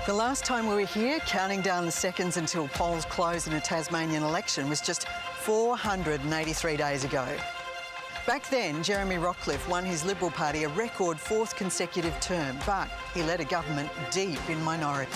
The last time we were here, counting down the seconds until polls close in a Tasmanian election, was just 483 days ago. Back then, Jeremy Rockliff won his Liberal Party a record fourth consecutive term, but he led a government deep in minority.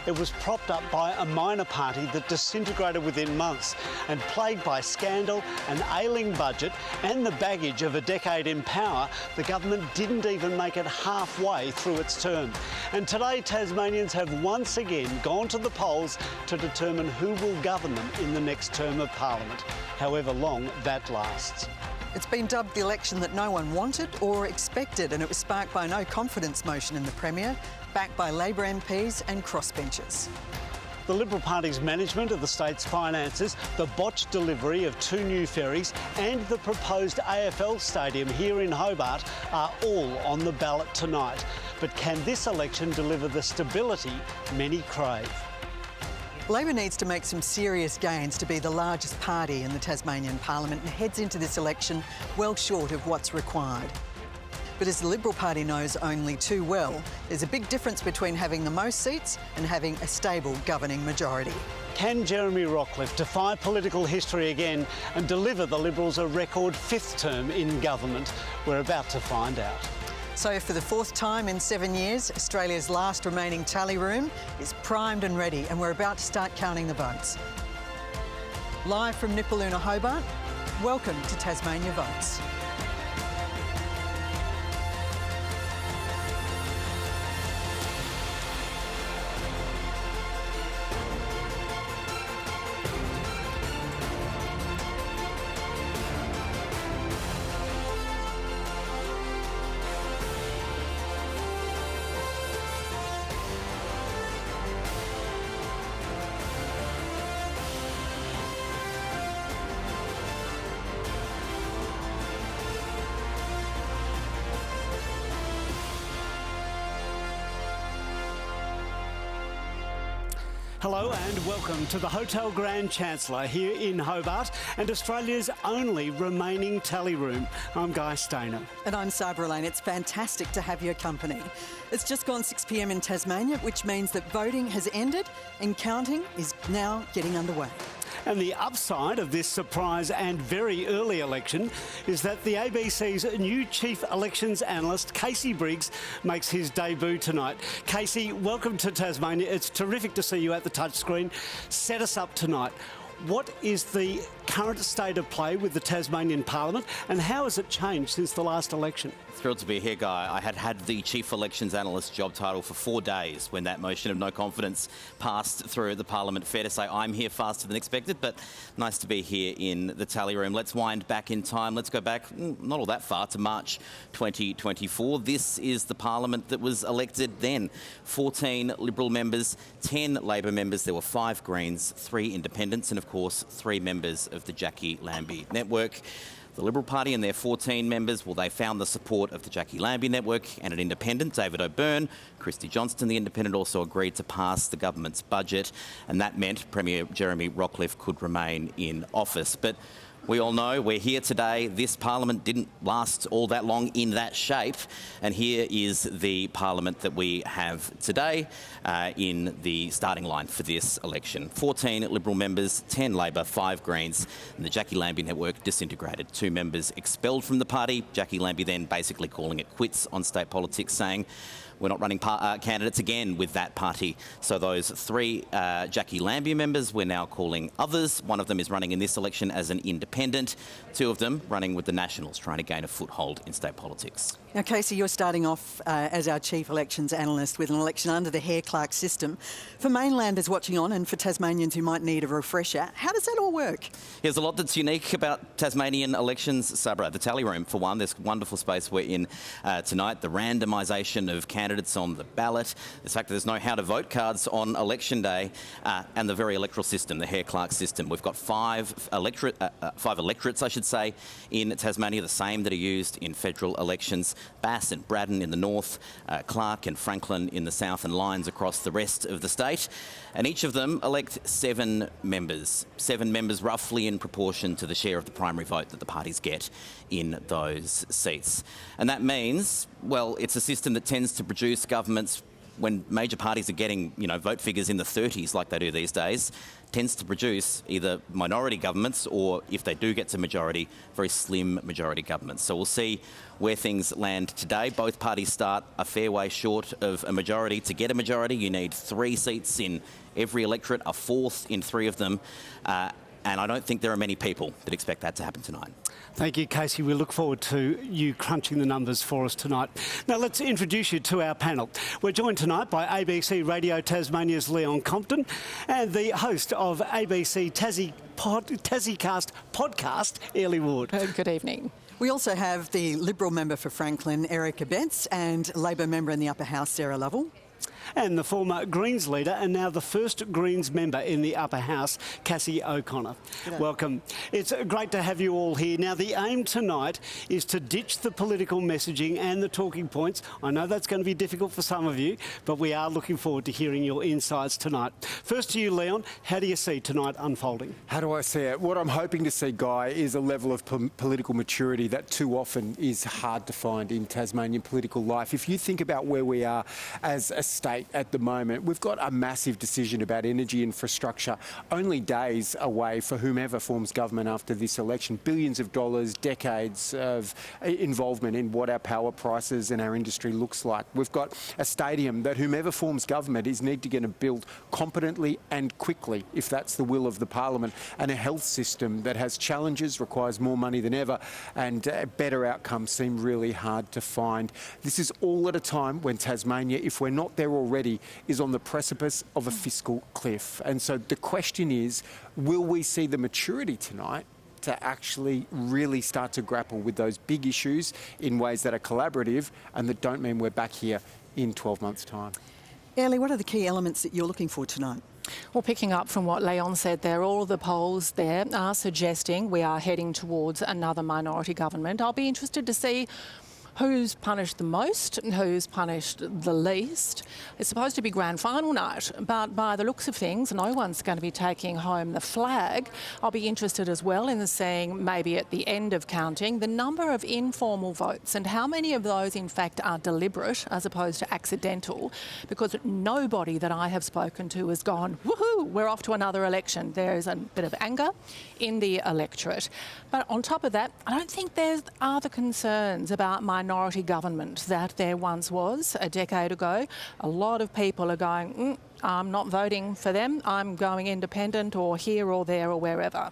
It was propped up by a minor party that disintegrated within months, and plagued by scandal, an ailing budget and the baggage of a decade in power, the government didn't even make it halfway through its term. And today Tasmanians have once again gone to the polls to determine who will govern them in the next term of Parliament, however long that lasts. It's been dubbed the election that no one wanted or expected, and it was sparked by a no confidence motion in the Premier, backed by Labor MPs and crossbenchers. The Liberal Party's management of the state's finances, the botched delivery of 2 new ferries and the proposed AFL stadium here in Hobart are all on the ballot tonight. But can this election deliver the stability many crave? Labor needs to make some serious gains to be the largest party in the Tasmanian Parliament and heads into this election well short of what's required. But as the Liberal Party knows only too well, there's a big difference between having the most seats and having a stable governing majority. Can Jeremy Rockliff defy political history again and deliver the Liberals a record 5th term in government? We're about to find out. So for the 4th time in 7 years, Australia's last remaining tally room is primed and ready, and we're about to start counting the votes. Live from Nipaluna, Hobart, welcome to Tasmania Votes. Hello and welcome to the Hotel Grand Chancellor here in Hobart and Australia's only remaining tally room. I'm Guy Stainer. And I'm Sabra Lane. It's fantastic to have your company. It's just gone 6 p.m. in Tasmania, which means that voting has ended and counting is now getting underway. And the upside of this surprise and very early election is that the ABC's new Chief Elections Analyst, Casey Briggs, makes his debut tonight. Casey, welcome to Tasmania. It's terrific to see you at the touchscreen. Set us up tonight. What is the current state of play with the Tasmanian Parliament and how has it changed since the last election? Thrilled to be here, Guy. I had the Chief Elections Analyst job title for 4 days when that motion of no confidence passed through the Parliament. Fair to say I'm here faster than expected, but nice to be here in the tally room. Let's wind back in time. Let's go back, not all that far, to March 2024. This is the Parliament that was elected then. 14 Liberal members, 10 Labor members. There were 5 Greens, 3 Independents, and of course 3 members of the Jackie Lambie Network. The Liberal Party and their 14 members, well, they found the support of the Jackie Lambie Network and an independent, David O'Byrne. Christy Johnston, the independent, also agreed to pass the government's budget, and that meant Premier Jeremy Rockliff could remain in office. But we all know we're here today. This Parliament didn't last all that long in that shape. And here is the Parliament that we have today in the starting line for this election. 14 Liberal members, 10 Labor, 5 Greens, and the Jackie Lambie Network disintegrated. 2 members expelled from the party. Jackie Lambie then basically calling it quits on state politics, saying, we're not running candidates again with that party. So those 3 Jackie Lambie members we're now calling others. One of them is running in this election as an independent. 2 of them running with the Nationals, trying to gain a foothold in state politics. Now, Casey, you're starting off as our Chief Elections Analyst with an election under the Hare-Clark system. For mainlanders watching on and for Tasmanians who might need a refresher, how does that all work? There's a lot that's unique about Tasmanian elections, Sabra. The tally room, for one, there's wonderful space we're in tonight. The randomisation of candidates on the ballot, the fact that there's no how to vote cards on election day, and the very electoral system, the Hare-Clark system. We've got 5 electorates, I should say, in Tasmania, the same that are used in federal elections. Bass and Braddon in the north, Clark and Franklin in the south, and Lyons across the rest of the state. And each of them elect 7 members. 7 members roughly in proportion to the share of the primary vote that the parties get in those seats. And that means, well, it's a system that tends to produce governments when major parties are getting, vote figures in the 30s like they do these days, tends to produce either minority governments or, if they do get to majority, very slim majority governments. So we'll see where things land today. Both parties start a fair way short of a majority. To get a majority, you need 3 seats in every electorate, a 4th in 3 of them. And I don't think there are many people that expect that to happen tonight. Thank you, Casey. We look forward to you crunching the numbers for us tonight. Now, let's introduce you to our panel. We're joined tonight by ABC Radio Tasmania's Leon Compton and the host of ABC Tassicast podcast, Ellie Ward. Good evening. We also have the Liberal member for Franklin, Erica Betts, and Labor member in the Upper House, Sarah Lovell. And the former Greens leader and now the first Greens member in the Upper House, Cassie O'Connor. G'day. Welcome. It's great to have you all here. Now, the aim tonight is to ditch the political messaging and the talking points. I know that's going to be difficult for some of you, but we are looking forward to hearing your insights tonight. First to you, Leon, how do you see tonight unfolding? How do I see it? What I'm hoping to see, Guy, is a level of political maturity that too often is hard to find in Tasmanian political life. If you think about where we are as a state at the moment, we've got a massive decision about energy infrastructure only days away for whomever forms government after this election. Billions of dollars, decades of involvement in what our power prices and our industry looks like. We've got a stadium that whomever forms government is need to get and build competently and quickly, if that's the will of the Parliament, and a health system that has challenges, requires more money than ever, and better outcomes seem really hard to find. This is all at a time when Tasmania, if we're not there already, is on the precipice of a fiscal cliff. And so the question is, will we see the maturity tonight to actually really start to grapple with those big issues in ways that are collaborative and that don't mean we're back here in 12 months' time? Ellie, what are the key elements that you're looking for tonight? Well, picking up from what Leon said there, all the polls there are suggesting we are heading towards another minority government. I'll be interested to see who's punished the most and who's punished the least. It's supposed to be grand final night, but by the looks of things, no one's going to be taking home the flag. I'll be interested as well in seeing, maybe at the end of counting, the number of informal votes and how many of those in fact are deliberate as opposed to accidental, because nobody that I have spoken to has gone, woohoo, we're off to another election. There is a bit of anger in the electorate. But on top of that, I don't think there are the concerns about minority government that there once was a decade ago. A lot of people are going, I'm not voting for them, I'm going independent or here or there or wherever.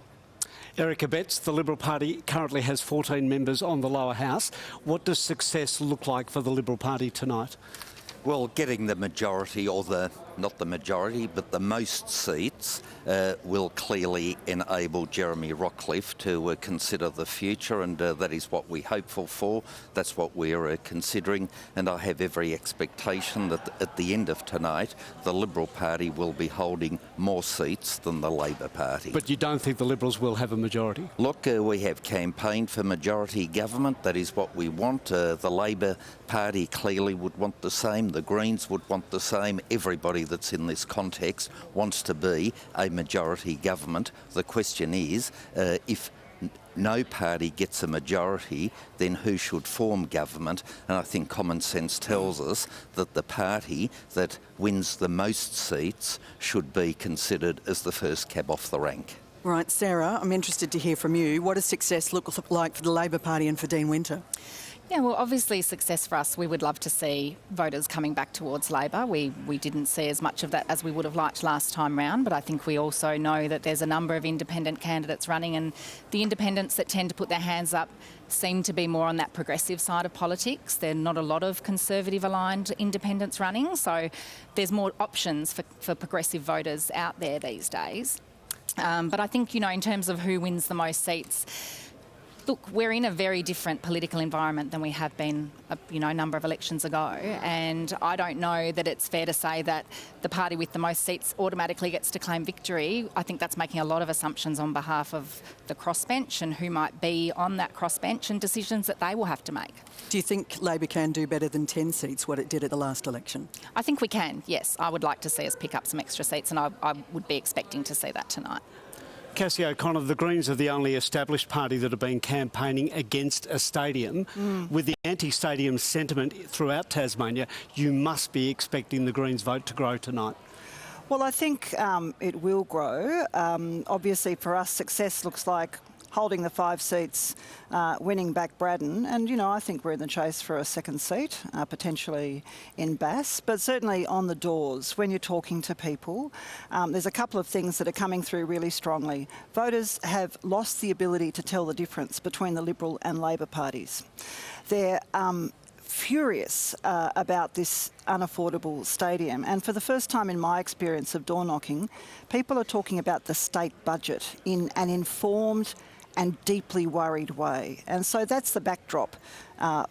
Erica Betts, the Liberal Party currently has 14 members on the lower house. What does success look like for the Liberal Party tonight? Well, getting the majority, or not the majority, but the most seats will clearly enable Jeremy Rockcliffe to consider the future, and that is what we're hopeful for. That's what we're considering, and I have every expectation that at the end of tonight, the Liberal Party will be holding more seats than the Labor Party. But you don't think the Liberals will have a majority? Look, we have campaigned for majority government. That is what we want. The Labor Party clearly would want the same. The Greens would want the same. Everybody that's in this context wants to be a majority government. The question is, if no party gets a majority, then who should form government? And I think common sense tells us that the party that wins the most seats should be considered as the first cab off the rank. Right, Sarah, I'm interested to hear from you. What does success look like for the Labor Party and for Dean Winter? Yeah, well, obviously success for us. We would love to see voters coming back towards Labor. We didn't see as much of that as we would have liked last time round, but I think we also know that there's a number of independent candidates running, and the independents that tend to put their hands up seem to be more on that progressive side of politics. There are not a lot of Conservative-aligned independents running, so there's more options for progressive voters out there these days. But I think, in terms of who wins the most seats, look, we're in a very different political environment than we have been, a number of elections ago, and I don't know that it's fair to say that the party with the most seats automatically gets to claim victory. I think that's making a lot of assumptions on behalf of the crossbench and who might be on that crossbench and decisions that they will have to make. Do you think Labor can do better than 10 seats, what it did at the last election? I think we can, yes. I would like to see us pick up some extra seats, and I would be expecting to see that tonight. Cassie O'Connor, the Greens are the only established party that have been campaigning against a stadium. With the anti-stadium sentiment throughout Tasmania, you must be expecting the Greens' vote to grow tonight. Well, I think it will grow. Obviously, for us, success looks like holding the 5 seats, winning back Braddon. And, you know, I think we're in the chase for a second seat, potentially in Bass. But certainly on the doors, when you're talking to people, there's a couple of things that are coming through really strongly. Voters have lost the ability to tell the difference between the Liberal and Labor parties. They're furious about this unaffordable stadium. And for the first time in my experience of door knocking, people are talking about the state budget in an informed and deeply worried way. And so that's the backdrop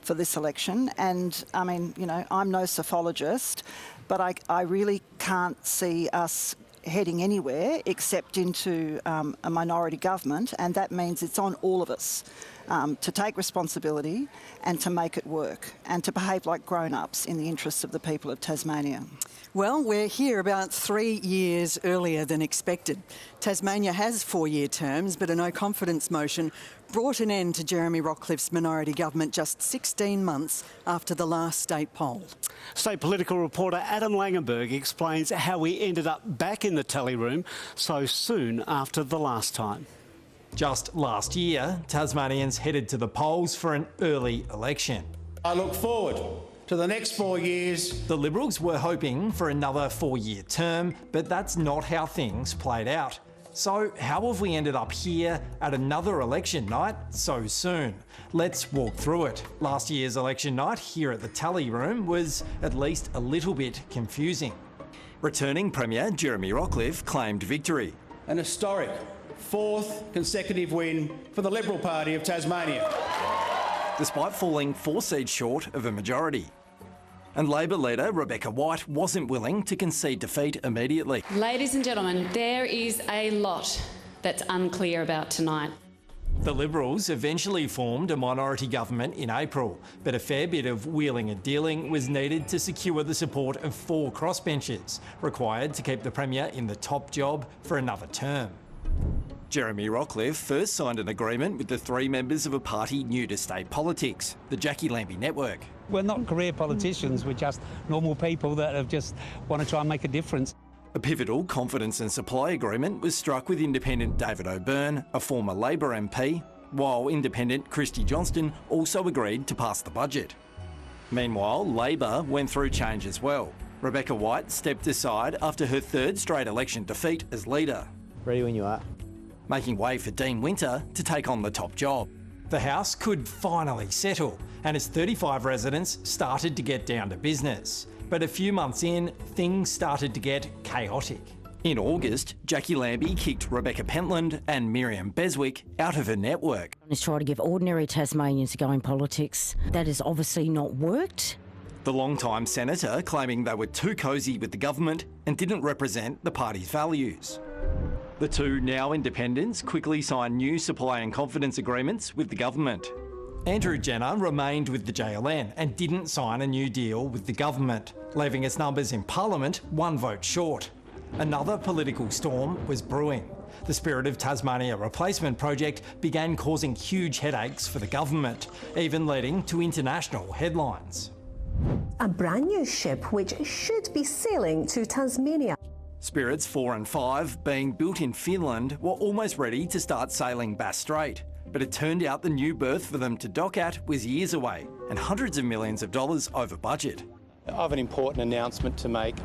for this election. And I mean, you know, I'm no sophologist, but I really can't see us heading anywhere except into a minority government, and that means it's on all of us to take responsibility and to make it work and to behave like grown-ups in the interests of the people of Tasmania. Well, we're here about 3 years earlier than expected. Tasmania has 4-year terms, but a no-confidence motion brought an end to Jeremy Rockliff's minority government just 16 months after the last state poll. State political reporter Adam Langenberg explains how we ended up back in the tally room so soon after the last time. Just last year, Tasmanians headed to the polls for an early election. I look forward to the next 4 years. The Liberals were hoping for another 4-year term, but that's not how things played out. So how have we ended up here at another election night so soon? Let's walk through it. Last year's election night here at the tally room was at least a little bit confusing. Returning Premier Jeremy Rockliff claimed victory. An historic 4th consecutive win for the Liberal Party of Tasmania, despite falling 4 seats short of a majority. And Labor leader Rebecca White wasn't willing to concede defeat immediately. Ladies and gentlemen, there is a lot that's unclear about tonight. The Liberals eventually formed a minority government in April, but a fair bit of wheeling and dealing was needed to secure the support of 4 crossbenchers, required to keep the Premier in the top job for another term. Jeremy Rockliff first signed an agreement with the 3 members of a party new to state politics, the Jackie Lambie Network. We're not career politicians, we're just normal people that have just want to try and make a difference. A pivotal confidence and supply agreement was struck with independent David O'Byrne, a former Labor MP, while independent Christy Johnston also agreed to pass the budget. Meanwhile, Labor went through change as well. Rebecca White stepped aside after her 3rd straight election defeat as leader. Ready when you are. Making way for Dean Winter to take on the top job. The House could finally settle, and its 35 residents started to get down to business. But a few months in, things started to get chaotic. In August, Jackie Lambie kicked Rebecca Pentland and Miriam Beswick out of her network. Let's try to give ordinary Tasmanians a go in politics. That has obviously not worked. The long-time senator claiming they were too cosy with the government and didn't represent the party's values. The 2 now independents quickly signed new supply and confidence agreements with the government. Andrew Jenner remained with the JLN and didn't sign a new deal with the government, leaving its numbers in Parliament 1 vote short. Another political storm was brewing. The Spirit of Tasmania replacement project began causing huge headaches for the government, even leading to international headlines. A brand new ship which should be sailing to Tasmania. Spirits 4 and 5, being built in Finland, were almost ready to start sailing Bass Strait. But it turned out the new berth for them to dock at was years away and hundreds of millions of dollars over budget. I have an important announcement to make.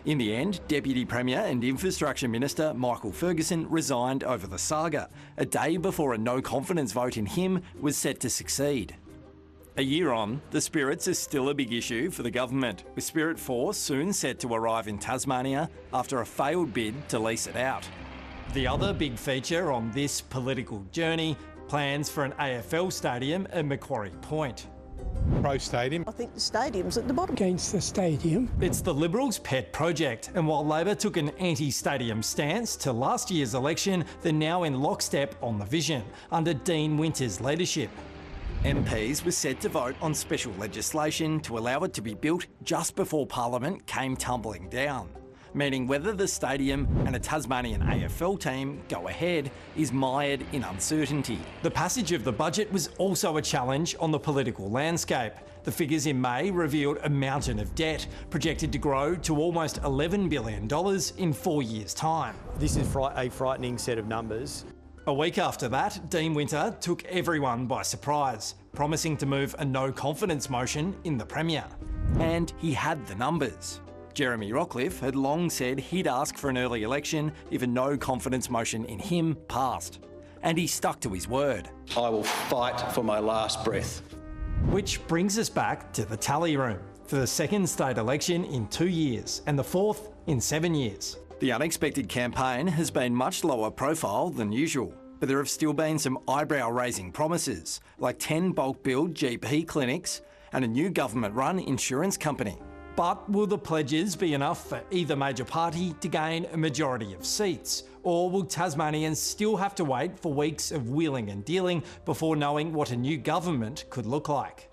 In the end, Deputy Premier and Infrastructure Minister Michael Ferguson resigned over the saga, a day before a no-confidence vote in him was set to succeed. A year on, the Spirits is still a big issue for the government, with Spirit 4 soon set to arrive in Tasmania after a failed bid to lease it out. The other big feature on this political journey, plans for an AFL stadium at Macquarie Point. Pro stadium. I think the stadium's at the bottom. Against the stadium. It's the Liberals' pet project, and while Labor took an anti-stadium stance to last year's election, they're now in lockstep on the vision, under Dean Winter's leadership. MPs were set to vote on special legislation to allow it to be built just before Parliament came tumbling down. meaning whether the stadium and a Tasmanian AFL team go ahead is mired in uncertainty. The passage of the budget was also a challenge on the political landscape. The figures in May revealed a mountain of debt projected to grow to almost $11 billion in 4 years' time. This is a frightening set of numbers. A week after that, Dean Winter took everyone by surprise, promising to move a no-confidence motion in the Premier. And he had the numbers. Jeremy Rockliff had long said he'd ask for an early election if a no-confidence motion in him passed. And he stuck to his word. I will fight for my last breath. Which brings us back to the tally room for the second state election in 2 years and the fourth in 7 years. The unexpected campaign has been much lower profile than usual, but there have still been some eyebrow-raising promises, like 10 bulk-billed GP clinics and a new government-run insurance company. But will the pledges be enough for either major party to gain a majority of seats? Or will Tasmanians still have to wait for weeks of wheeling and dealing before knowing what a new government could look like?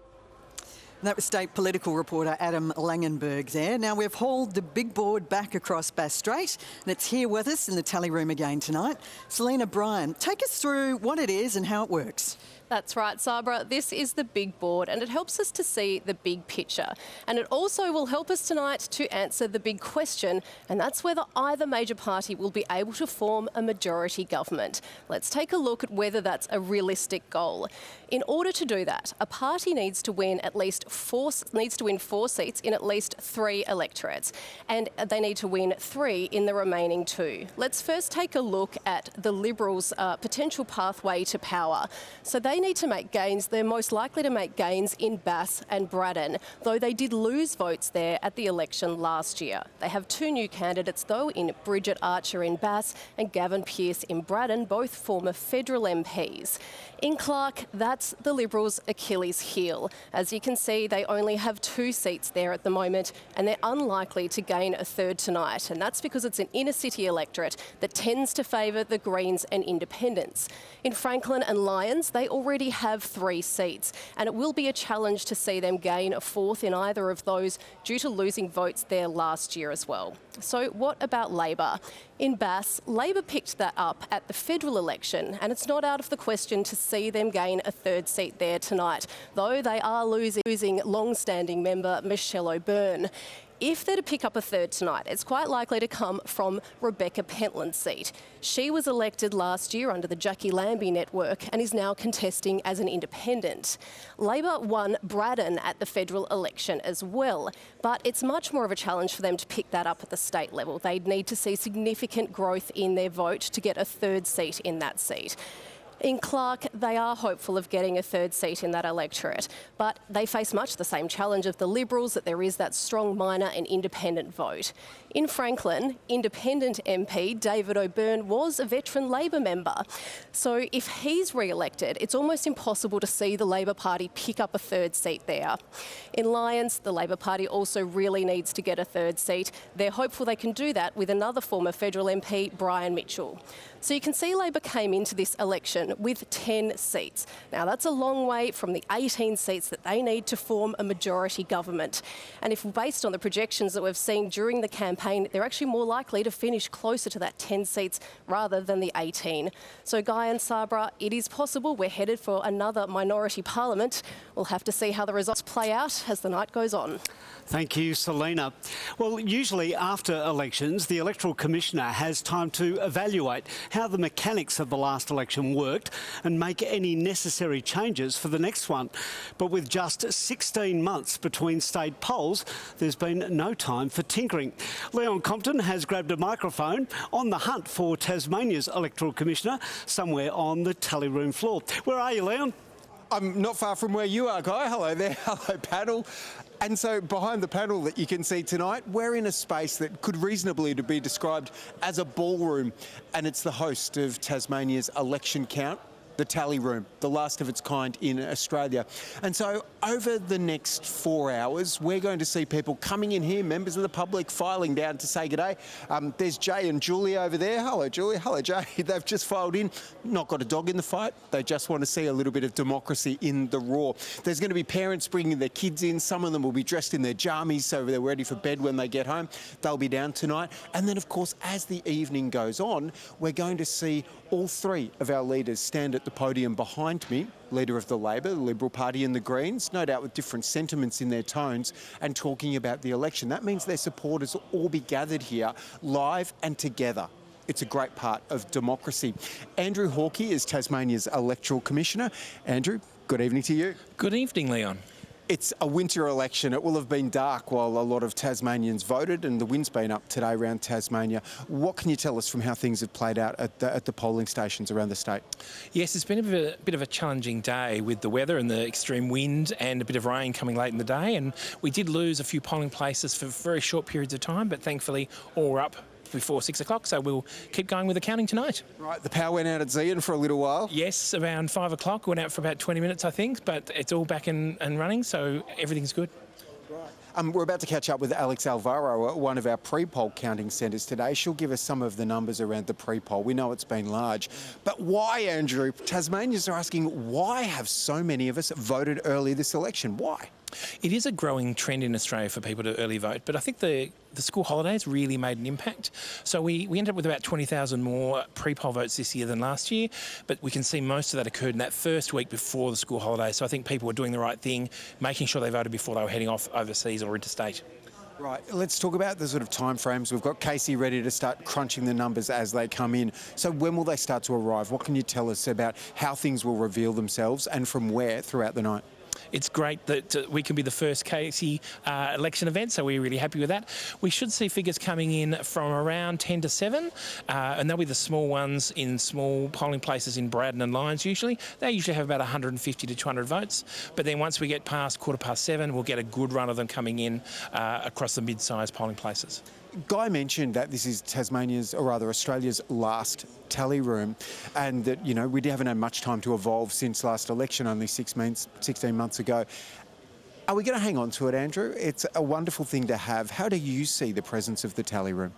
That was state political reporter Adam Langenberg there. Now we've hauled the big board back across Bass Strait and it's here with us in the tally room again tonight. Selena Bryan, take us through what it is and how it works. That's right, Sabra. This is the big board and it helps us to see the big picture. And it also will help us tonight to answer the big question, and that's whether either major party will be able to form a majority government. Let's take a look at whether that's a realistic goal. In order to do that, a party needs to win four seats in at least 3 electorates, and they need to win 3 in the remaining 2. Let's first take a look at the Liberals' potential pathway to power. So they need to make gains. They're most likely to make gains in Bass and Braddon, though they did lose votes there at the election last year. They have 2 new candidates, though, in Bridget Archer in Bass and Gavin Pearce in Braddon, both former federal MPs. In Clark, that's the Liberals' Achilles heel. As you can see, they only have 2 seats there at the moment, and they're unlikely to gain a third tonight. And that's because it's an inner city electorate that tends to favour the Greens and Independents. In Franklin and Lyons, they already have 3 seats, and it will be a challenge to see them gain a 4th in either of those due to losing votes there last year as well. So what about Labor? In Bass, Labor picked that up at the federal election, and it's not out of the question to see them gain a 3rd seat there tonight, though they are losing long-standing member Michelle O'Byrne. If they're to pick up a 3rd tonight, it's quite likely to come from Rebecca Pentland's seat. She was elected last year under the Jackie Lambie network and is now contesting as an independent. Labor won Braddon at the federal election as well, but it's much more of a challenge for them to pick that up at the state level. They'd need to see significant growth in their vote to get a 3rd seat in that seat. In Clark, they are hopeful of getting a 3rd seat in that electorate, but they face much the same challenge of the Liberals, that there is that strong minor and independent vote. In Franklin, independent MP David O'Byrne was a veteran Labor member. So if he's re-elected, it's almost impossible to see the Labor Party pick up a 3rd seat there. In Lyons, the Labor Party also really needs to get a 3rd seat. They're hopeful they can do that with another former federal MP, Brian Mitchell. So you can see Labor came into this election with 10 seats. Now that's a long way from the 18 seats that they need to form a majority government. And if based on the projections that we've seen during the campaign, they're actually more likely to finish closer to that 10 seats rather than the 18. So Guy and Sabra, it is possible we're headed for another minority parliament. We'll have to see how the results play out as the night goes on. Thank you, Selena. Well, usually after elections, the Electoral Commissioner has time to evaluate how the mechanics of the last election worked and make any necessary changes for the next one. But with just 16 months between state polls, there's been no time for tinkering. Leon Compton has grabbed a microphone on the hunt for Tasmania's Electoral Commissioner somewhere on the tally room floor. Where are you, Leon? I'm not far from where you are, Guy. Hello there. Hello, panel. And so behind the panel that you can see tonight, we're in a space that could reasonably be described as a ballroom, and it's the host of Tasmania's election count. the tally room, the last of its kind in Australia. And so over the next 4 hours, we're going to see people coming in here, members of the public filing down to say g'day. There's Jay and Julie over there. Hello, Julie. Hello, Jay. They've just filed in, not got a dog in the fight. They just want to see a little bit of democracy in the raw. There's going to be parents bringing their kids in. Some of them will be dressed in their jammies, so they're ready for bed when they get home. They'll be down tonight. And then, of course, as the evening goes on, we're going to see all three of our leaders stand at the podium behind me, leader of the Labor, the Liberal Party and the Greens, no doubt with different sentiments in their tones, and talking about the election. That means their supporters will all be gathered here live and together. It's a great part of democracy. Andrew Hawkey is Tasmania's Electoral Commissioner. Andrew, good evening to you. Good evening, Leon. It's a winter election. It will have been dark while a lot of Tasmanians voted, and the wind's been up today around Tasmania. What can you tell us from how things have played out at the polling stations around the state? Yes, it's been a bit of a challenging day with the weather and the extreme wind and a bit of rain coming late in the day, and we did lose a few polling places for very short periods of time, but thankfully all were up before 6 o'clock, so we'll keep going with the counting tonight. Right, the power went out at Zion for a little while. Yes, around 5 o'clock, went out for about 20 minutes, I think, but it's all back and running, so everything's good. We're about to catch up with Alex Alvaro at one of our pre-poll counting centres today. She'll give us some of the numbers around the pre-poll. We know it's been large. But why, Andrew? Tasmanians are asking, why have so many of us voted early this election? Why? It is a growing trend in Australia for people to early vote, but I think the school holidays really made an impact. So we ended up with about 20,000 more pre-poll votes this year than last year, but we can see most of that occurred in that first week before the school holidays. So I think people were doing the right thing, making sure they voted before they were heading off overseas or interstate. Right, let's talk about the sort of timeframes. We've got Casey ready to start crunching the numbers as they come in. So when will they start to arrive? What can you tell us about how things will reveal themselves and from where throughout the night? It's great that we can be the first Casey election event, so we're really happy with that. We should see figures coming in from around 10 to 7, and they'll be the small ones in small polling places in Braddon and Lyons usually. They usually have about 150 to 200 votes, but then once we get past 7:15, we'll get a good run of them coming in across the mid-sized polling places. Guy mentioned that this is Tasmania's, or rather Australia's, last tally room, and that, you know, we haven't had much time to evolve since last election, only 16 months ago. Are we going to hang on to it, Andrew? It's a wonderful thing to have. How do you see the presence of the tally room?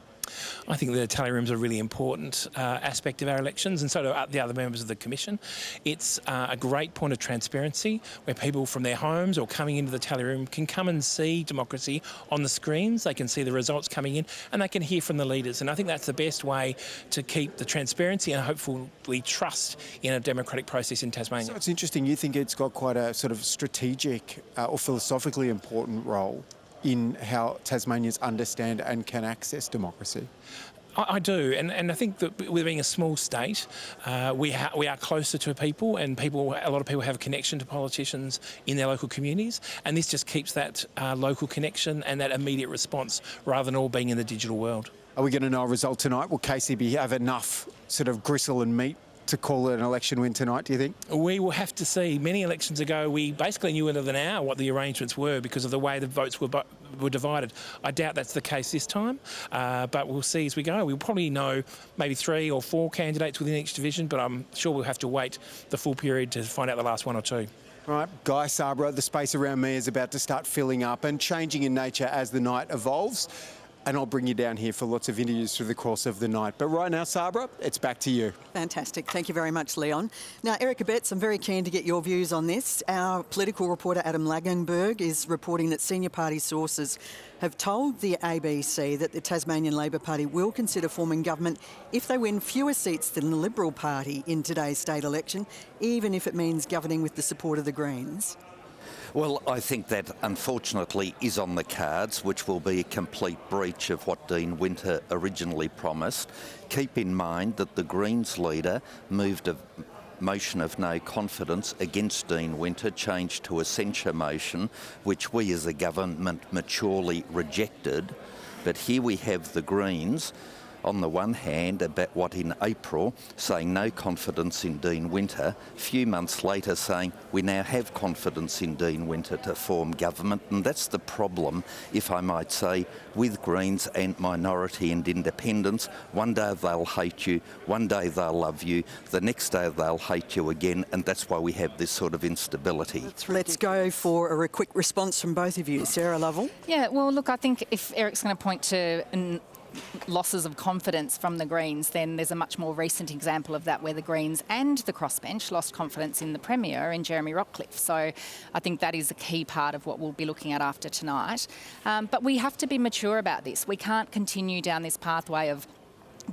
I think the tally room's a really important aspect of our elections, and so do the other members of the Commission. It's a great point of transparency where people from their homes or coming into the tally room can come and see democracy on the screens. They can see the results coming in and they can hear from the leaders. And I think that's the best way to keep the transparency and hopefully trust in a democratic process in Tasmania. So it's interesting. You think it's got quite a sort of strategic or philosophically important role in how Tasmanians understand and can access democracy? I do, and I think that with being a small state, we are closer to people, and a lot of people have a connection to politicians in their local communities, and this just keeps that local connection and that immediate response rather than all being in the digital world. Are we going to know a result tonight? Will Casey have enough sort of gristle and meat to call it an election win tonight, do you think? We will have to see. Many elections ago, we basically knew within an hour what the arrangements were because of the way the votes were divided. I doubt that's the case this time, but we'll see as we go. We'll probably know maybe 3 or 4 candidates within each division, but I'm sure we'll have to wait the full period to find out the last 1 or 2. All right, Guy Sabra, the space around me is about to start filling up and changing in nature as the night evolves. And I'll bring you down here for lots of interviews through the course of the night. But right now, Sabra, it's back to you. Fantastic. Thank you very much, Leon. Now, Erica Betts, I'm very keen to get your views on this. Our political reporter, Adam Lagenberg, is reporting that senior party sources have told the ABC that the Tasmanian Labor Party will consider forming government if they win fewer seats than the Liberal Party in today's state election, even if it means governing with the support of the Greens. Well, I think that unfortunately is on the cards, which will be a complete breach of what Dean Winter originally promised. Keep in mind that the Greens leader moved a motion of no confidence against Dean Winter, changed to a censure motion, which we as a government maturely rejected. But here we have the Greens on the one hand, about what in April, saying no confidence in Dean Winter, a few months later saying we now have confidence in Dean Winter to form government. And that's the problem, if I might say, with Greens and minority and independents. One day they'll hate you, one day they'll love you, the next day they'll hate you again, and that's why we have this sort of instability. Let's go for a quick response from both of you. Sarah Lovell. Yeah, well, look, I think if Eric's going to point to losses of confidence from the Greens, then there's a much more recent example of that where the Greens and the crossbench lost confidence in the Premier, in Jeremy Rockcliffe. So I think that is a key part of what we'll be looking at after tonight. But we have to be mature about this. We can't continue down this pathway of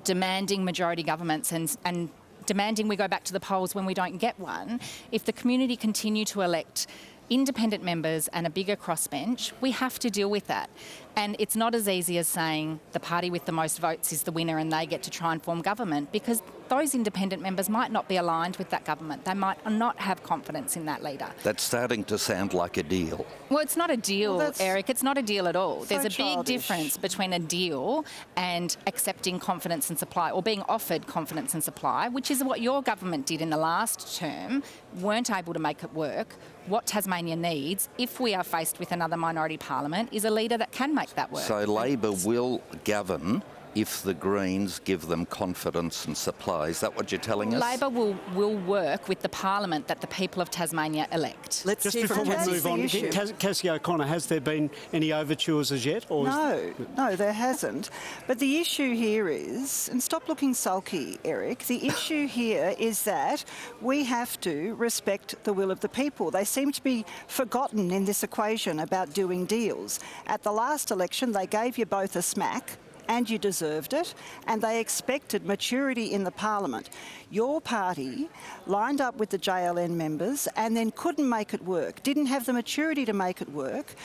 demanding majority governments and demanding we go back to the polls when we don't get one. If the community continue to elect independent members and a bigger crossbench, we have to deal with that. And it's not as easy as saying the party with the most votes is the winner and they get to try and form government, because those independent members might not be aligned with that government. They might not have confidence in that leader. That's starting to sound like a deal. Well, it's not a deal, Eric. It's not a deal at all. There's a big childish. difference between a deal and accepting confidence and supply, or being offered confidence and supply, which is what your government did in the last term, weren't able to make it work. What Tasmania needs, if we are faced with another minority parliament, is a leader that can make that work. So Labor will govern if the Greens give them confidence and supply. Is that what you're telling us? Labor will work with the parliament that the people of Tasmania elect. Let's Just see before we from move on, Cassie O'Connor, has there been any overtures as yet? Or No, there hasn't. But the issue here is, and stop looking sulky, Eric, the issue here is that we have to respect the will of the people. They seem to be forgotten in this equation about doing deals. At the last election, they gave you both a smack, and you deserved it, and they expected maturity in the parliament. Your party lined up with the JLN members and then couldn't make it work, didn't have the maturity to make it work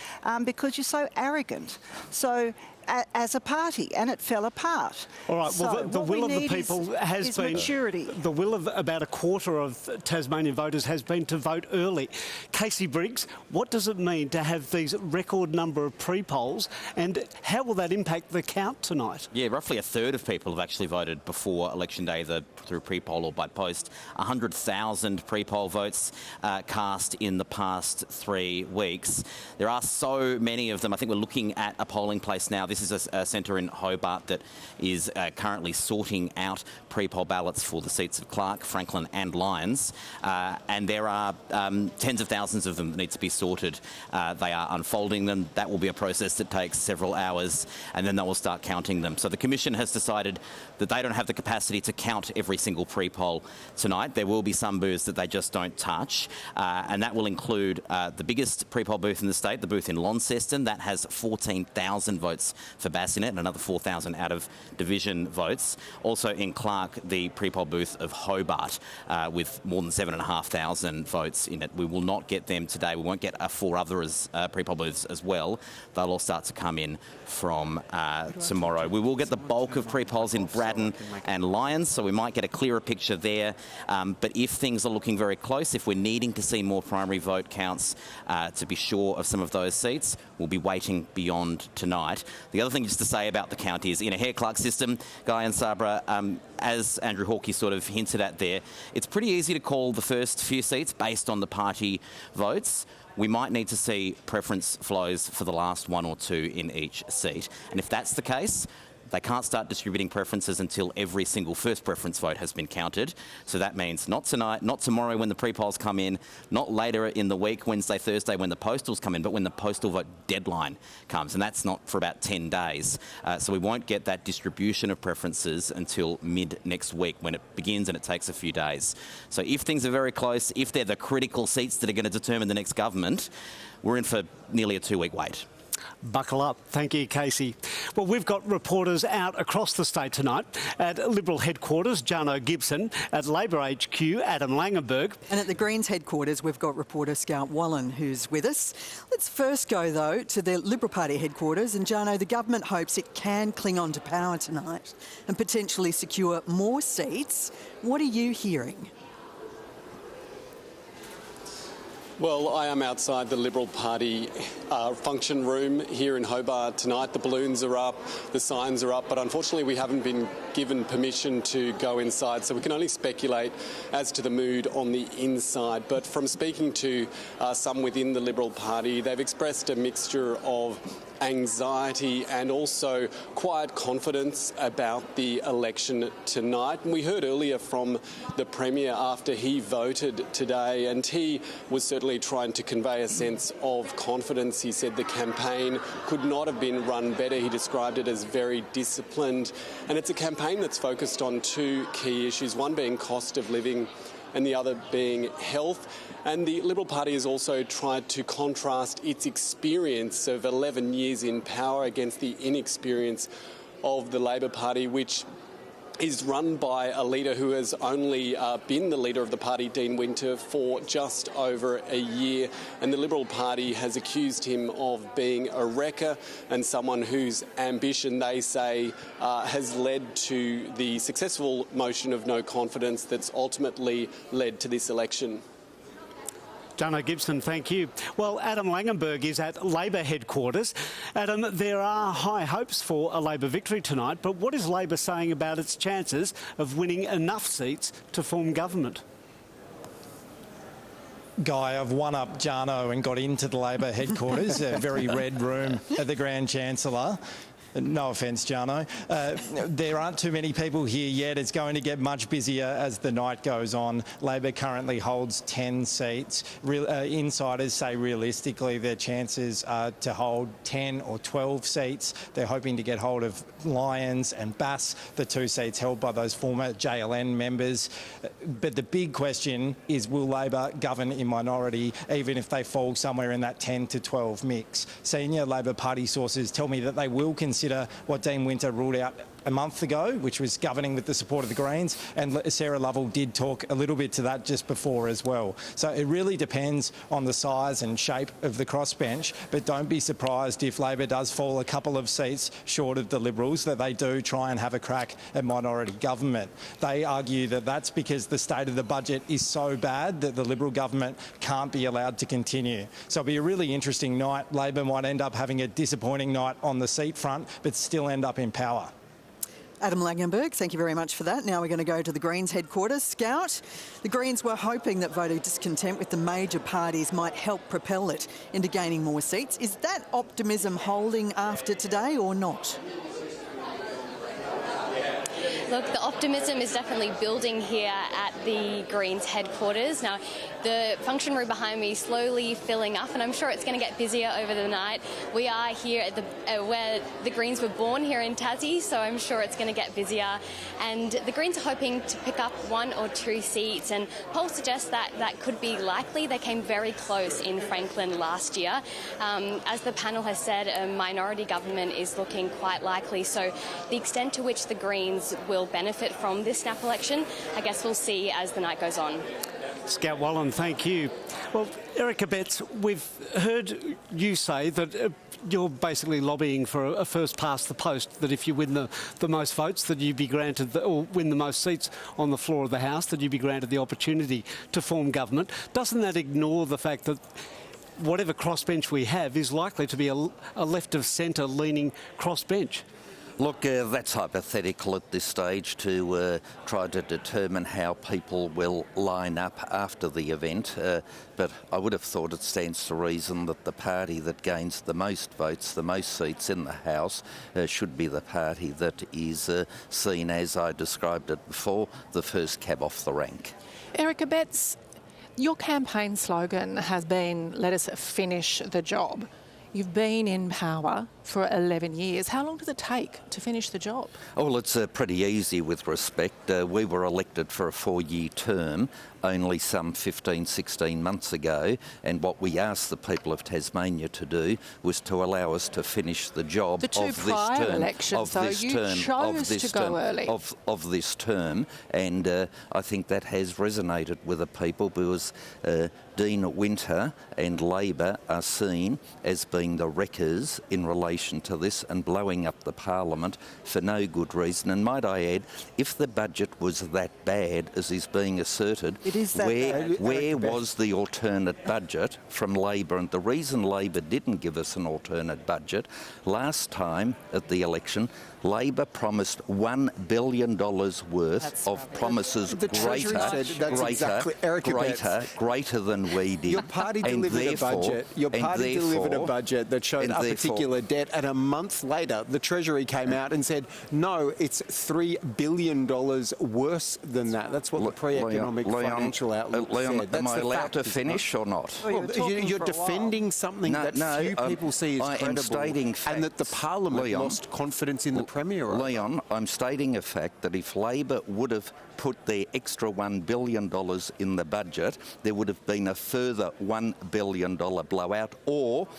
because you're so arrogant. So as a party, and it fell apart. All right, well, So the what will we of the need people has is been... maturity. The will of about a quarter of Tasmanian voters has been to vote early. Casey Briggs, what does it mean to have these record number of pre-polls, and how will that impact the count tonight? Yeah, roughly a third of people have actually voted before election day, either through pre-poll or by post. 100,000 pre-poll votes cast in the past 3 weeks. There are so many of them. I think we're looking at a polling place now. This is a centre in Hobart that is currently sorting out pre-poll ballots for the seats of Clark, Franklin and Lyons. And there are tens of thousands of them that need to be sorted. They are unfolding them. That will be a process that takes several hours, and then they will start counting them. So the Commission has decided that they don't have the capacity to count every single pre-poll tonight. There will be some booths that they just don't touch, and that will include the biggest pre-poll booth in the state, the booth in Launceston. That has 14,000 votes for Bassinet and another 4,000 out of division votes. Also in Clark, the pre-poll booth of Hobart with more than 7,500 votes in it. We will not get them today. We won't get 4 other pre-poll booths as well. They'll all start to come in from tomorrow. We will get the bulk of pre-polls in Braddon and Lyons, so we might get a clearer picture there. But if things are looking very close, if we're needing to see more primary vote counts to be sure of some of those seats, we'll be waiting beyond tonight. The other thing just to say about the count is, in a hair-Clark system, Guy and Sabra, as Andrew Hawkey sort of hinted at there, it's pretty easy to call the first few seats based on the party votes. We might need to see preference flows for the last 1 or 2 in each seat. And if that's the case, they can't start distributing preferences until every single first preference vote has been counted. So that means not tonight, not tomorrow when the pre-polls come in, not later in the week, Wednesday, Thursday, when the postals come in, but when the postal vote deadline comes. And that's not for about 10 days. So we won't get that distribution of preferences until mid next week when it begins, and it takes a few days. So if things are very close, if they're the critical seats that are going to determine the next government, we're in for nearly a 2-week wait. Buckle up. Thank you, Casey. Well, we've got reporters out across the state tonight. At Liberal headquarters, Jarno Gibson. At Labor HQ, Adam Langenberg. And at the Greens headquarters, we've got reporter Scout Wallen, who's with us. Let's first go, though, to the Liberal Party headquarters. And, Jarno, the government hopes it can cling on to power tonight and potentially secure more seats. What are you hearing? Well, I am outside the Liberal Party function room here in Hobart tonight. The balloons are up, the signs are up, but unfortunately we haven't been given permission to go inside, so we can only speculate as to the mood on the inside. But from speaking to some within the Liberal Party, they've expressed a mixture of anxiety and also quiet confidence about the election tonight. And we heard earlier from the Premier after he voted today, and he was certainly trying to convey a sense of confidence. He said the campaign could not have been run better. He described it as very disciplined, and it's a campaign that's focused on two key issues, one being cost of living and the other being health. And the Liberal Party has also tried to contrast its experience of 11 years in power against the inexperience of the Labor Party, which is run by a leader who has only been the leader of the party, Dean Winter, for just over a year. And the Liberal Party has accused him of being a wrecker and someone whose ambition, they say, has led to the successful motion of no confidence that's ultimately led to this election. Jono Gibson, thank you. Well, Adam Langenberg is at Labor headquarters. Adam, there are high hopes for a Labor victory tonight, but what is Labor saying about its chances of winning enough seats to form government? Guy, I've one-upped Jono and got into the Labor headquarters, a very red room at the Grand Chancellor. No offence, Jarno. There aren't too many people here yet. It's going to get much busier as the night goes on. Labor currently holds 10 seats. Insiders say realistically their chances are to hold 10 or 12 seats. They're hoping to get hold of Lyons and Bass, the two seats held by those former JLN members. But the big question is, will Labor govern in minority even if they fall somewhere in that 10 to 12 mix? Senior Labor Party sources tell me that they will consider what Dean Winter ruled out a month ago, which was governing with the support of the Greens, and Sarah Lovell did talk a little bit to that just before as well. So it really depends on the size and shape of the crossbench, but don't be surprised if Labor does fall a couple of seats short of the Liberals, that they do try and have a crack at minority government. They argue that that's because the state of the budget is so bad that the Liberal government can't be allowed to continue. So it'll be a really interesting night. Labor might end up having a disappointing night on the seat front, but still end up in power. Adam Langenberg, thank you very much for that. Now we're going to go to the Greens headquarters. Scout, the Greens were hoping that voter discontent with the major parties might help propel it into gaining more seats. Is that optimism holding after today or not? Look, the optimism is definitely building here at the Greens headquarters. Now, the function room behind me is slowly filling up, and I'm sure it's going to get busier over the night. We are here at the where the Greens were born, here in Tassie, so I'm sure it's going to get busier. And the Greens are hoping to pick up 1 or 2 seats, and polls suggest that that could be likely. They came very close in Franklin last year. As the panel has said, a minority government is looking quite likely, so the extent to which the Greens will benefit from this snap election, I guess we'll see as the night goes on. Scout Wallen, thank you. Well, Erica Betts, we've heard you say that you're basically lobbying for a first past the post, that if you win the most votes, that you be granted, or win the most seats on the floor of the House, that you be granted the opportunity to form government. Doesn't that ignore the fact that whatever crossbench we have is likely to be a left of centre leaning crossbench? Look, that's hypothetical at this stage to try to determine how people will line up after the event. But I would have thought it stands to reason that the party that gains the most votes, the most seats in the House, should be the party that is seen, as I described it before, the first cab off the rank. Erica Betts, your campaign slogan has been, "Let us finish the job." You've been in power for 11 years. How long does it take to finish the job? Oh, well, it's pretty easy with respect. We were elected for a 4-year term only some 15, 16 months ago, and what we asked the people of Tasmania to do was to allow us to finish the job the two of prior this term. Elections, though, you chose to go early. Of this term, and I think that has resonated with the people because Dean Winter and Labor are seen as being the wreckers in relation relation to this and blowing up the parliament for no good reason. And might I add, if the budget was that bad as is being asserted, It is that bad. where was the alternate budget from Labor? And the reason Labor didn't give us an alternate budget, last time at the election, Labor promised $1 billion worth of promises greater than we did. Your party delivered a budget. Your party delivered a budget that showed a particular debt, and a month later, the Treasury came out and said, "No, it's $3 billion worse than that." That's what the pre-economic financial outlook said. Am I allowed to finish or not? Well, you're defending something that few people see as credible, and that the Parliament lost confidence in the Premier. Leon, I'm stating a fact that if Labor would have put their extra $1 billion in the budget, there would have been a further $1 billion blowout, or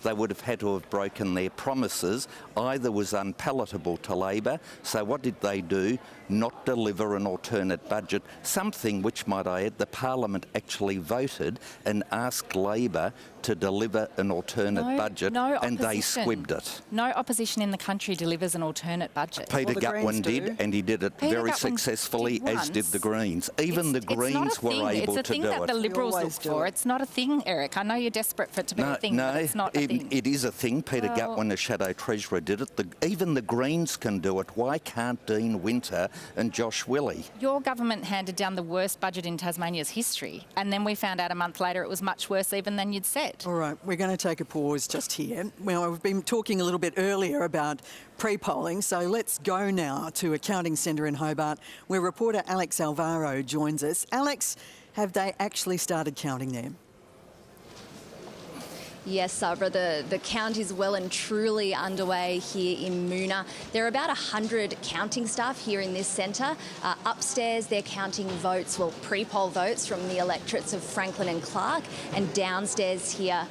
they would have had to have broken their promises. Either was unpalatable to Labor. So what did they do? Not deliver an alternate budget, something which, might I add, the Parliament actually voted and asked Labor to deliver an alternate budget, and they squibbed it. No opposition in the country delivers an alternate budget. Peter Gutwin did, and he did it very successfully, as did the Greens. Even the Greens were able to do it. It's a thing that the Liberals look for. It's not a thing, Eric. I know you're desperate for it to be a thing, but it's not a thing. It is a thing. Peter Gutwin, the Shadow Treasurer, did it. Even the Greens can do it. Why can't Dean Winter and Josh Willey? Your government handed down the worst budget in Tasmania's history, and then we found out a month later it was much worse even than you'd said. All right, we're going to take a pause just here. Well, we've been talking a little bit earlier about pre-polling, so let's go now to a counting centre in Hobart where reporter Alex Alvaro joins us. Alex, have they actually started counting there? Yes, Sabra, the count is well and truly underway here in Moona. There are about 100 counting staff here in this centre. Upstairs, they're counting votes, well, pre-poll votes from the electorates of Franklin and Clark. And downstairs here,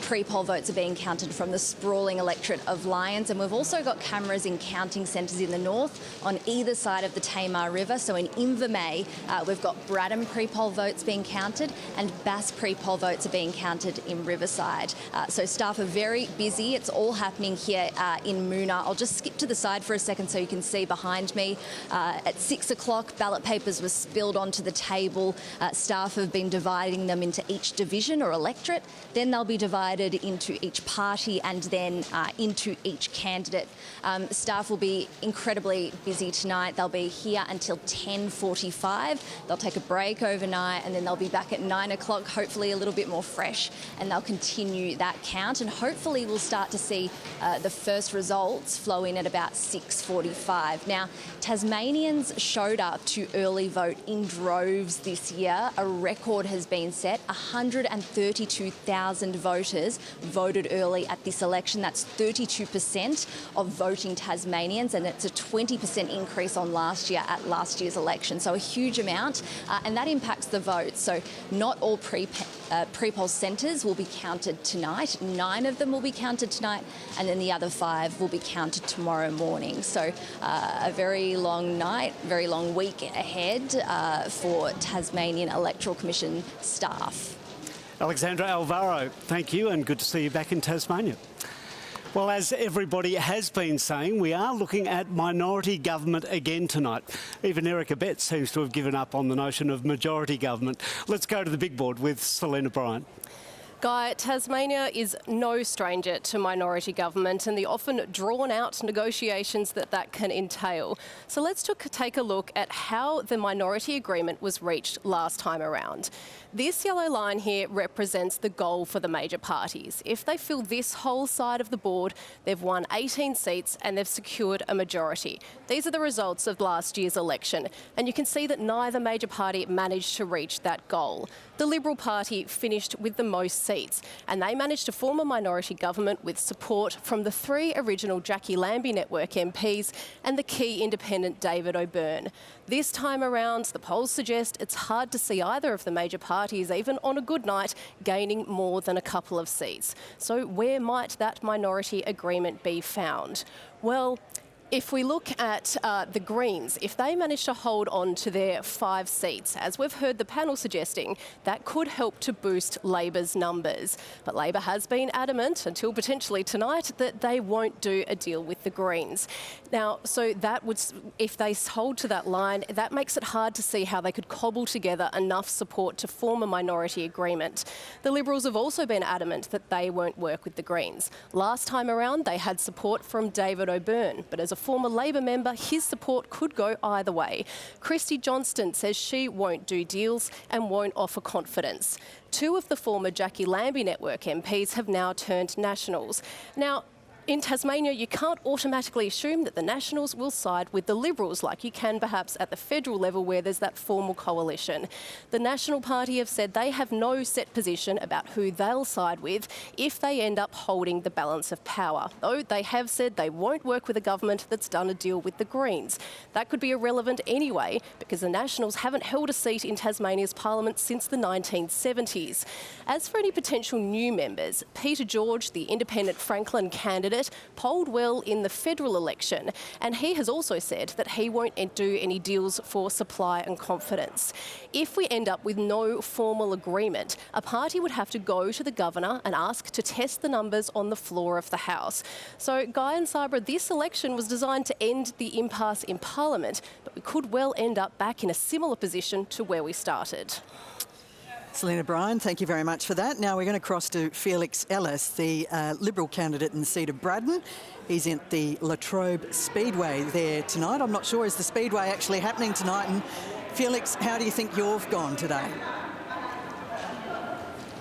pre-poll votes are being counted from the sprawling electorate of Lyons. And we've also got cameras in counting centres in the north on either side of the Tamar River. So in Invermay, we've got Braddon pre-poll votes being counted, and Bass pre-poll votes are being counted in Riverside. So staff are very busy. It's all happening here in Moona. I'll just skip to the side for a second so you can see behind me. At 6 o'clock, ballot papers were spilled onto the table. Staff have been dividing them into each division or electorate. Then they'll be divided into each party and then into each candidate. Staff will be incredibly busy tonight. They'll be here until 10:45. They'll take a break overnight and then they'll be back at 9 o'clock, hopefully a little bit more fresh, and they'll continue that count, and hopefully we'll start to see the first results flow in at about 6:45. Now, Tasmanians showed up to early vote in droves this year. A record has been set. 132,000 voters voted early at this election. That's 32% of voting Tasmanians, and it's a 20% increase on last year at last year's election. So a huge amount, and that impacts the vote. So not all pre-poll centres will be counted tonight. 9 of them will be counted tonight, and then the other 5 will be counted tomorrow morning. So a very long night, very long week ahead for Tasmanian Electoral Commission staff. Alexandra Alvaro, thank you, and good to see you back in Tasmania. Well, as everybody has been saying, we are looking at minority government again tonight. Even Eric Abetz seems to have given up on the notion of majority government. Let's go to the big board with Selena Bryant. Guy, Tasmania is no stranger to minority government and the often drawn-out negotiations that can entail. So let's take a look at how the minority agreement was reached last time around. This yellow line here represents the goal for the major parties. If they fill this whole side of the board, they've won 18 seats and they've secured a majority. These are the results of last year's election, and you can see that neither major party managed to reach that goal. The Liberal Party finished with the most seats, and they managed to form a minority government with support from the 3 original Jackie Lambie Network MPs and the key independent David O'Byrne. This time around, the polls suggest it's hard to see either of the major parties, even on a good night, gaining more than a couple of seats. So where might that minority agreement be found? Well, If we look at the Greens, if they manage to hold on to their 5 seats, as we've heard the panel suggesting, that could help to boost Labor's numbers. But Labor has been adamant, until potentially tonight, that they won't do a deal with the Greens. Now, so that would, if they hold to that line, that makes it hard to see how they could cobble together enough support to form a minority agreement. The Liberals have also been adamant that they won't work with the Greens. Last time around, they had support from David O'Byrne, but as a former Labor member, his support could go either way. Christy Johnston says she won't do deals and won't offer confidence. 2 of the former Jackie Lambie Network MPs have now turned Nationals. Now, in Tasmania, you can't automatically assume that the Nationals will side with the Liberals like you can perhaps at the federal level where there's that formal coalition. The National Party have said they have no set position about who they'll side with if they end up holding the balance of power, though they have said they won't work with a government that's done a deal with the Greens. That could be irrelevant anyway because the Nationals haven't held a seat in Tasmania's parliament since the 1970s. As for any potential new members, Peter George, the independent Franklin candidate, polled well in the federal election, and he has also said that he won't do any deals for supply and confidence. If we end up with no formal agreement, a party would have to go to the governor and ask to test the numbers on the floor of the House. So, Guy and Sabra, this election was designed to end the impasse in Parliament, but we could well end up back in a similar position to where we started. Selena Bryan, thank you very much for that. Now we're going to cross to Felix Ellis, the Liberal candidate in the seat of Braddon. He's at the La Trobe Speedway there tonight. I'm not sure, is the Speedway actually happening tonight? And Felix, how do you think you've gone today?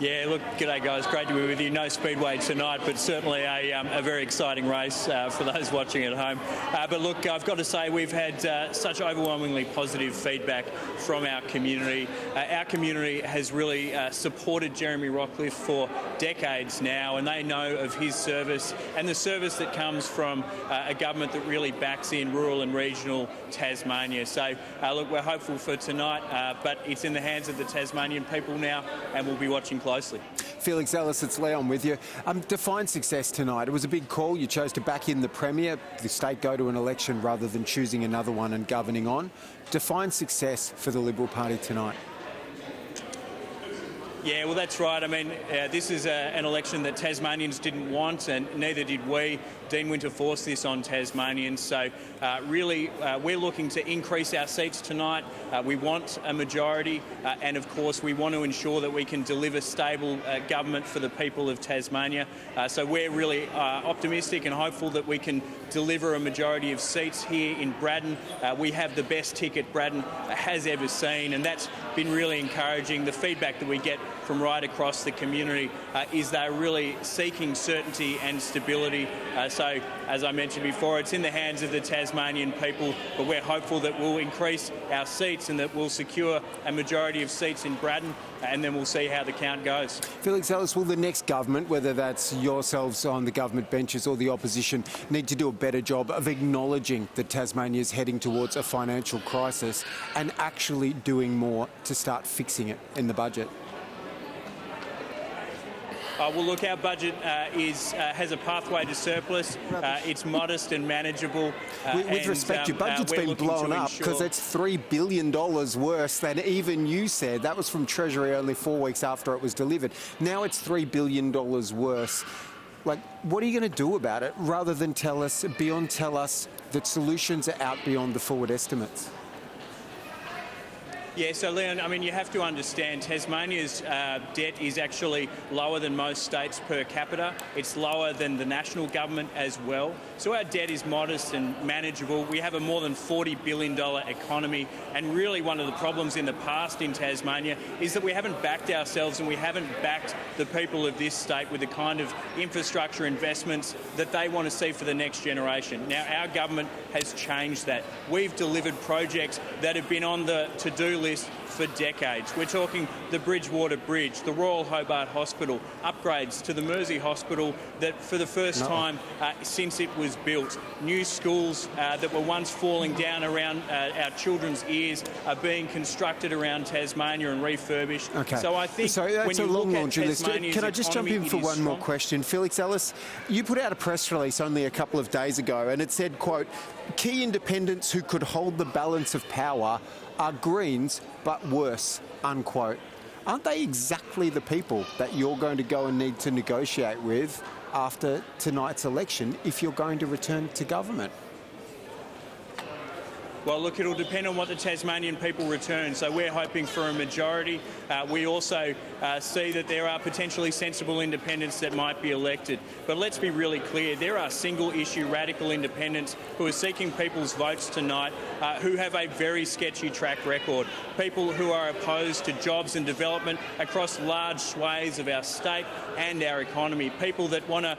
Yeah, look, g'day guys, great to be with you. No Speedway tonight, but certainly a very exciting race for those watching at home. But look, I've got to say we've had such overwhelmingly positive feedback from our community. Our community has really supported Jeremy Rockcliffe for decades now, and they know of his service and the service that comes from a government that really backs in rural and regional Tasmania. So, look, we're hopeful for tonight, but it's in the hands of the Tasmanian people now, and we'll be watching closely. Felix Ellis, it's Leon with you. Define success tonight. It was a big call. You chose to back in the Premier, the state go to an election rather than choosing another one and governing on. Define success for the Liberal Party tonight. Yeah, well, that's right. I mean, this is an election that Tasmanians didn't want, and neither did we. Dean Winter forced this on Tasmanians. So really, we're looking to increase our seats tonight. We want a majority, and of course, we want to ensure that we can deliver stable government for the people of Tasmania. So we're really optimistic and hopeful that we can deliver a majority of seats here in Braddon. We have the best ticket Braddon has ever seen, and that's been really encouraging. The feedback that we get from right across the community is they're really seeking certainty and stability. So, as I mentioned before, it's in the hands of the Tasmanian people, but we're hopeful that we'll increase our seats and that we'll secure a majority of seats in Braddon, and then we'll see how the count goes. Felix Ellis, will the next government, whether that's yourselves on the government benches or the opposition, need to do a better job of acknowledging that Tasmania is heading towards a financial crisis and actually doing more to start fixing it in the budget? Well, look, our budget has a pathway to surplus. It's modest and manageable. With respect, your budget's been blown up because it's $3 billion worse than even you said. That was from Treasury only 4 weeks after it was delivered. Now it's $3 billion worse. Like, what are you going to do about it rather than tell us that solutions are out beyond the forward estimates? Yeah, so Leon, I mean, you have to understand Tasmania's debt is actually lower than most states per capita. It's lower than the national government as well. So our debt is modest and manageable. We have a more than $40 billion economy. And really one of the problems in the past in Tasmania is that we haven't backed ourselves and we haven't backed the people of this state with the kind of infrastructure investments that they want to see for the next generation. Now, our government has changed that. We've delivered projects that have been on the to-do list for decades. We're talking the Bridgewater Bridge, the Royal Hobart Hospital, upgrades to the Mersey Hospital that for the first time since it was built, new schools that were once falling down around our children's ears are being constructed around Tasmania and refurbished. Okay. So I think that's when you a look long at laundry list. Tasmania's Can I just jump in economy, for it is one more strong. question? Felix Ellis, you put out a press release only a couple of days ago and it said, quote, key independents who could hold the balance of power are Greens, but worse, unquote. Aren't they exactly the people that you're going to go and need to negotiate with after tonight's election if you're going to return to government? Well, look, it'll depend on what the Tasmanian people return. So we're hoping for a majority. We also see that there are potentially sensible independents that might be elected. But let's be really clear, there are single-issue radical independents who are seeking people's votes tonight who have a very sketchy track record. People who are opposed to jobs and development across large swathes of our state and our economy. People that want to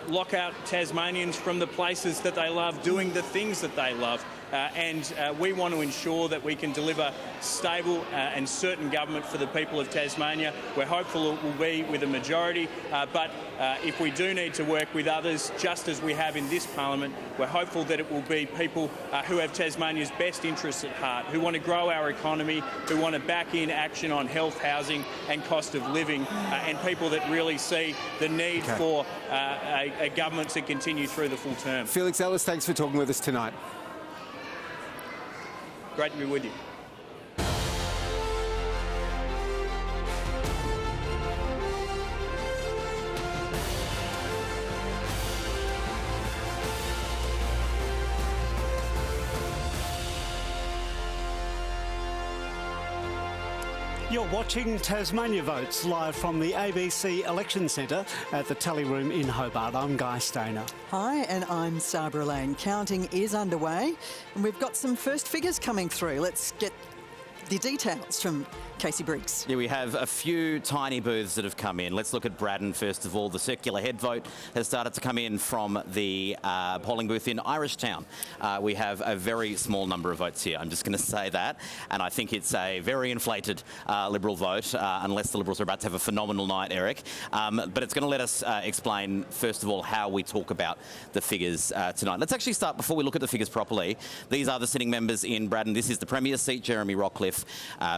lock out Tasmanians from the places that they love, doing the things that they love. And we want to ensure that we can deliver stable and certain government for the people of Tasmania. We're hopeful it will be with a majority, but if we do need to work with others, just as we have in this parliament, we're hopeful that it will be people who have Tasmania's best interests at heart, who want to grow our economy, who want to back in action on health, housing and cost of living, and people that really see the need for a government to continue through the full term. Felix Ellis, thanks for talking with us tonight. Great to be with you. You're watching Tasmania Votes live from the ABC Election Centre at the Tally Room in Hobart. I'm Guy Stainer. Hi, and I'm Sabra Lane. Counting is underway, and we've got some first figures coming through. Let's get the details from Casey Briggs. Yeah, we have a few tiny booths that have come in. Let's look at Braddon first of all. The circular head vote has started to come in from the polling booth in Irishtown. We have a very small number of votes here. I'm just going to say that. And I think it's a very inflated Liberal vote, unless the Liberals are about to have a phenomenal night, Eric. But it's going to let us explain, first of all, how we talk about the figures tonight. Let's actually start, before we look at the figures properly. These are the sitting members in Braddon. This is the Premier's seat, Jeremy Rockcliffe,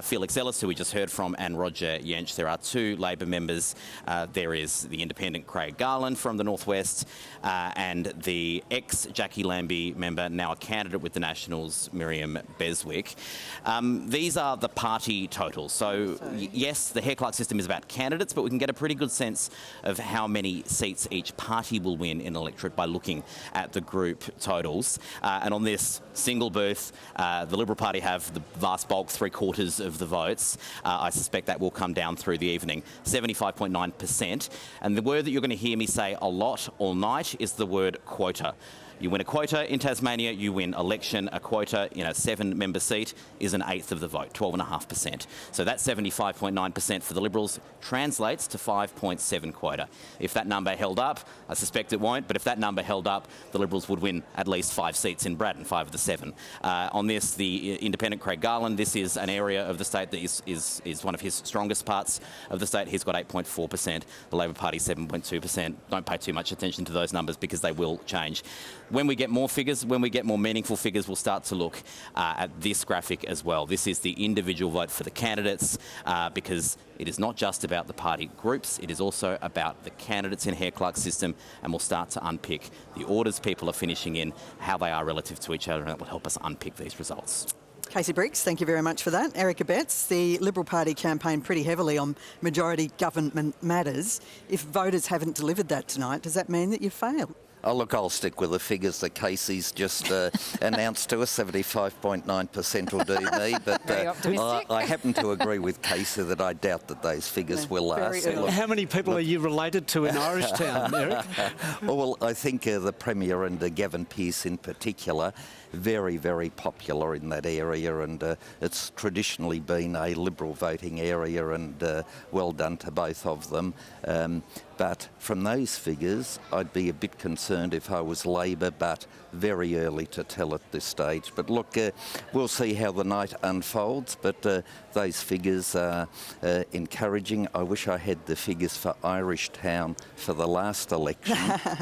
Felix Ellis, who we just heard from, and Roger Yench. There are two Labor members. There is the independent Craig Garland from the Northwest and the ex-Jackie Lambie member, now a candidate with the Nationals, Miriam Beswick. These are the party totals. So, yes, the hair clerk system is about candidates, but we can get a pretty good sense of how many seats each party will win in an electorate by looking at the group totals. And on this single booth, the Liberal Party have the vast bulk, 3/4 of the votes. I suspect that will come down through the evening, 75.9%. And the word that you're going to hear me say a lot all night is the word quota. You win a quota in Tasmania, you win election. A quota in a 7-member seat is an eighth of the vote, 12.5%. So that 75.9% for the Liberals translates to 5.7 quota. If that number held up, I suspect it won't, but if that number held up, the Liberals would win at least 5 seats in Braddon, 5 of the 7. On this, the independent Craig Garland, this is an area of the state that is one of his strongest parts of the state. He's got 8.4%, the Labor Party 7.2%. Don't pay too much attention to those numbers because they will change. When we get more figures, when we get more meaningful figures, we'll start to look at this graphic as well. This is the individual vote for the candidates because it is not just about the party groups, it is also about the candidates in hair clerk system, and we'll start to unpick the orders people are finishing in, how they are relative to each other, and that will help us unpick these results. Casey Briggs, thank you very much for that. Erica Betts, the Liberal Party campaigned pretty heavily on majority government matters. If voters haven't delivered that tonight, does that mean that you failed? Oh, look, I'll stick with the figures that Casey's just announced to us. 75.9% will do me, but I happen to agree with Casey that I doubt that those figures will last. How many people are you related to in Irishtown, Eric? Well, I think the Premier and Gavin Pearce in particular, very, very popular in that area, and it's traditionally been a Liberal voting area, and well done to both of them. But from those figures, I'd be a bit concerned concerned if I was Labor, but very early to tell at this stage. But look, we'll see how the night unfolds, but those figures are encouraging. I wish I had the figures for Irish Town for the last election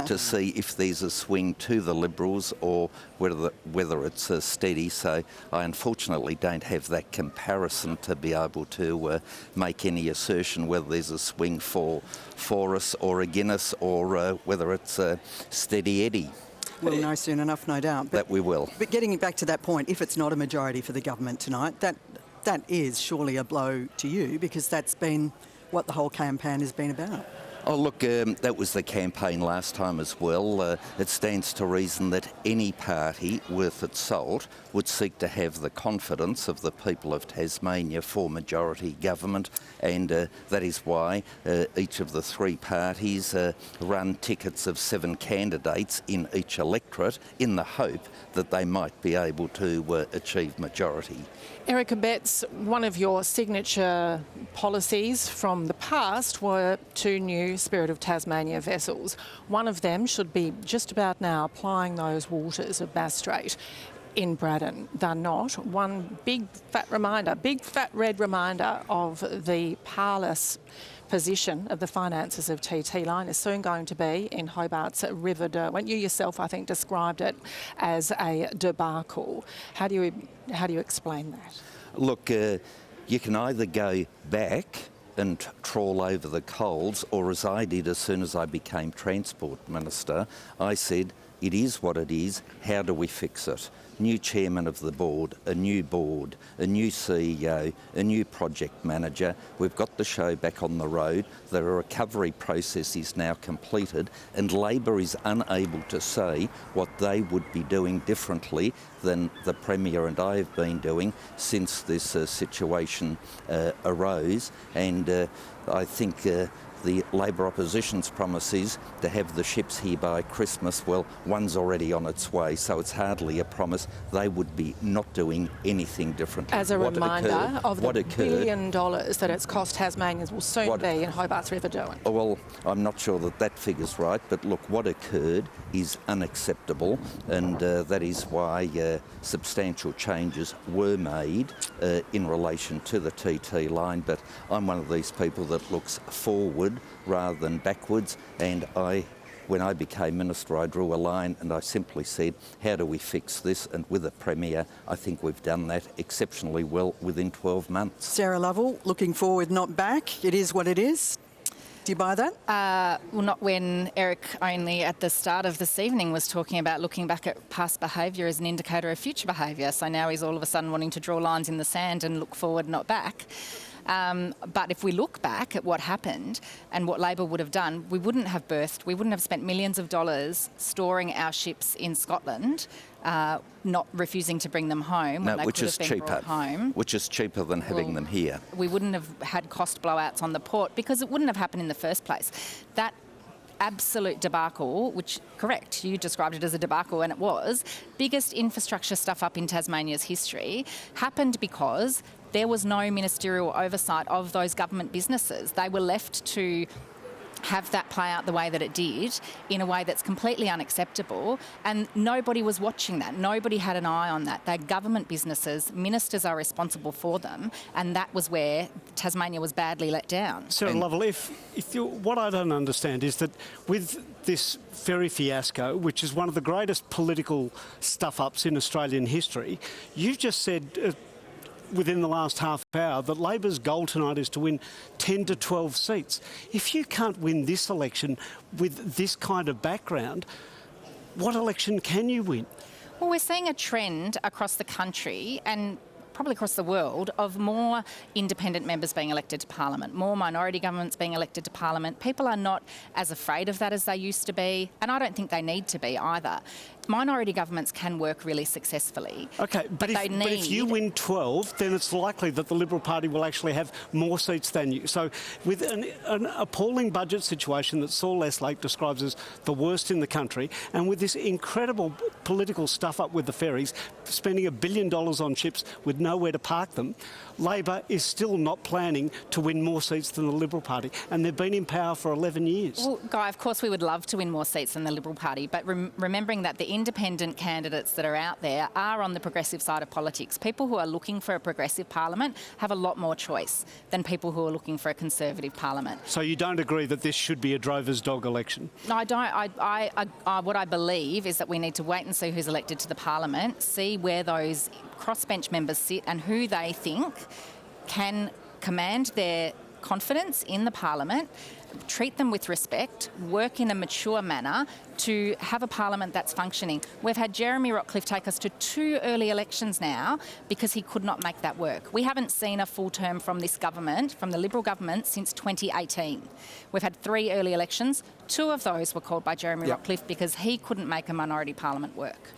to see if there's a swing to the Liberals or whether it's steady. So I unfortunately don't have that comparison to be able to make any assertion whether there's a swing for us or against us, or whether it's steady Eddie. We'll know soon enough, no doubt. That we will. But getting back to that point, if it's not a majority for the government tonight, that is surely a blow to you, because that's been what the whole campaign has been about. Oh, look, that was the campaign last time as well. It stands to reason that any party worth its salt would seek to have the confidence of the people of Tasmania for majority government, and that is why each of the three parties run tickets of 7 candidates in each electorate in the hope that they might be able to achieve majority. Erica Betts, one of your signature policies from the past were 2 new Spirit of Tasmania vessels. One of them should be just about now plying those waters of Bass Strait in Braddon. They're not. One big fat red reminder of the powerless position of the finances of TT Line is soon going to be in Hobart's River Derwent. You yourself, I think, described it as a debacle. How do you explain that? Look, you can either go back and trawl over the coals, or as I did as soon as I became Transport Minister, I said, it is what it is, how do we fix it? New chairman of the board, a new CEO, a new project manager. We've got the show back on the road. The recovery process is now completed, and Labor is unable to say what they would be doing differently than the Premier and I have been doing since this situation arose. And I think the Labor opposition's promise is to have the ships here by Christmas. Well, one's already on its way, so it's hardly a promise. They would be not doing anything differently. As a reminder of the $1 billion that it's cost Tasmanians will soon be in Hobart's River Derwent. Well, I'm not sure that figure's right, but look, what occurred is unacceptable, and that is why substantial changes were made in relation to the TT line. But I'm one of these people that looks forward rather than backwards, and when I became Minister, I drew a line and I simply said, how do we fix this? And with the Premier, I think we've done that exceptionally well within 12 months. Sarah Lovell, looking forward, not back. It is what it is. Do you buy that? Well, not when Eric only at the start of this evening was talking about looking back at past behaviour as an indicator of future behaviour. So now he's all of a sudden wanting to draw lines in the sand and look forward, not back. But if we look back at what happened and what Labor would have done, we wouldn't have spent millions of dollars storing our ships in Scotland, not refusing to bring them home when they could have been brought home. Which is cheaper than having them here. We wouldn't have had cost blowouts on the port because it wouldn't have happened in the first place. That absolute debacle, which, correct, you described it as a debacle, and it was, biggest infrastructure stuff up in Tasmania's history, happened because there was no ministerial oversight of those government businesses. They were left to have that play out the way that it did in a way that's completely unacceptable, and nobody was watching that. Nobody had an eye on that. They're government businesses, ministers are responsible for them, and that was where Tasmania was badly let down. Sarah Lovell, what I don't understand is that with this ferry fiasco, which is one of the greatest political stuff-ups in Australian history, you just said within the last half hour that Labor's goal tonight is to win 10 to 12 seats. If you can't win this election with this kind of background, what election can you win? Well, we're seeing a trend across the country and probably across the world of more independent members being elected to Parliament, more minority governments being elected to Parliament. People are not as afraid of that as they used to be, and I don't think they need to be either. minority governments can work really successfully. OK, but if you win 12, then it's likely that the Liberal Party will actually have more seats than you. So with an appalling budget situation that Saul Westlake describes as the worst in the country, and with this incredible political stuff up with the ferries, spending $1 billion on ships with nowhere to park them, Labor is still not planning to win more seats than the Liberal Party, and they've been in power for 11 years. Well, Guy, of course we would love to win more seats than the Liberal Party, but remembering that the independent candidates that are out there are on the progressive side of politics. People who are looking for a progressive parliament have a lot more choice than people who are looking for a conservative parliament. So you don't agree that this should be a drover's dog election? No, I don't. What I believe is that we need to wait and see who's elected to the parliament, see where those crossbench members sit and who they think can command their confidence in the parliament, treat them with respect, work in a mature manner to have a parliament that's functioning. We've had Jeremy Rockcliffe take us to 2 early elections now because he could not make that work. We haven't seen a full term from this government, from the Liberal government, since 2018. We've had 3 early elections. 2 of those were called by Jeremy Rockcliffe because he couldn't make a minority parliament work.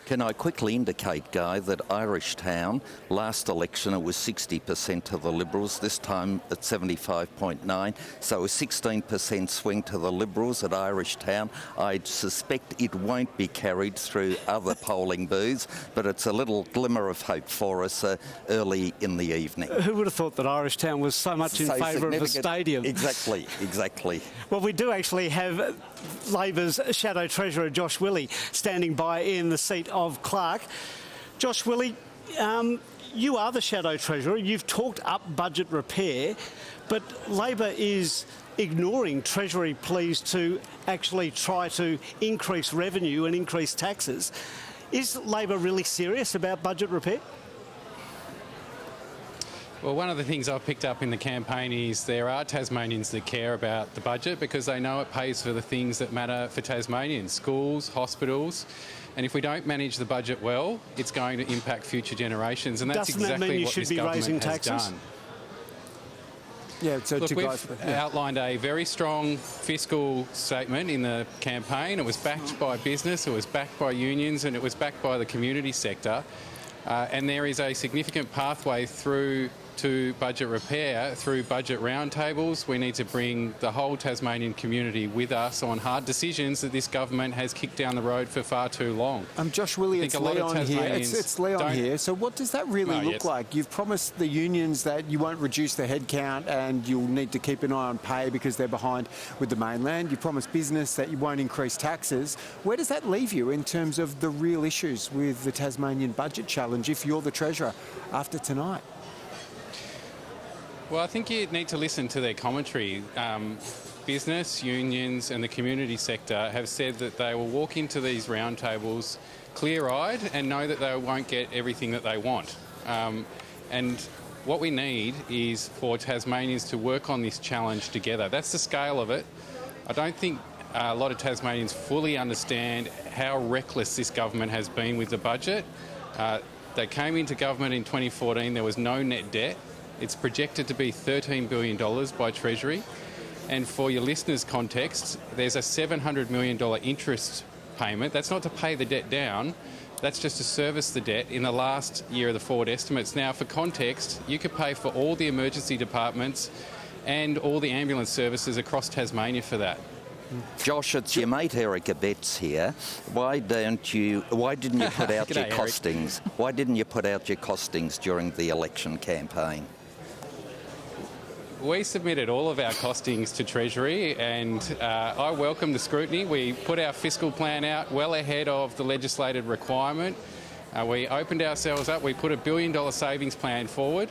Can I quickly indicate, Guy, that Irish Town, last election it was 60% to the Liberals, this time at 75.9, so a 16% swing to the Liberals at Irish Town. I suspect it won't be carried through other polling booths, but it's a little glimmer of hope for us early in the evening. Who would have thought that Irish Town was so much in favour of a stadium? Exactly, exactly. Well, we do actually have Labor's Shadow Treasurer Josh Willey standing by in the seat of Clark. Josh Willey, you are the Shadow Treasurer. You've talked up budget repair, but Labor is ignoring Treasury pleas to actually try to increase revenue and increase taxes. Is Labor really serious about budget repair? Well, one of the things I've picked up in the campaign is there are Tasmanians that care about the budget because they know it pays for the things that matter for Tasmanians, schools, hospitals. And if we don't manage the budget well, it's going to impact future generations. And that's exactly what this government has done. Yeah, so look, we've outlined a very strong fiscal statement in the campaign. It was backed by business, it was backed by unions, and it was backed by the community sector. And there is a significant pathway through to budget repair through budget roundtables. We need to bring the whole Tasmanian community with us on hard decisions that this government has kicked down the road for far too long. Josh Willey, it's Leon here. It's Leon here. So what does that really look like? You've promised the unions that you won't reduce the headcount and you'll need to keep an eye on pay because they're behind with the mainland. You promised business that you won't increase taxes. Where does that leave you in terms of the real issues with the Tasmanian budget challenge if you're the Treasurer after tonight? Well, I think you need to listen to their commentary. Business, unions and the community sector have said that they will walk into these roundtables clear-eyed and know that they won't get everything that they want. And what we need is for Tasmanians to work on this challenge together. That's the scale of it. I don't think a lot of Tasmanians fully understand how reckless this government has been with the budget. They came into government in 2014, there was no net debt. It's projected to be $13 billion by Treasury. And for your listeners' context, there's a $700 million interest payment. That's not to pay the debt down. That's just to service the debt in the last year of the forward estimates. Now, for context, you could pay for all the emergency departments and all the ambulance services across Tasmania for that. Josh, it's your mate Erica Betts here. Why didn't you put out your costings? Why didn't you put out your costings during the election campaign? We submitted all of our costings to Treasury and I welcome the scrutiny. We put our fiscal plan out well ahead of the legislated requirement. We opened ourselves up. We put $1 billion savings plan forward.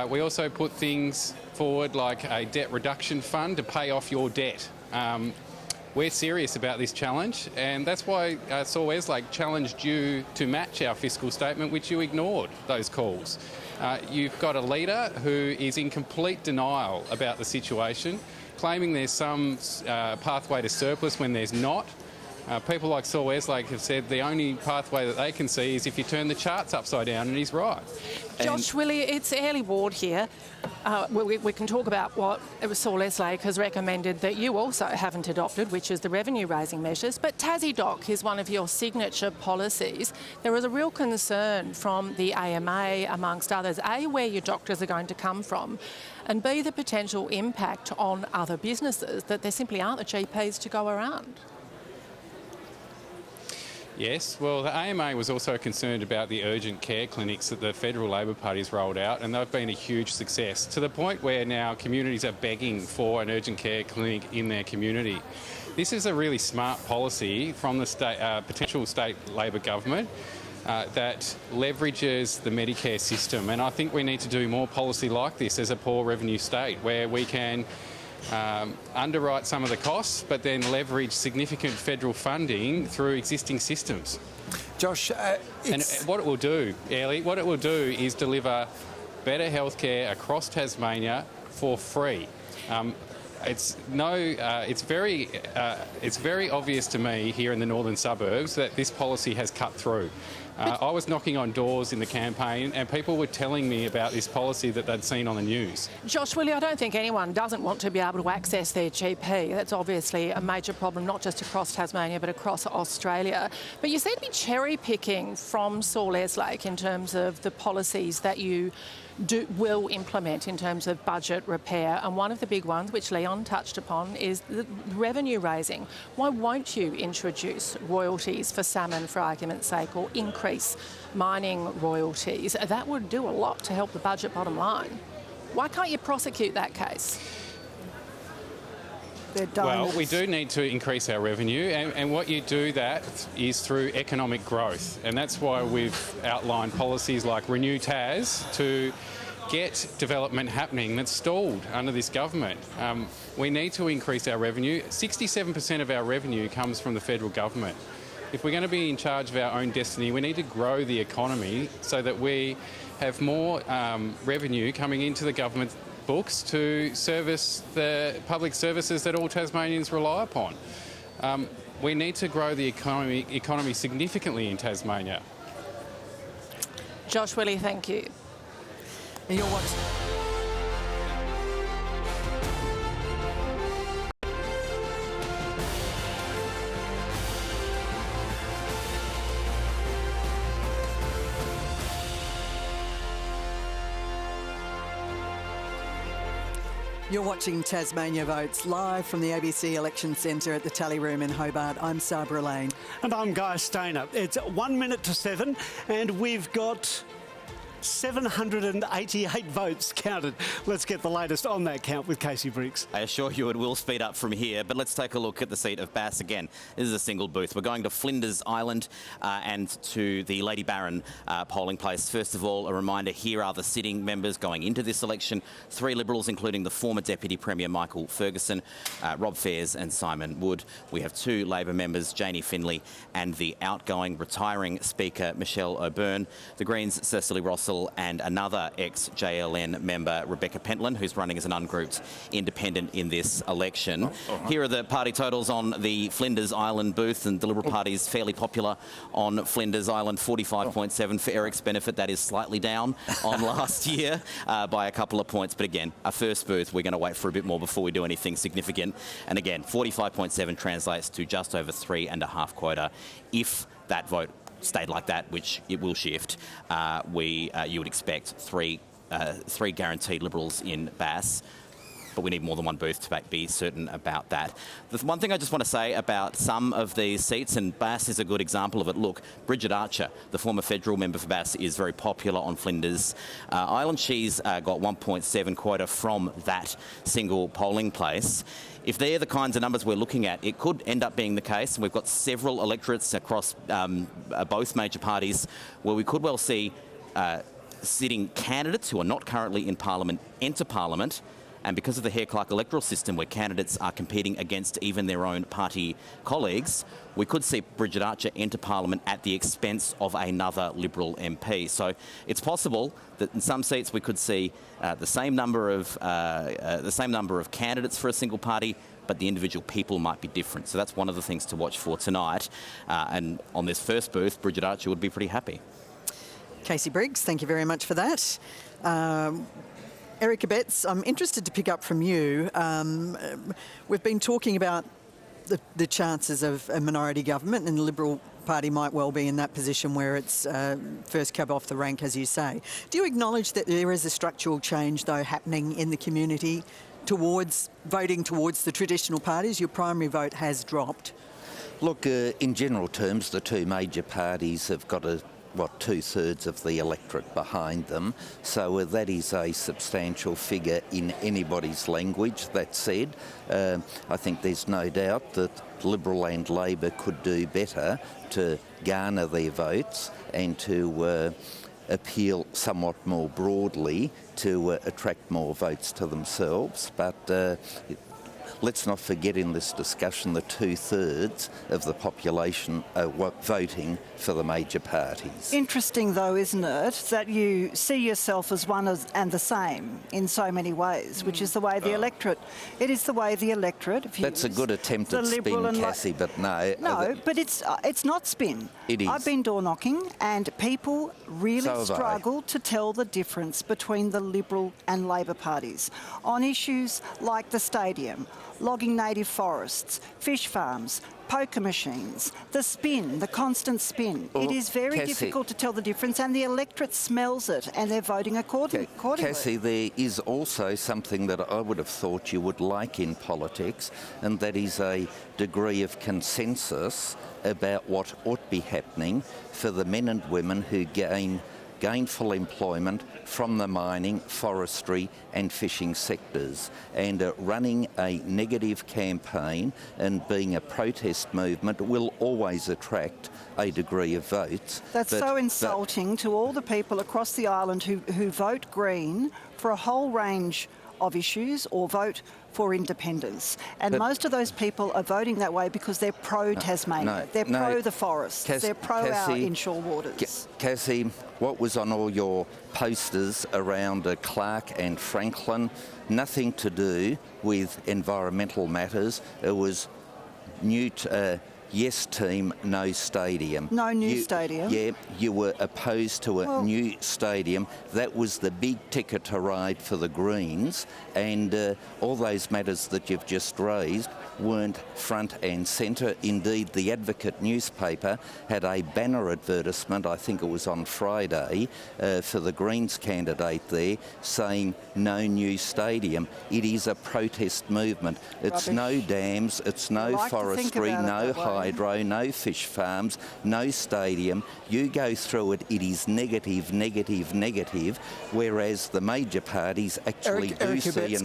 We also put things forward like a debt reduction fund to pay off your debt. We're serious about this challenge and that's why Saul Westlake challenged you to match our fiscal statement, which you ignored those calls. You've got a leader who is in complete denial about the situation, claiming there's some pathway to surplus when there's not. People like Saul Westlake have said the only pathway that they can see is if you turn the charts upside down, and he's right. Josh, Willie, it's Airlie Ward here. We can talk about what Saul Eslake has recommended that you also haven't adopted, which is the revenue-raising measures. But Tassie Doc is one of your signature policies. There is a real concern from the AMA, amongst others, A, where your doctors are going to come from, and B, the potential impact on other businesses, that there simply aren't the GPs to go around. Yes, well, the AMA was also concerned about the urgent care clinics that the Federal Labor Party has rolled out, and they've been a huge success, to the point where now communities are begging for an urgent care clinic in their community. This is a really smart policy from the potential state Labor government that leverages the Medicare system, and I think we need to do more policy like this as a poor revenue state, where we can underwrite some of the costs, but then leverage significant federal funding through existing systems. Josh, and what it will do, Airlie, what it will do is deliver better healthcare across Tasmania for free. It's very obvious to me here in the northern suburbs that this policy has cut through. I was knocking on doors in the campaign and people were telling me about this policy that they'd seen on the news. Josh, Willie, I don't think anyone doesn't want to be able to access their GP. That's obviously a major problem, not just across Tasmania, but across Australia. But you seem to be cherry-picking from Saul Eslake in terms of the policies that you will implement in terms of budget repair, and one of the big ones, which Leon touched upon, is the revenue raising. Why won't you introduce royalties for salmon, for argument's sake, or increase mining royalties? That would do a lot to help the budget bottom line. Why can't you prosecute that case? Well, we do need to increase our revenue, and what you do that is through economic growth, and that's why we've outlined policies like Renew Tas to get development happening that's stalled under this government. We need to increase our revenue. 67% of our revenue comes from the federal government. If we're going to be in charge of our own destiny, we need to grow the economy so that we have more revenue coming into the government books to service the public services that all Tasmanians rely upon. We need to grow the economy significantly in Tasmania. Josh, Willie, thank you. And you're watching. You're watching Tasmania Votes live from the ABC Election Centre at the Tally Room in Hobart. I'm Sabra Lane. And I'm Guy Stainer. It's 1 minute to 7 and we've got 788 votes counted. Let's get the latest on that count with Casey Briggs. I assure you it will speed up from here, but let's take a look at the seat of Bass again. This is a single booth. We're going to Flinders Island and to the Lady Baron polling place. First of all, a reminder, here are the sitting members going into this election. 3 Liberals, including the former Deputy Premier Michael Ferguson, Rob Fairs and Simon Wood. We have 2 Labor members, Janie Finley and the outgoing retiring Speaker Michelle O'Byrne. The Greens, Cecily Rossell, and another ex-JLN member, Rebecca Pentland, who's running as an ungrouped independent in this election. Here are the party totals on the Flinders Island booth, and the Liberal Party is fairly popular on Flinders Island, 45.7 for Eric's benefit. That is slightly down on last year by a couple of points. But again, our first booth, we're going to wait for a bit more before we do anything significant. And again, 45.7 translates to just over 3.5 quota. If that vote stayed like that, which it will shift, you would expect three guaranteed Liberals in Bass, but we need more than one booth to be certain about that. The one thing I just want to say about some of these seats, and Bass is a good example of it. Look, Bridget Archer, the former federal member for Bass, is very popular on Flinders Island. She's got 1.7 quota from that single polling place. If they're the kinds of numbers we're looking at, it could end up being the case. We've got several electorates across both major parties where we could well see sitting candidates who are not currently in Parliament enter Parliament. And because of the Hare-Clark electoral system, where candidates are competing against even their own party colleagues, we could see Bridget Archer enter Parliament at the expense of another Liberal MP. So it's possible that in some seats we could see the same number of candidates for a single party, but the individual people might be different. So that's one of the things to watch for tonight. And on this first booth, Bridget Archer would be pretty happy. Casey Briggs, thank you very much for that. Erica Betts, I'm interested to pick up from you. We've been talking about the chances of a minority government, and the Liberal Party might well be in that position where it's first cab off the rank, as you say. Do you acknowledge that there is a structural change, though, happening in the community towards voting towards the traditional parties? Your primary vote has dropped. Look, in general terms, the two major parties have got two-thirds of the electorate behind them. So that is a substantial figure in anybody's language. That said, I think there's no doubt that Liberal and Labor could do better to garner their votes and to appeal somewhat more broadly to attract more votes to themselves. But let's not forget in this discussion that two-thirds of the population are voting for the major parties. Interesting, though, isn't it, that you see yourself as one and the same in so many ways, which is the way the electorate... It is the way the electorate views. That's a good attempt at spin, Cassie, but no. No, but it's not spin. It is. I've been door knocking, and people really struggle to tell the difference between the Liberal and Labor parties on issues like the stadium, logging native forests, fish farms, poker machines, the constant spin. Well, it is very difficult to tell the difference, and the electorate smells it, and they're voting accordingly. Cassie, there is also something that I would have thought you would like in politics, and that is a degree of consensus about what ought to be happening for the men and women who gain gainful employment from the mining, forestry and fishing sectors. And running a negative campaign and being a protest movement will always attract a degree of votes. That's so insulting to all the people across the island who vote Green for a whole range of issues or vote for independence. And most of those people are voting that way because they're pro-Tasmania. They're pro the forests. They're pro our inshore waters. Cassie, what was on all your posters around Clark and Franklin? Nothing to do with environmental matters. It was yes team, no stadium. No new stadium? Yeah, you were opposed to a new stadium. That was the big ticket to ride for the Greens, and all those matters that you've just raised weren't front and centre. Indeed, the Advocate newspaper had a banner advertisement, I think it was on Friday, for the Greens candidate there, saying no new stadium. It is a protest movement. It's no dams, it's no forestry, no hydro, no fish farms, no stadium. You go through it, it is negative, negative, negative, whereas the major parties actually do see a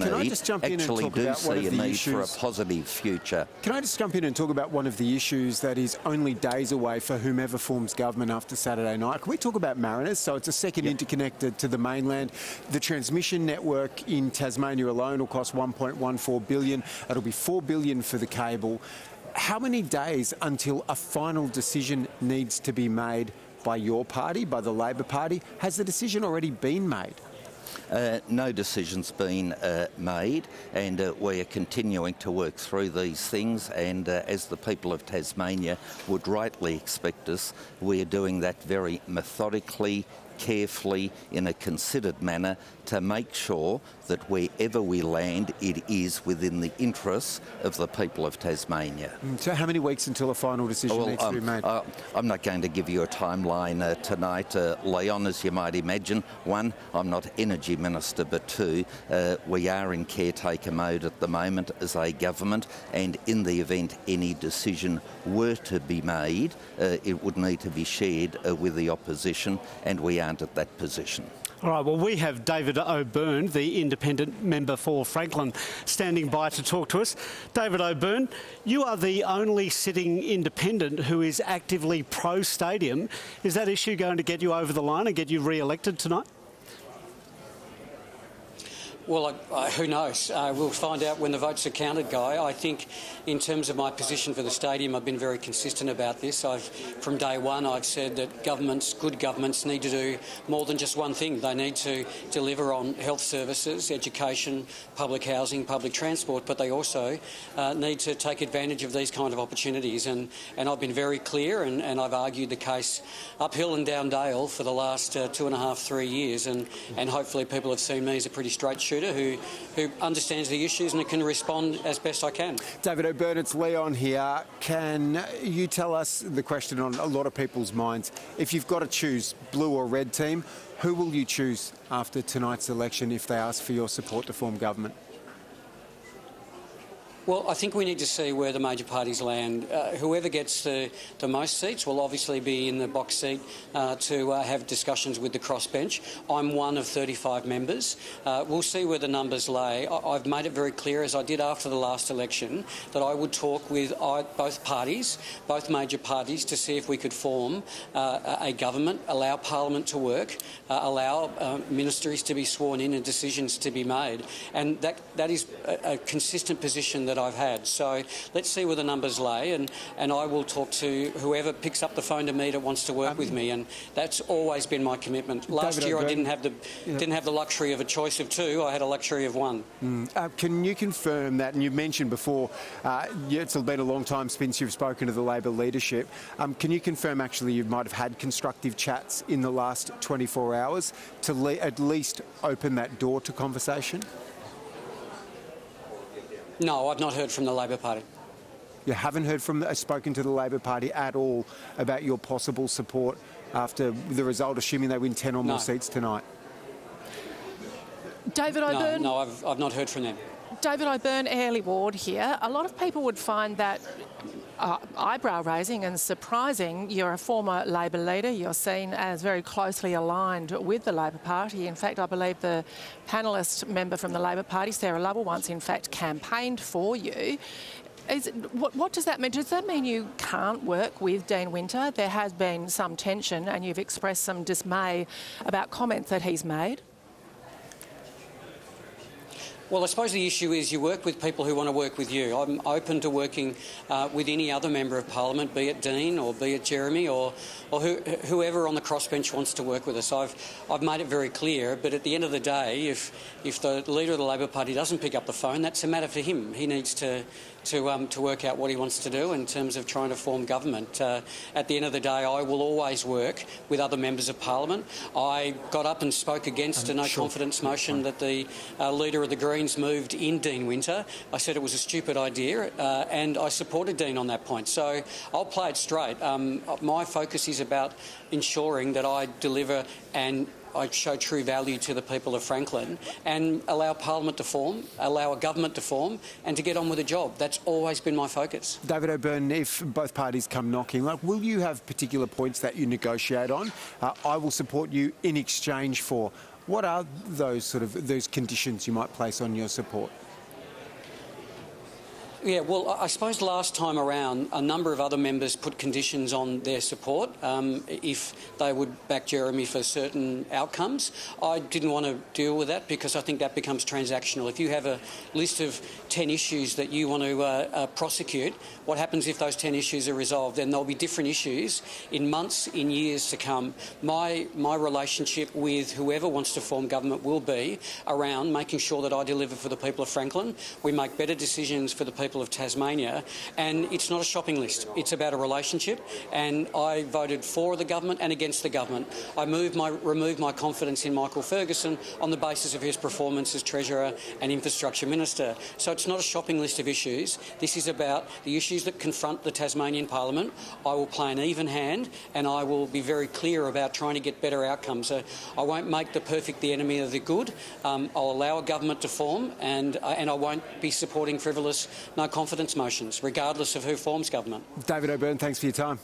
need for a positive future. Can I just jump in and talk about one of the issues that is only days away for whomever forms government after Saturday night? Can we talk about Mariners? So it's a second interconnected to the mainland. The transmission network in Tasmania alone will cost $1.14 billion. It'll be $4 billion for the cable. How many days until a final decision needs to be made by your party, by the Labor Party? Has the decision already been made? No decision's been made, and we are continuing to work through these things, and as the people of Tasmania would rightly expect us, we are doing that very methodically, carefully, in a considered manner to make sure that wherever we land, it is within the interests of the people of Tasmania. So how many weeks until a final decision needs to be made? I'm not going to give you a timeline tonight, Leon, as you might imagine. One, I'm not Energy Minister, but two, we are in caretaker mode at the moment as a government, and in the event any decision were to be made, it would need to be shared with the opposition, and we aren't at that position. All right, well, we have David O'Byrne, the independent member for Franklin, standing by to talk to us. David O'Byrne, you are the only sitting independent who is actively pro-stadium. Is that issue going to get you over the line and get you re-elected tonight? Well, who knows? We'll find out when the votes are counted, Guy. I think in terms of my position for the stadium, I've been very consistent about this. From day one, I've said that good governments need to do more than just one thing. They need to deliver on health services, education, public housing, public transport, but they also need to take advantage of these kind of opportunities. And I've been very clear, and I've argued the case uphill and down dale for the last 2.5, 3 years, and hopefully people have seen me as a pretty straight shooter who understands the issues and can respond as best I can. David O'Byrne, it's Leon here. Can you tell us the question on a lot of people's minds? If you've got to choose blue or red team, who will you choose after tonight's election if they ask for your support to form government? Well, I think we need to see where the major parties land. Whoever gets the most seats will obviously be in the box seat to have discussions with the crossbench. I'm one of 35 members. We'll see where the numbers lay. I've made it very clear, as I did after the last election, that I would talk with both parties, both major parties, to see if we could form a government, allow Parliament to work, allow ministries to be sworn in and decisions to be made. And that is a consistent position that I've had. So let's see where the numbers lay, and I will talk to whoever picks up the phone to me that wants to work with me, and that's always been my commitment. Last year I didn't have the luxury of a choice of two. I had a luxury of one. Can you confirm that? And you've mentioned before, it's been a long time since you've spoken to the Labor leadership. Can you confirm actually you might have had constructive chats in the last 24 hours to at least open that door to conversation? No, I've not heard from the Labor Party. You haven't spoken to the Labor Party at all about your possible support after the result, assuming they win 10 or more seats tonight? David O'Byrne? No, I've not heard from them. David O'Byrne, Airlie Ward here. A lot of people would find that eyebrow-raising and surprising. You're a former Labor leader. You're seen as very closely aligned with the Labor Party. In fact, I believe the panellist member from the Labor Party, Sarah Lovell, once in fact campaigned for you. What does that mean? Does that mean you can't work with Dean Winter? There has been some tension and you've expressed some dismay about comments that he's made. Well, I suppose the issue is you work with people who want to work with you. I'm open to working with any other member of Parliament, be it Dean or be it Jeremy or whoever on the crossbench wants to work with us. I've made it very clear, but at the end of the day, if the leader of the Labor Party doesn't pick up the phone, that's a matter for him. He needs to work out what he wants to do in terms of trying to form government. At the end of the day, I will always work with other members of Parliament. I got up and spoke against a no-confidence motion that the leader of the Greens moved in Dean Winter. I said it was a stupid idea, and I supported Dean on that point. So I'll play it straight. My focus is about ensuring that I deliver and I show true value to the people of Franklin and allow Parliament to form, allow a government to form and to get on with the job. That's always been my focus. David O'Byrne, if both parties come knocking, will you have particular points that you negotiate on? I will support you in exchange for. What are those conditions you might place on your support? Yeah, well, I suppose last time around, a number of other members put conditions on their support if they would back Jeremy for certain outcomes. I didn't want to deal with that because I think that becomes transactional. If you have a list of 10 issues that you want to prosecute, what happens if those 10 issues are resolved? Then there'll be different issues in months, in years to come. My relationship with whoever wants to form government will be around making sure that I deliver for the people of Franklin. We make better decisions for the people of Tasmania, and it's not a shopping list. It's about a relationship, and I voted for the government and against the government. I removed my confidence in Michael Ferguson on the basis of his performance as Treasurer and Infrastructure Minister. So it's not a shopping list of issues. This is about the issues that confront the Tasmanian Parliament. I will play an even hand, and I will be very clear about trying to get better outcomes. I won't make the perfect the enemy of the good. I'll allow a government to form, and I won't be supporting frivolous no-confidence motions, regardless of who forms government. David O'Byrne, thanks for your time.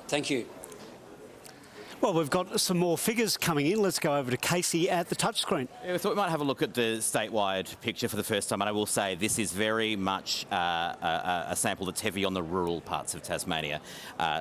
Thank you. Well, we've got some more figures coming in. Let's go over to Casey at the touchscreen. Yeah, we thought we might have a look at the statewide picture for the first time, and I will say this is very much a sample that's heavy on the rural parts of Tasmania.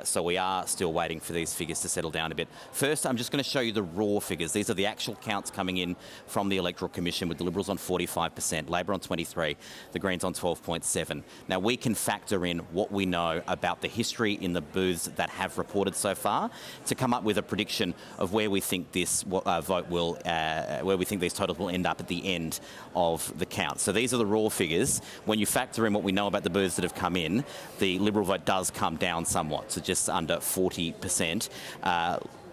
So we are still waiting for these figures to settle down a bit. First, I'm just going to show you the raw figures. These are the actual counts coming in from the Electoral Commission, with the Liberals on 45%, Labor on 23%, the Greens on 12.7%. Now, we can factor in what we know about the history in the booths that have reported so far to come up with a prediction of where we think this vote will, where we think these totals will end up at the end of the count. So these are the raw figures. When you factor in what we know about the booths that have come in, the Liberal vote does come down somewhat to just under 40%.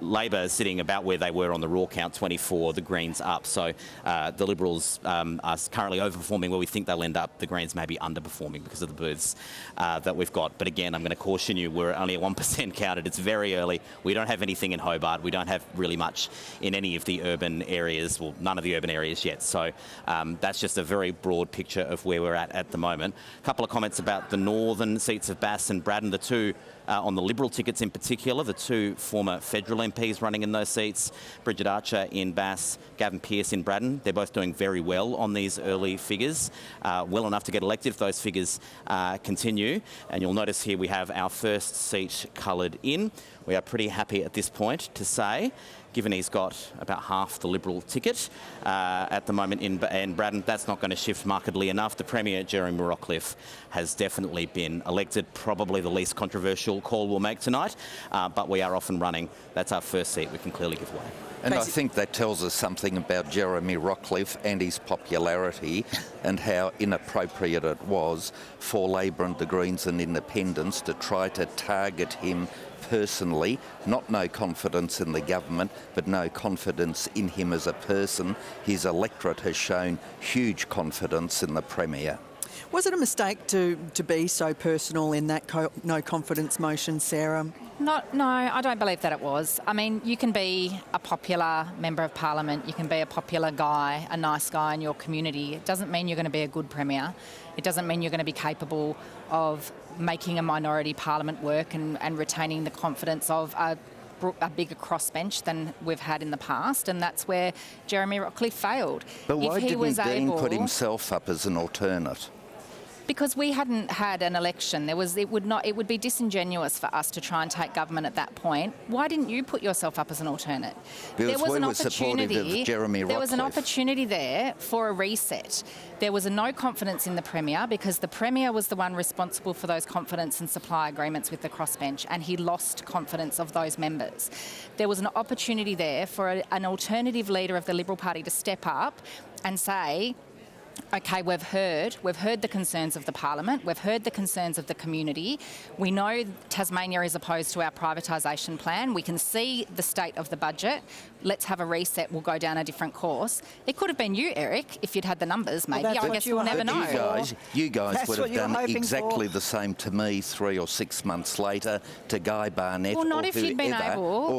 Labor sitting about where they were on the raw count, 24, the Greens up. So the Liberals are currently overperforming where we think they'll end up. The Greens may be underperforming because of the booths that we've got. But again, I'm going to caution you, we're only at 1% counted. It's very early. We don't have anything in Hobart. We don't have really much in any of the urban areas, well, none of the urban areas yet. So that's just a very broad picture of where we're at the moment. A couple of comments about the northern seats of Bass and Braddon, the two on the Liberal tickets in particular, the two former federal MPs running in those seats, Bridget Archer in Bass, Gavin Pearce in Braddon. They're both doing very well on these early figures, well enough to get elected if those figures continue. And you'll notice here we have our first seat coloured in. We are pretty happy at this point to say, given he's got about half the Liberal ticket at the moment in Braddon, that's not going to shift markedly enough. The Premier, Jeremy Rockcliffe, has definitely been elected, probably the least controversial call we'll make tonight, but we are off and running. That's our first seat we can clearly give away. And I think that tells us something about Jeremy Rockcliffe and his popularity and how inappropriate it was for Labor and the Greens and Independents to try to target him personally, not no confidence in the government, but no confidence in him as a person. His electorate has shown huge confidence in the Premier. Was it a mistake to be so personal in that no confidence motion, Sarah? No, I don't believe that it was. I mean, you can be a popular member of parliament, you can be a popular guy, a nice guy in your community. It doesn't mean you're going to be a good premier. It doesn't mean you're going to be capable of making a minority parliament work and retaining the confidence of a bigger crossbench than we've had in the past, and that's where Jeremy Rockcliffe failed. But why didn't Dean put himself up as an alternate? Because we hadn't had an election. It would be disingenuous for us to try and take government at that point. Why didn't you put yourself up as an alternate? Because we were supportive of Jeremy Rockcliffe. There was an opportunity there for a reset. There was no confidence in the Premier because the Premier was the one responsible for those confidence and supply agreements with the crossbench, and he lost confidence of those members. There was an opportunity there for an alternative leader of the Liberal Party to step up and say, OK, we've heard the concerns of the Parliament, we've heard the concerns of the community. We know Tasmania is opposed to our privatisation plan. We can see the state of the budget. Let's have a reset. We'll go down a different course. It could have been you, Eric, if you'd had the numbers, maybe. I guess we'll never know. You guys would have done exactly the same to me 3 or 6 months later, to Guy Barnett or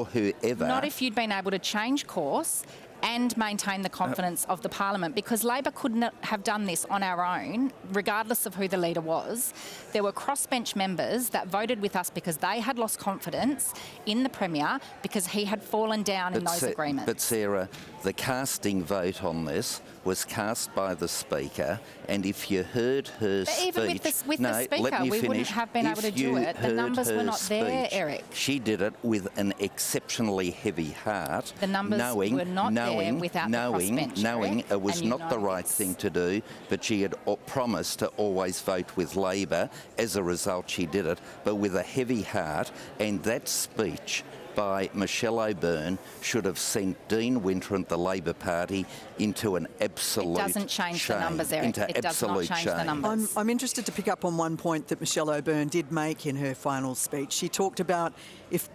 whoever. Not if you'd been able to change course and maintain the confidence of the Parliament, because Labor couldn't have done this on our own, regardless of who the leader was. There were crossbench members that voted with us because they had lost confidence in the Premier because he had fallen down in those agreements. But Sarah, the casting vote on this was cast by the Speaker, and if you heard her speech... Even with the Speaker, we wouldn't have been able to do it. The numbers were not there, Eric. She did it with an exceptionally heavy heart. The numbers were not there without the crossbench, knowing it was not the right thing to do, but she had promised to always vote with Labor. As a result, she did it, but with a heavy heart, and that speech by Michelle O'Byrne should have sent Dean Winter and the Labor Party into an absolute shame. It doesn't change the numbers, Eric. It does not change the numbers. I'm interested to pick up on one point that Michelle O'Byrne did make in her final speech. She talked about if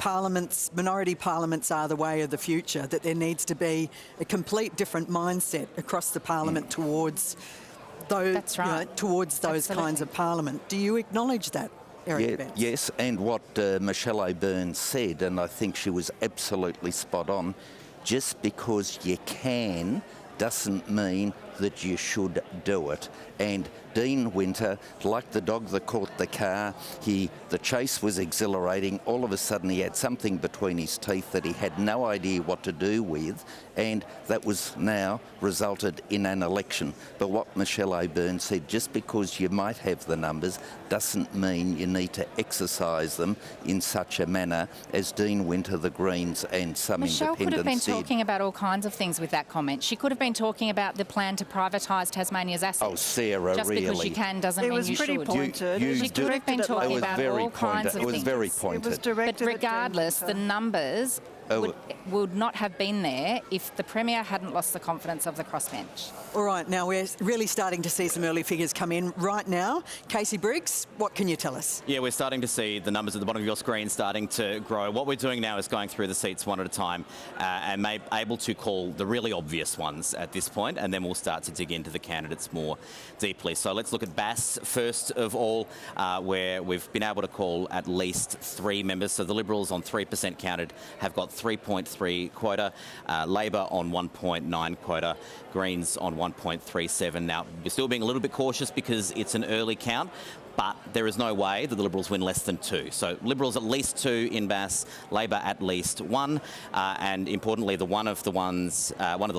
minority parliaments are the way of the future, that there needs to be a complete different mindset across the parliament towards those, towards those kinds of parliament. Do you acknowledge that? Yes, and what Michelle O'Byrne said, and I think she was absolutely spot on, just because you can doesn't mean that you should do it. And Dean Winter, like the dog that caught the car, the chase was exhilarating. All of a sudden he had something between his teeth that he had no idea what to do with, and that was now resulted in an election. But what Michelle O'Byrne said, just because you might have the numbers doesn't mean you need to exercise them in such a manner as Dean Winter, the Greens and some Michelle independents could have been did. talking about all kinds of things with that comment. She could have been talking about the plan to privatise Tasmania's assets. Oh, Sarah, just really? because you can doesn't mean you should. It was pretty pointed. She could have been talking about all kinds of things. It was very It pointed. was directed But regardless, at the numbers would not have been there if the Premier hadn't lost the confidence of the crossbench. All right, now we're really starting to see some early figures come in right now. Casey Briggs, what can you tell us? Yeah, we're starting to see the numbers at the bottom of your screen starting to grow. What we're doing now is going through the seats one at a time and able to call the really obvious ones at this point, and then we'll start to dig into the candidates more deeply. So let's look at Bass first of all, where we've been able to call at least 3 members. So the Liberals on 3% counted have got 3.3 quota, Labor on 1.9 quota, Greens on 1.37. Now, we're still being a little bit cautious because it's an early count, but there is no way that the Liberals win less than 2. So Liberals at least 2 in Bass, Labor at least 1, and importantly, one of the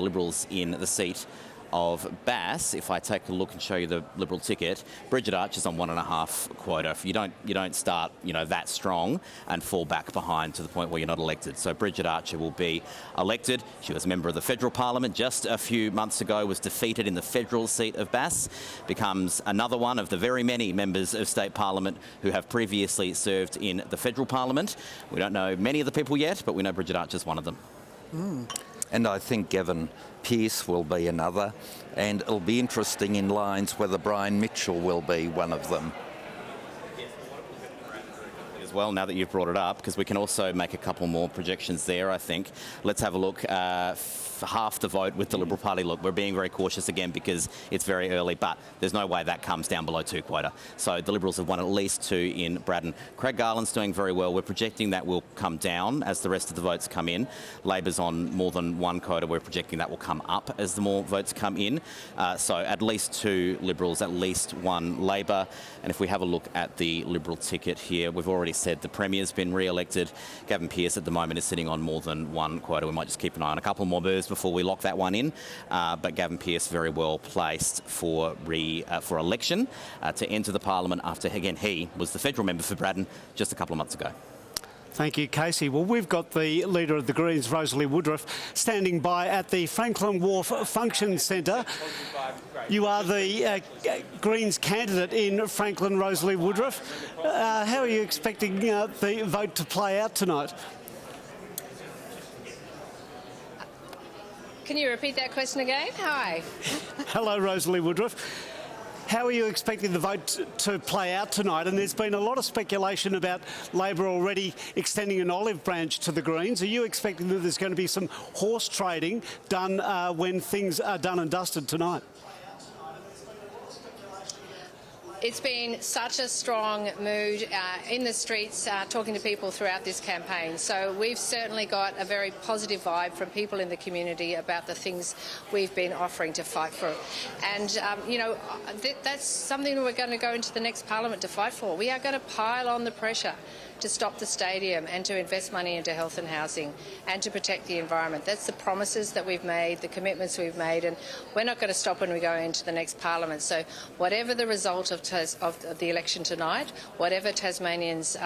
Liberals in the seat of Bass, if I take a look and show you the Liberal ticket, Bridget Archer's on 1.5 quota. If you don't start, that strong and fall back behind to the point where you're not elected. So Bridget Archer will be elected. She was a member of the federal parliament just a few months ago, was defeated in the federal seat of Bass, becomes another one of the very many members of state parliament who have previously served in the federal parliament. We don't know many of the people yet, but we know Bridget Archer's one of them. And I think Gavin Pearce will be another, and it'll be interesting in lines whether Brian Mitchell will be one of them. As well, now that you've brought it up, because we can also make a couple more projections there, I think. Let's have a look. Half the vote with the Liberal Party. Look, we're being very cautious again because it's very early, but there's no way that comes down below 2 quota. So the Liberals have won at least 2 in Braddon. Craig Garland's doing very well. We're projecting that will come down as the rest of the votes come in. Labor's on more than 1 quota. We're projecting that will come up as the more votes come in. So at least 2 Liberals, at least 1 Labor. And if we have a look at the Liberal ticket here, we've already said the Premier's been re-elected. Gavin Pearce at the moment is sitting on more than 1 quota. We might just keep an eye on a couple more birds before we lock that one in. But Gavin Pearce very well placed for election to enter the parliament after, again, he was the federal member for Braddon just a couple of months ago. Thank you, Casey. Well, we've got the Leader of the Greens, Rosalie Woodruff, standing by at the Franklin Wharf Function Centre. You are the Greens candidate in Franklin, Rosalie Woodruff. How are you expecting the vote to play out tonight? Can you repeat that question again? Hi. Hello, Rosalie Woodruff. How are you expecting the vote to play out tonight? And there's been a lot of speculation about Labor already extending an olive branch to the Greens. Are you expecting that there's going to be some horse trading done when things are done and dusted tonight? It's been such a strong mood in the streets, talking to people throughout this campaign. So we've certainly got a very positive vibe from people in the community about the things we've been offering to fight for. And, that's something that we're going to go into the next parliament to fight for. We are going to pile on the pressure to stop the stadium and to invest money into health and housing and to protect the environment. That's the promises that we've made, the commitments we've made, and we're not going to stop when we go into the next parliament. So whatever the result of the election tonight, whatever Tasmanians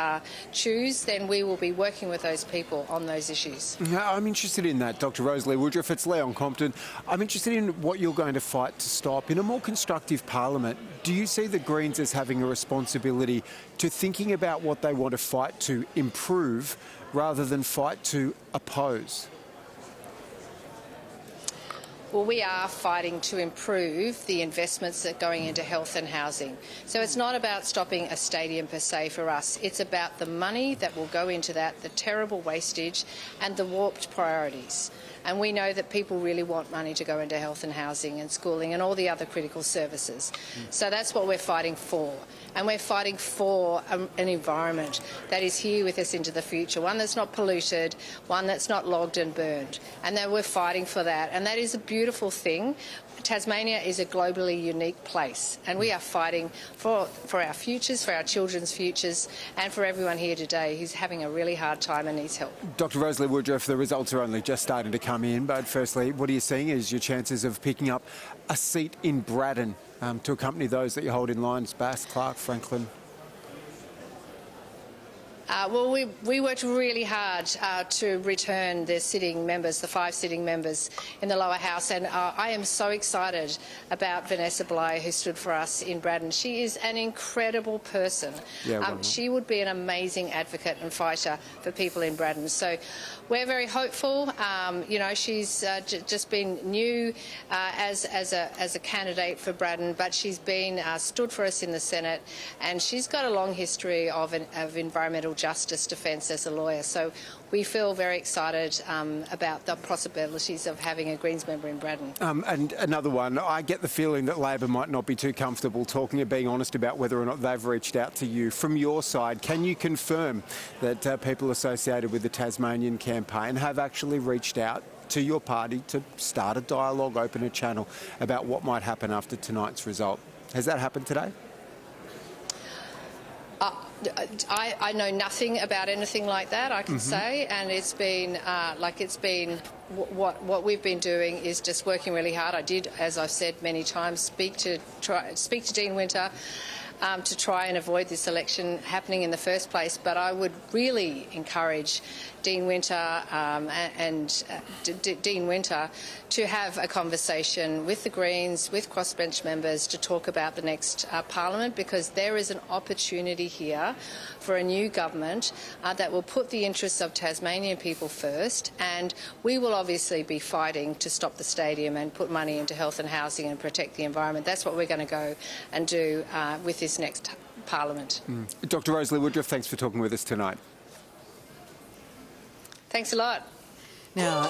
choose, then we will be working with those people on those issues. I'm interested in that, Dr. Rosalie Woodruff. It's Leon Compton. I'm interested in what you're going to fight to stop. In a more constructive parliament, do you see the Greens as having a responsibility to thinking about what they want to fight to improve rather than fight to oppose? Well, we are fighting to improve the investments that are going into health and housing. So it's not about stopping a stadium per se for us. It's about the money that will go into that, the terrible wastage and the warped priorities. And we know that people really want money to go into health and housing and schooling and all the other critical services. So that's what we're fighting for. And we're fighting for an environment that is here with us into the future, one that's not polluted, one that's not logged and burned. And that we're fighting for that. And that is a beautiful thing Tasmania is a globally unique place, and we are fighting for our futures, for our children's futures, and for everyone here today who's having a really hard time and needs help. Dr. Rosalie Woodruff, the results are only just starting to come in, but firstly, what are you seeing as your chances of picking up a seat in Braddon to accompany those that you hold in Lyons, Bass, Clark, Franklin? Well, we worked really hard to return the sitting members, the 5 sitting members in the lower house, and I am so excited about Vanessa Bligh, who stood for us in Braddon. She is an incredible person. She would be an amazing advocate and fighter for people in Braddon. So we're very hopeful. You know, she's just been new as a candidate for Braddon, but she's been stood for us in the Senate, and she's got a long history of environmental justice defence as a lawyer. So we feel very excited about the possibilities of having a Greens member in Braddon. And another one, I get the feeling that Labor might not be too comfortable talking or being honest about whether or not they've reached out to you. From your side, can you confirm that people associated with the Tasmanian campaign have actually reached out to your party to start a dialogue, open a channel about what might happen after tonight's result? Has that happened today? I know nothing about anything like that, I can say, and it's been what we've been doing is just working really hard. I did, as I've said many times, speak to Dean Winter to try and avoid this election happening in the first place, but I would really encourage Dean Winter Dean Winter to have a conversation with the Greens, with crossbench members, to talk about the next Parliament, because there is an opportunity here for a new government that will put the interests of Tasmanian people first, and we will obviously be fighting to stop the stadium and put money into health and housing and protect the environment. That's what we're going to go and do with this next Parliament. Dr. Rosalie Woodruff, thanks for talking with us tonight. Thanks a lot. Now,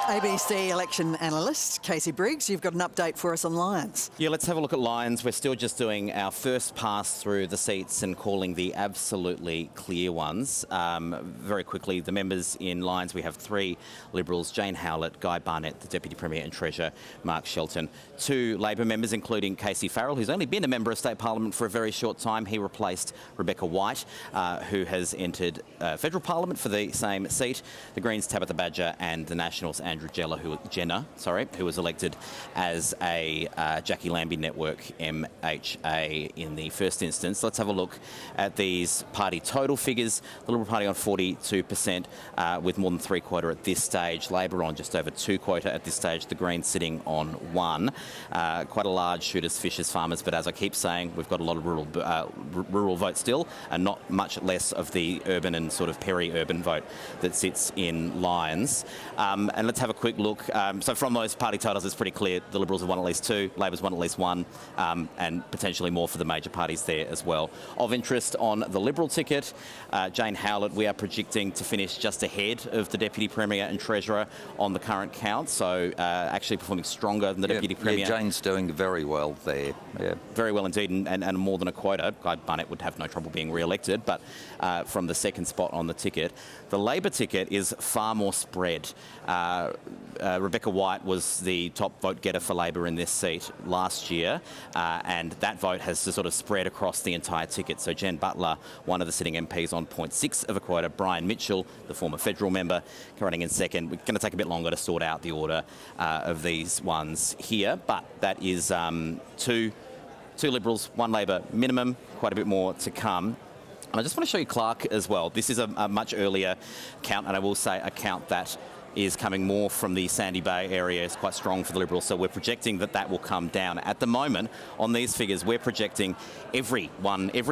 ABC election analyst Casey Briggs, you've got an update for us on Lyons. Yeah, let's have a look at Lyons. We're still just doing our first pass through the seats and calling the absolutely clear ones. Very quickly, the members in Lyons, we have 3 Liberals, Jane Howlett, Guy Barnett, the Deputy Premier and Treasurer, Mark Shelton. 2 Labor members, including Casey Farrell, who's only been a member of State Parliament for a very short time. He replaced Rebecca White, who has entered Federal Parliament for the same seat. The Greens, Tabitha Badger, and the Nationals, Andrew Jenner, who was elected as a Jackie Lambie Network MHA in the first instance. Let's have a look at these party total figures. The Liberal Party on 42% with more than 3/4 at this stage. Labor on just over 2/4 at this stage. The Greens sitting on 1. Quite a large shooters, fishers, farmers, but as I keep saying, we've got a lot of rural vote still, and not much less of the urban and sort of peri-urban vote that sits in Lyons. And let's have a quick look. So from those party totals, it's pretty clear the Liberals have won at least 2, Labor's won at least 1, and potentially more for the major parties there as well. Of interest on the Liberal ticket, Jane Howlett, we are projecting to finish just ahead of the Deputy Premier and Treasurer on the current count, so actually performing stronger than the Deputy Premier. Yeah, Jane's doing very well there. Yeah. Very well indeed, and more than a quota. Guy Barnett would have no trouble being re-elected, but from the second spot on the ticket. The Labor ticket is far more spread. Rebecca White was the top vote getter for Labor in this seat last year, and that vote has sort of spread across the entire ticket. So Jen Butler, one of the sitting MPs, on 0.6 of a quota. Brian Mitchell, the former federal member, running in second. We're going to take a bit longer to sort out the order of these ones here, but that is 2 Liberals, 1 Labor minimum, quite a bit more to come. And I just want to show you Clark as well. This is a much earlier count, and I will say a count that is coming more from the Sandy Bay area. It's quite strong for the Liberals, so we're projecting that that will come down. At the moment, on these figures, we're projecting every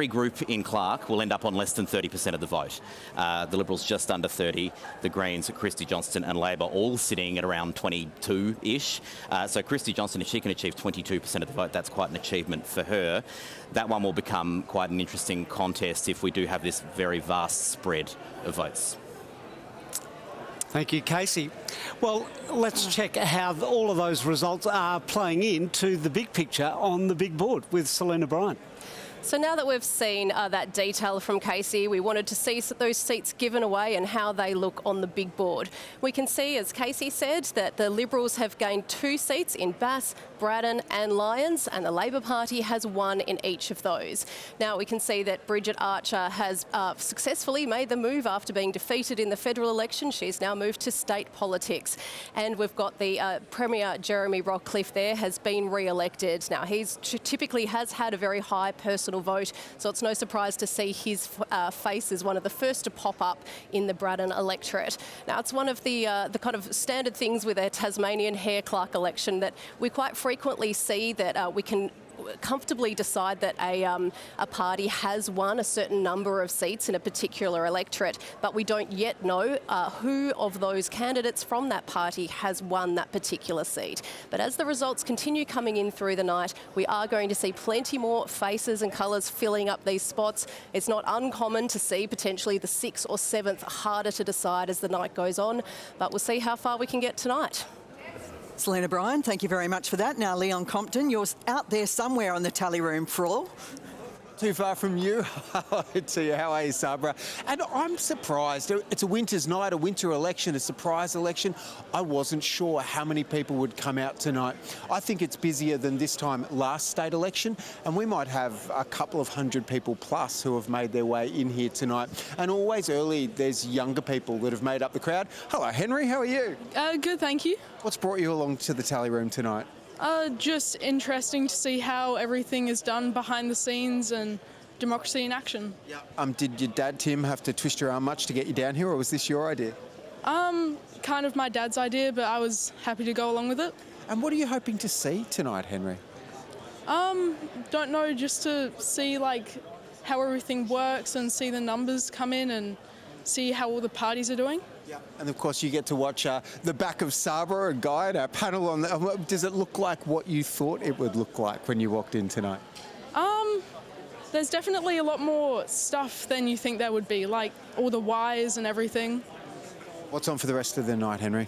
group in Clark will end up on less than 30% of the vote. The Liberals just under 30, the Greens, Christy Johnston and Labor all sitting at around 22-ish. So Christy Johnston, if she can achieve 22% of the vote, that's quite an achievement for her. That one will become quite an interesting contest if we do have this very vast spread of votes. Thank you, Casey. Well, let's check how all of those results are playing into the big picture on the big board with Selena Bryant. So now that we've seen that detail from Casey, we wanted to see those seats given away and how they look on the big board. We can see, as Casey said, that the Liberals have gained 2 seats in Bass, Braddon and Lyons, and the Labor Party has 1 in each of those. Now we can see that Bridget Archer has successfully made the move after being defeated in the federal election. She's now moved to state politics. And we've got the Premier Jeremy Rockcliffe there, has been re-elected. Now he's typically has had a very high personal vote, so it's no surprise to see his face as one of the first to pop up in the Braddon electorate. Now it's one of the kind of standard things with a Tasmanian Hare Clark election that we quite frequently see that we can comfortably decide that a party has won a certain number of seats in a particular electorate, but we don't yet know who of those candidates from that party has won that particular seat. But as the results continue coming in through the night, we are going to see plenty more faces and colours filling up these spots. It's not uncommon to see potentially the 6th or 7th harder to decide as the night goes on, but we'll see how far we can get tonight. Selena Bryan, thank you very much for that. Now, Leon Compton, you're out there somewhere on the tally room floor. Too far from you. Hello to you. How are you, Sabra? And I'm surprised. It's a winter's night, a winter election, a surprise election. I wasn't sure how many people would come out tonight. I think it's busier than this time last state election, and we might have a couple of hundred people plus who have made their way in here tonight. And always early, there's younger people that have made up the crowd. Hello, Henry. How are you? Good, thank you. What's brought you along to the tally room tonight? Just interesting to see how everything is done behind the scenes and democracy in action. Did your dad, Tim, have to twist your arm much to get you down here, or was this your idea? Kind of my dad's idea, but I was happy to go along with it. And what are you hoping to see tonight, Henry? Don't know, just to see how everything works and see the numbers come in and see how all the parties are doing. And of course you get to watch the back of Sabra, a guy at our panel on the, does it look like what you thought it would look like when you walked in tonight? There's definitely a lot more stuff than you think there would be, like all the wires and everything. What's on for the rest of the night, Henry?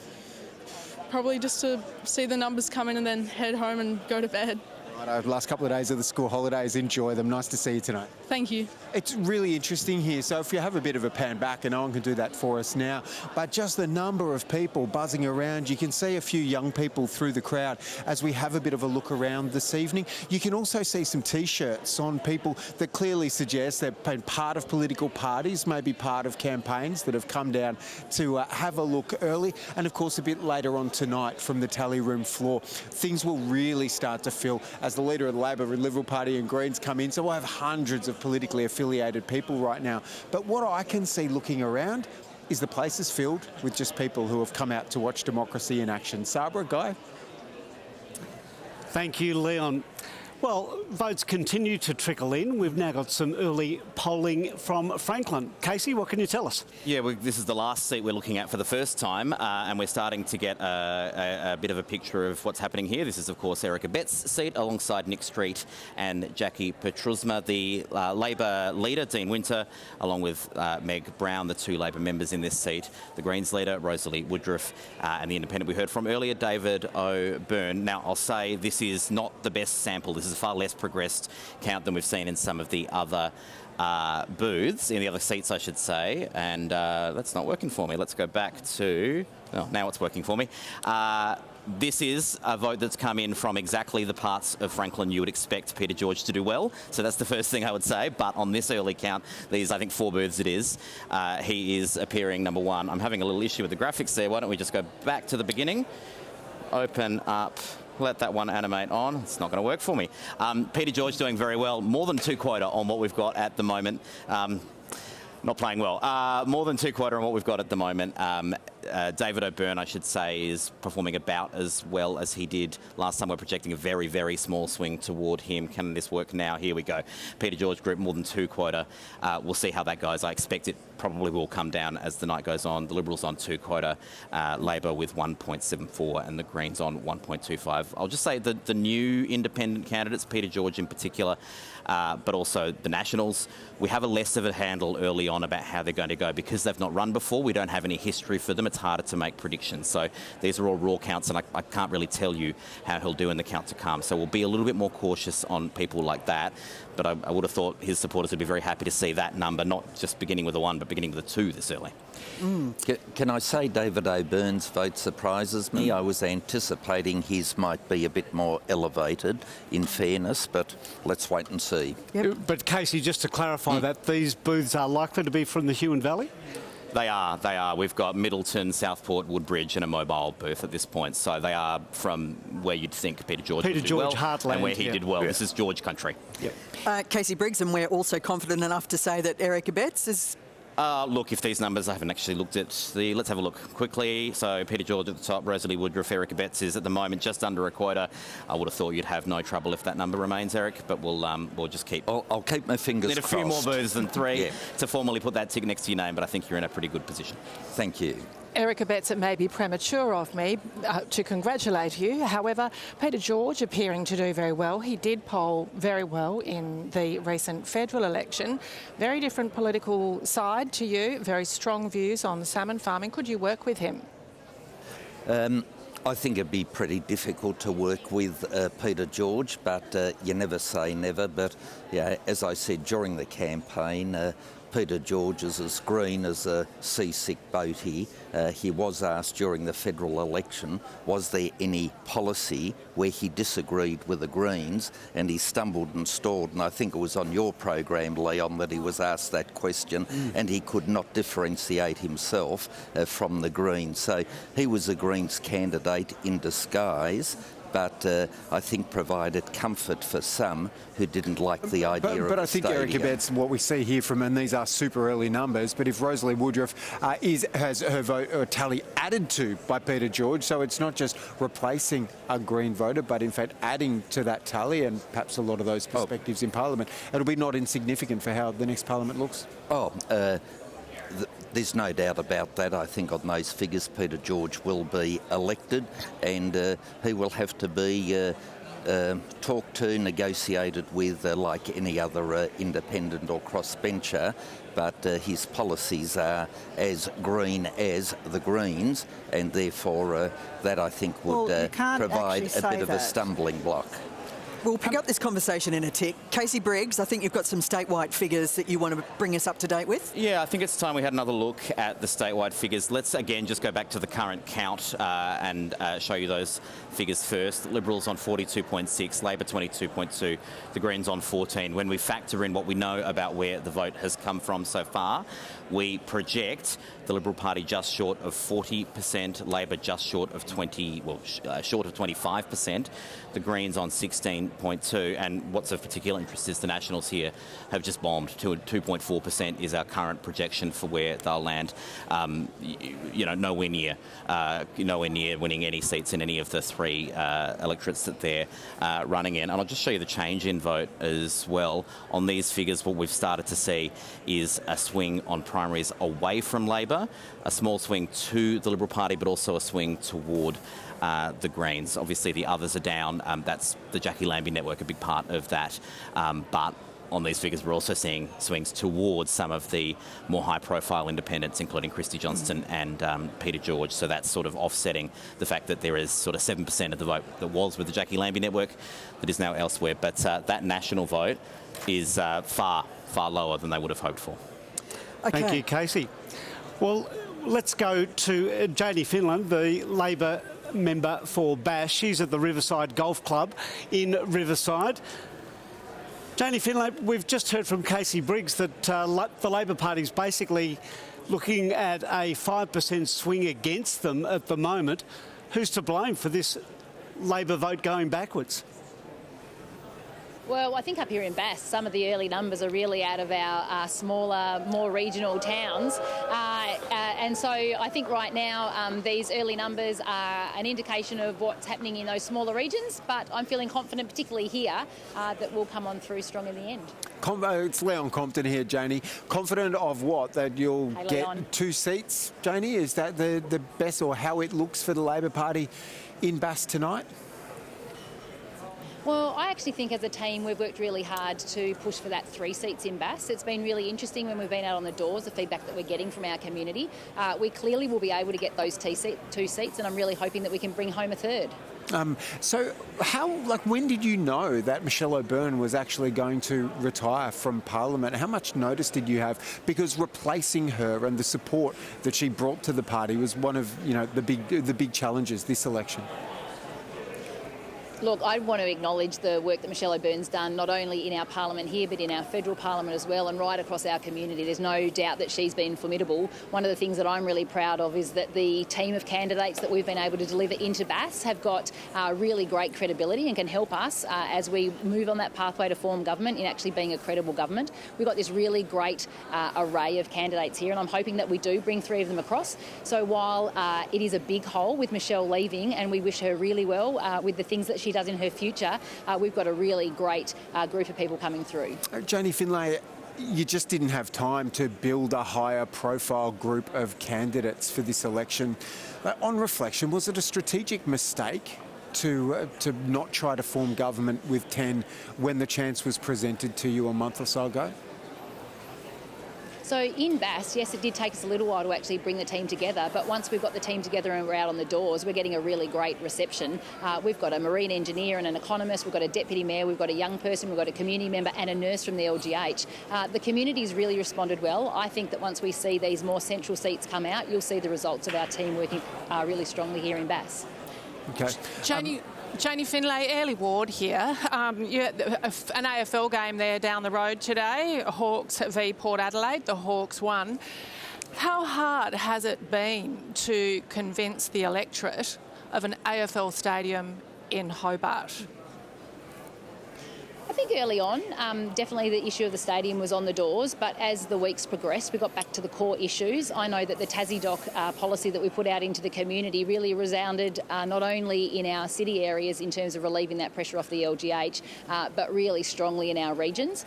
Probably just to see the numbers come in and then head home and go to bed. Right, last couple of days of the school holidays, enjoy them. Nice to see you tonight. Thank you. It's really interesting here. So if you have a bit of a pan back, and no one can do that for us now, but just the number of people buzzing around, you can see a few young people through the crowd as we have a bit of a look around this evening. You can also see some T-shirts on people that clearly suggest they've been part of political parties, maybe part of campaigns that have come down to have a look early. And of course, a bit later on tonight from the tally room floor, things will really start to fill as the leader of the Labor and Liberal Party and Greens come in. So we'll have hundreds of politically affiliated people right now. But what I can see looking around is the place is filled with just people who have come out to watch democracy in action. Sabra, Guy? Thank you, Leon. Well, votes continue to trickle in. We've now got some early polling from Franklin. Casey, what can you tell us? Yeah, this is the last seat we're looking at for the first time, and we're starting to get a bit of a picture of what's happening here. This is, of course, Erica Bett's seat alongside Nick Street and Jackie Petrusma. The Labor leader, Dean Winter, along with Meg Brown, the 2 Labor members in this seat. The Greens leader, Rosalie Woodruff, and the independent we heard from earlier, David O'Byrne. Now, I'll say this is not the best sample. This is a far less progressed count than we've seen in some of the other booths, in the other seats, I should say. And that's not working for me. Let's go back to... Oh, now it's working for me. This is a vote that's come in from exactly the parts of Franklin you would expect Peter George to do well. So that's the first thing I would say. But on this early count, these, I think, 4 booths it is, he is appearing number 1. I'm having a little issue with the graphics there. Why don't we just go back to the beginning? Open up... Let that one animate on. It's not going to work for me. Peter George doing very well. More than 2 quota on what we've got at the moment. Not playing well. More than 2 quota on what we've got at the moment. David O'Byrne, I should say, is performing about as well as he did last time. We're projecting a very, very small swing toward him. Can this work now? Here we go. Peter George Group, more than 2 quota. We'll see how that goes. I expect it probably will come down as the night goes on. The Liberals on 2 quota, Labor with 1.74 and the Greens on 1.25. I'll just say that the new independent candidates, Peter George in particular, but also the Nationals, we have a less of a handle early on about how they're going to go because they've not run before. We don't have any history for them. it's harder to make predictions. So these are all raw counts, and I can't really tell you how he'll do in the count to come. So we'll be a little bit more cautious on people like that. But I would have thought his supporters would be very happy to see that number, not just beginning with a 1, but beginning with a 2 this early. Can I say David O'Byrne's vote surprises me? I was anticipating his might be a bit more elevated, in fairness, but let's wait and see. But Casey, just to clarify that, these booths are likely to be from the Huon Valley? They are. We've got Middleton, Southport, Woodbridge and a mobile booth at this point. So they are from where you'd think Peter George would do well, Heartland, and where he did well. This is George country. Casey Briggs, and we're also confident enough to say that Eric Abetz is... Look, if these numbers, I haven't actually looked at the... Let's have a look quickly. So Peter George at the top, Rosalie Woodruff, Eric Abetz is at the moment just under a quota. I would have thought you'd have no trouble if that number remains, Eric, but we'll just keep... I'll keep my fingers crossed. Need a few more booths than 3 to formally put that tick next to your name, but I think you're in a pretty good position. Thank you. Eric Abetz, it may be premature of me to congratulate you. However, Peter George appearing to do very well. He did poll very well in the recent federal election. Very different political side to you, very strong views on salmon farming. Could you work with him? I think it'd be pretty difficult to work with Peter George, but you never say never. But yeah, as I said during the campaign, Peter George is as green as a seasick boatie. He was asked during the federal election, was there any policy where he disagreed with the Greens, and he stumbled and stalled. And I think it was on your program, Leon, that he was asked that question, and he could not differentiate himself from the Greens. So he was a Greens candidate in disguise, but I think provided comfort for some who didn't like the idea of But I think Eric Abetz, what we see here from, and these are super early numbers, but if Rosalie Woodruff has her vote tally added to by Peter George, so it's not just replacing a Green voter, but in fact adding to that tally and perhaps a lot of those perspectives in Parliament, it'll be not insignificant for how the next Parliament looks. There's no doubt about that. I think on those figures Peter George will be elected, and he will have to be talked to, negotiated with like any other independent or crossbencher, but his policies are as green as the Greens, and therefore that I think would provide a bit of a stumbling block. We'll pick up this conversation in a tick. Casey Briggs, I think you've got some statewide figures that you want to bring us up to date with. Yeah, I think it's time we had another look at the statewide figures. Let's again just go back to the current count and show you those figures first. Liberals on 42.6, Labor 22.2, the Greens on 14. When we factor in what we know about where the vote has come from so far, we project the Liberal Party just short of 40%, Labor just short of 25%, the Greens on 16.2, and what's of particular interest is the Nationals here have just bombed to 2.4% is our current projection for where they'll land. Nowhere near winning any seats in any of the 3 electorates that they're running in. And I'll just show you the change in vote as well. On these figures, what we've started to see is a swing on primaries away from Labor, a small swing to the Liberal Party, but also a swing toward the Greens. Obviously, the others are down. That's the Jackie Lambie network, a big part of that. But on these figures, we're also seeing swings towards some of the more high-profile independents, including Christy Johnston and Peter George. So that's sort of offsetting the fact that there is sort of 7% of the vote that was with the Jackie Lambie network that is now elsewhere. But that national vote is far, far lower than they would have hoped for. Okay. Thank you, Casey. Well, let's go to Janie Finland, the Labor member for Bash. She's at the Riverside Golf Club in Riverside. Janie Finland, we've just heard from Casey Briggs that the Labor Party's basically looking at a 5% swing against them at the moment. Who's to blame for this Labor vote going backwards? Well, I think up here in Bass, some of the early numbers are really out of our smaller, more regional towns. And so I think right now these early numbers are an indication of what's happening in those smaller regions, but I'm feeling confident, particularly here, that we'll come on through strong in the end. It's Leon Compton here, Janie. Confident of what? That you'll get 2 seats, Janie? Is that the best, or how it looks for the Labor Party in Bass tonight? Well, I actually think as a team we've worked really hard to push for that 3 seats in Bass. It's been really interesting when we've been out on the doors, the feedback that we're getting from our community. We clearly will be able to get those 2 seats, and I'm really hoping that we can bring home a third. When did you know that Michelle O'Byrne was actually going to retire from Parliament? How much notice did you have? Because replacing her and the support that she brought to the party was one of, the big challenges this election. Look, I want to acknowledge the work that Michelle O'Byrne's done, not only in our parliament here, but in our federal parliament as well, and right across our community. There's no doubt that she's been formidable. One of the things that I'm really proud of is that the team of candidates that we've been able to deliver into Bass have got really great credibility and can help us as we move on that pathway to form government in actually being a credible government. We've got this really great array of candidates here, and I'm hoping that we do bring 3 of them across. So while it is a big hole with Michelle leaving, and we wish her really well with the things that she does in her future, we've got a really great group of people coming through. Janie Finlay, you just didn't have time to build a higher profile group of candidates for this election. On reflection, was it a strategic mistake to not try to form government with 10 when the chance was presented to you a month or so ago? So in Bass, yes, it did take us a little while to actually bring the team together, but once we've got the team together and we're out on the doors, we're getting a really great reception. We've got a marine engineer and an economist, we've got a deputy mayor, we've got a young person, we've got a community member and a nurse from the LGH. The community's really responded well. I think that once we see these more central seats come out, you'll see the results of our team working really strongly here in Bass. Okay. Janie Finlay, Early Ward here. An AFL game there down the road today, Hawks v Port Adelaide. The Hawks won. How hard has it been to convince the electorate of an AFL stadium in Hobart? I think early on, definitely the issue of the stadium was on the doors, but as the weeks progressed, we got back to the core issues. I know that the Tassie Doc policy that we put out into the community really resounded not only in our city areas in terms of relieving that pressure off the LGH, but really strongly in our regions.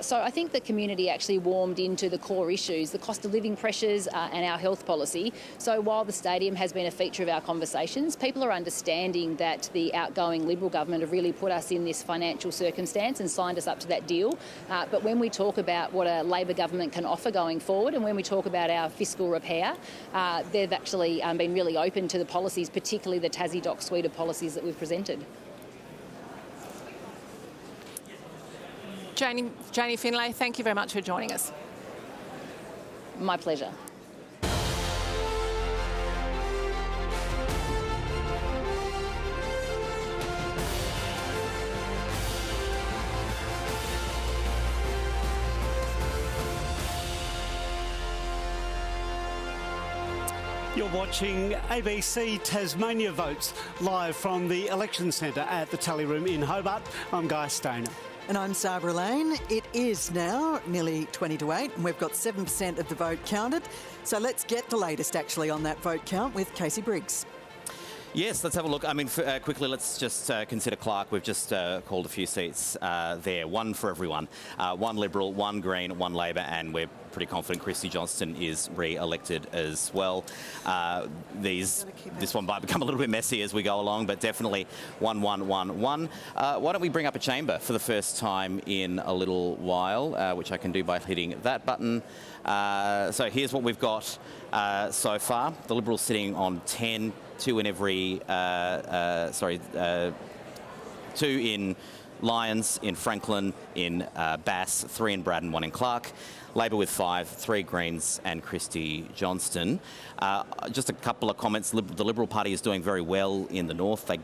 So I think the community actually warmed into the core issues, the cost of living pressures and our health policy. So while the stadium has been a feature of our conversations, people are understanding that the outgoing Liberal government have really put us in this financial circumstance and signed us up to that deal. But when we talk about what a Labor government can offer going forward, and when we talk about our fiscal repair, they've actually been really open to the policies, particularly the Tassie Doc suite of policies that we've presented. Janie Finlay, thank you very much for joining us. My pleasure. You're watching ABC Tasmania Votes live from the Election Centre at the Tally Room in Hobart. I'm Guy Stoner. And I'm Sabra Lane. It is now nearly 20 to 8 and we've got 7% of the vote counted. So let's get the latest actually on that vote count with Casey Briggs. Yes, let's have a look. I mean, quickly, let's just consider Clark. We've just called a few seats there, one for everyone. One Liberal, one Green, one Labor, and we're pretty confident Christy Johnston is re-elected as well. This one might become a little bit messy as we go along, but definitely 1-1-1-1. Why don't we bring up a chamber for the first time in a little while, which I can do by hitting that button. So here's what we've got so far. The Liberals sitting on 10, 2 in every, 2 in Lyons, in Franklin, in Bass, 3 in Braddon, 1 in Clark. Labor with 5, 3 Greens and Christy Johnston. Just a couple of comments. The Liberal Party is doing very well in the north. They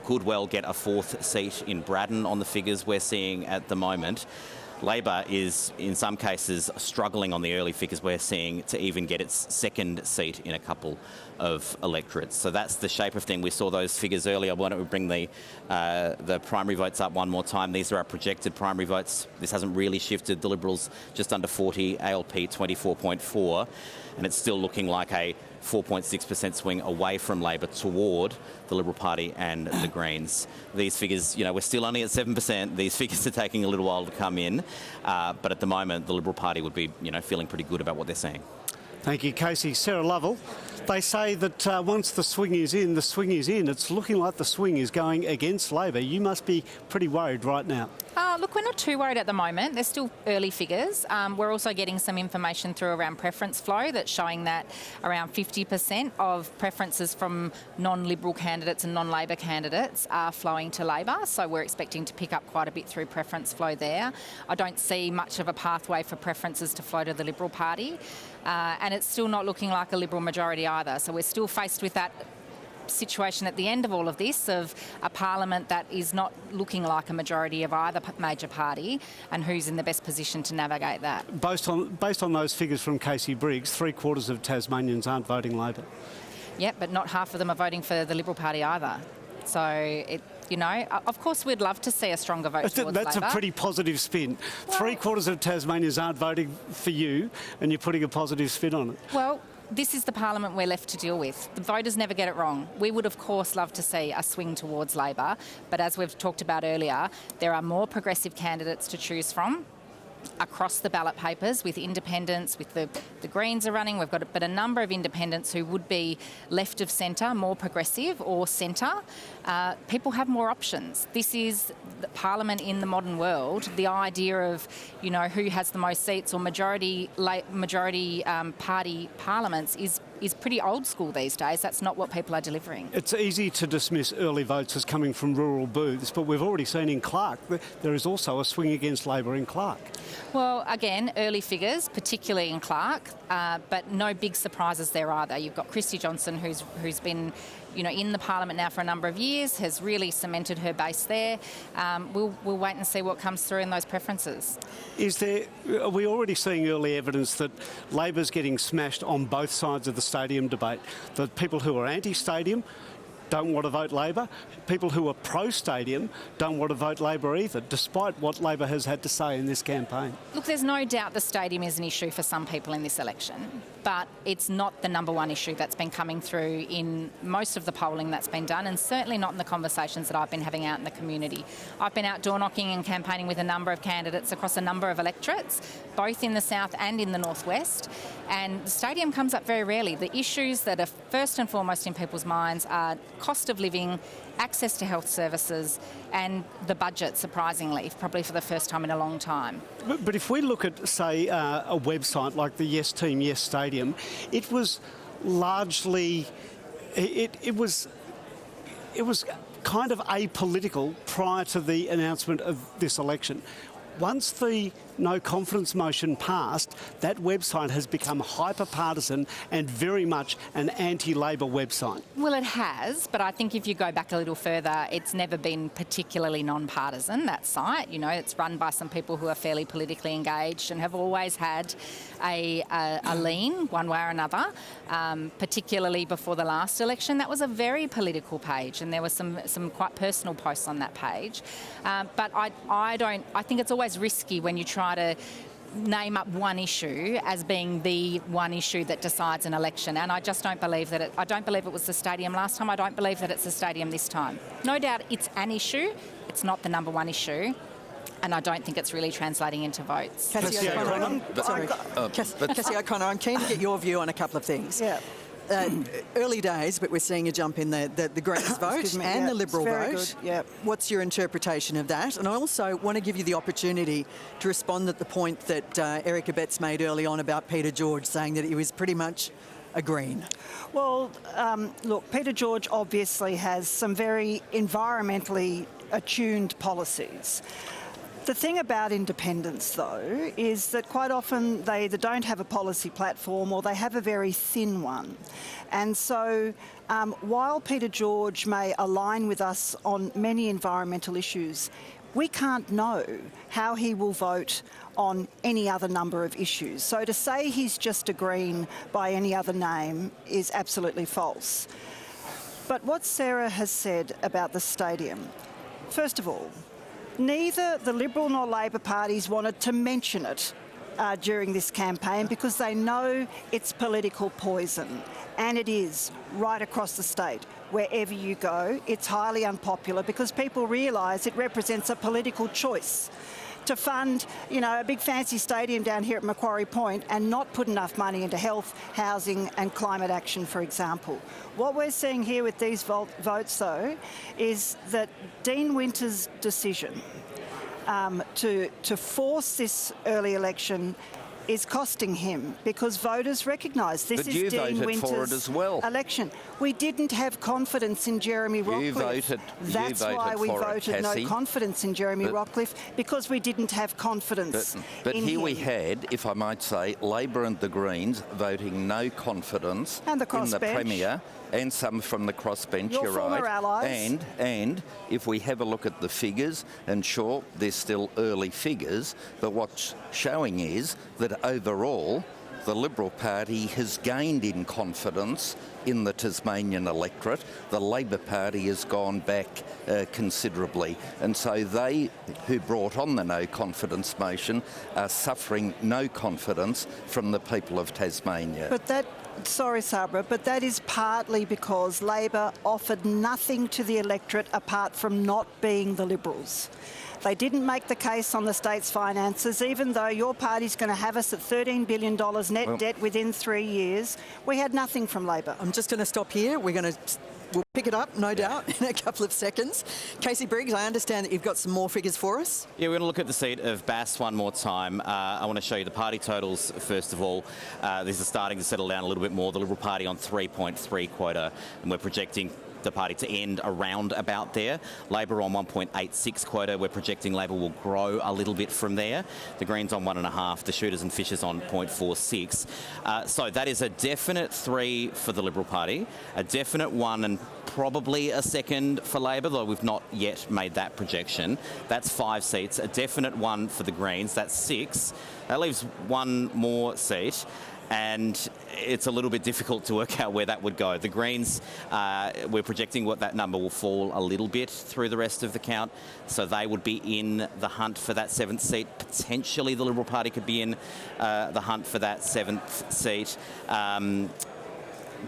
could well get a 4th seat in Braddon on the figures we're seeing at the moment. Labor is, in some cases, struggling on the early figures we're seeing to even get its 2nd seat in a couple of electorates. So that's the shape of thing. We saw those figures earlier. Why don't we bring the primary votes up one more time? These are our projected primary votes. This hasn't really shifted. The Liberals just under 40, ALP 24.4, and it's still looking like a 4.6% swing away from Labor toward the Liberal Party and the Greens. These figures, we're still only at 7%. These figures are taking a little while to come in, but at the moment, the Liberal Party would be, feeling pretty good about what they're seeing. Thank you, Casey. Sarah Lovell. They say that once the swing is in, the swing is in. It's looking like the swing is going against Labor. You must be pretty worried right now. Look, we're not too worried at the moment. There's still early figures. We're also getting some information through around preference flow that's showing that around 50% of preferences from non-Liberal candidates and non-Labor candidates are flowing to Labor. So we're expecting to pick up quite a bit through preference flow there. I don't see much of a pathway for preferences to flow to the Liberal Party. And it's still not looking like a Liberal majority either. So we're still faced with that situation at the end of all of this of a parliament that is not looking like a majority of either major party, and who's in the best position to navigate that. Based on those figures from Casey Briggs, 3/4 of Tasmanians aren't voting Labor. Yep, but not half of them are voting for the Liberal Party either. So, of course we'd love to see a stronger vote towards That's Labor. a pretty positive spin. Well, 3/4 of Tasmanians aren't voting for you, and you're putting a positive spin on it. Well, this is the parliament we're left to deal with. The voters never get it wrong. We would, of course, love to see a swing towards Labor, but as we've talked about earlier, there are more progressive candidates to choose from across the ballot papers, with independents, with the Greens are running. We've got but a number of independents who would be left of centre, more progressive, or centre. People have more options. This is the Parliament in the modern world. The idea of, who has the most seats or majority party parliaments is pretty old school these days. That's not what people are delivering. It's easy to dismiss early votes as coming from rural booths, but we've already seen in Clark there is also a swing against Labor in Clark. Well, again, early figures, particularly in Clark, but no big surprises there either. You've got Christy Johnson, who's been in the Parliament now for a number of years, has really cemented her base there. We'll wait and see what comes through in those preferences. Are we already seeing early evidence that Labor's getting smashed on both sides of the stadium debate? The people who are anti-stadium don't want to vote Labor. People who are pro-stadium don't want to vote Labor either, despite what Labor has had to say in this campaign. Look, there's no doubt the stadium is an issue for some people in this election, but it's not the number one issue that's been coming through in most of the polling that's been done, and certainly not in the conversations that I've been having out in the community. I've been out door knocking and campaigning with a number of candidates across a number of electorates, both in the south and in the northwest, and the stadium comes up very rarely. The issues that are first and foremost in people's minds are cost of living, access to health services, and the budget, surprisingly, probably for the first time in a long time. But if we look at, say, a website like the Yes Team, Yes Stadium, it was largely... It was kind of apolitical prior to the announcement of this election. Once the no confidence motion passed, that website has become hyper-partisan and very much an anti-Labor website. Well, it has, but I think if you go back a little further, it's never been particularly non-partisan, that site. It's run by some people who are fairly politically engaged and have always had a lean one way or another, particularly before the last election. That was a very political page, and there were some quite personal posts on that page. But I think it's always risky when you try to name up one issue as being the one issue that decides an election, and I just don't believe that I don't believe it was the stadium last time. I don't believe that it's the stadium this time. No doubt it's an issue. It's not the number one issue, and I don't think it's really translating into votes. Cassie O'Connor, I'm keen to get your view on a couple of things. Yeah. Early days, but we're seeing a jump in the Greens vote and the Liberal vote. Yep. What's your interpretation of that? And I also want to give you the opportunity to respond at the point that Erica Betts made early on about Peter George, saying that he was pretty much a Green. Well, look, Peter George obviously has some very environmentally attuned policies. The thing about independents, though, is that quite often they either don't have a policy platform or they have a very thin one. And so while Peter George may align with us on many environmental issues, we can't know how he will vote on any other number of issues. So to say he's just a Green by any other name is absolutely false. But what Sarah has said about the stadium, first of all, neither the Liberal nor Labor parties wanted to mention it during this campaign because they know it's political poison. And it is right across the state. Wherever you go, it's highly unpopular because people realise it represents a political choice. to fund, you know, a big fancy stadium down here at Macquarie Point and not put enough money into health, housing and climate action, for example. What we're seeing here with these votes, though, is that Dean Winter's decision to force this early election is costing him, because voters recognise this but is Dean Winter's election. We didn't have confidence in Jeremy Rockcliffe. That's why we voted no confidence in Jeremy Rockcliffe, because we didn't have confidence. But here him. we had, if I might say, Labor and the Greens voting no confidence and the in the Premier, and some from the crossbench, Your you're former right. allies. And if we have a look at the figures, and sure, they're still early figures, but what's showing is that overall, the Liberal Party has gained in confidence in the Tasmanian electorate. The Labor Party has gone back considerably. And so they who brought on the no confidence motion are suffering no confidence from the people of Tasmania. But that, sorry Sabra, but that is partly because Labor offered nothing to the electorate apart from not being the Liberals. They didn't make the case on the state's finances, even though your party's going to have us at $13 billion net debt within 3 years. We had nothing from Labor. I'm just going to stop here. We'll pick it up, no doubt, in a couple of seconds. Casey Briggs, I understand that you've got some more figures for us. Yeah, we're going to look at the seat of Bass one more time. I want to show you the party totals first of all. This is starting to settle down a little bit more. The Liberal Party on 3.3 quota, and we're projecting the party to end around about there. Labor on 1.86 quota. We're projecting Labor will grow a little bit from there. The Greens on 1.5. The Shooters and Fishers on 0.46. So that is a definite 3 for the Liberal Party, a definite 1 and probably a second for Labor, though we've not yet made that projection. That's 5 seats. A definite 1 for the Greens. That's 6. That leaves 1 more seat. And it's a little bit difficult to work out where that would go. The Greens, we're projecting what that number will fall a little bit through the rest of the count, so they would be in the hunt for that 7th seat. Potentially the Liberal Party could be in the hunt for that 7th seat.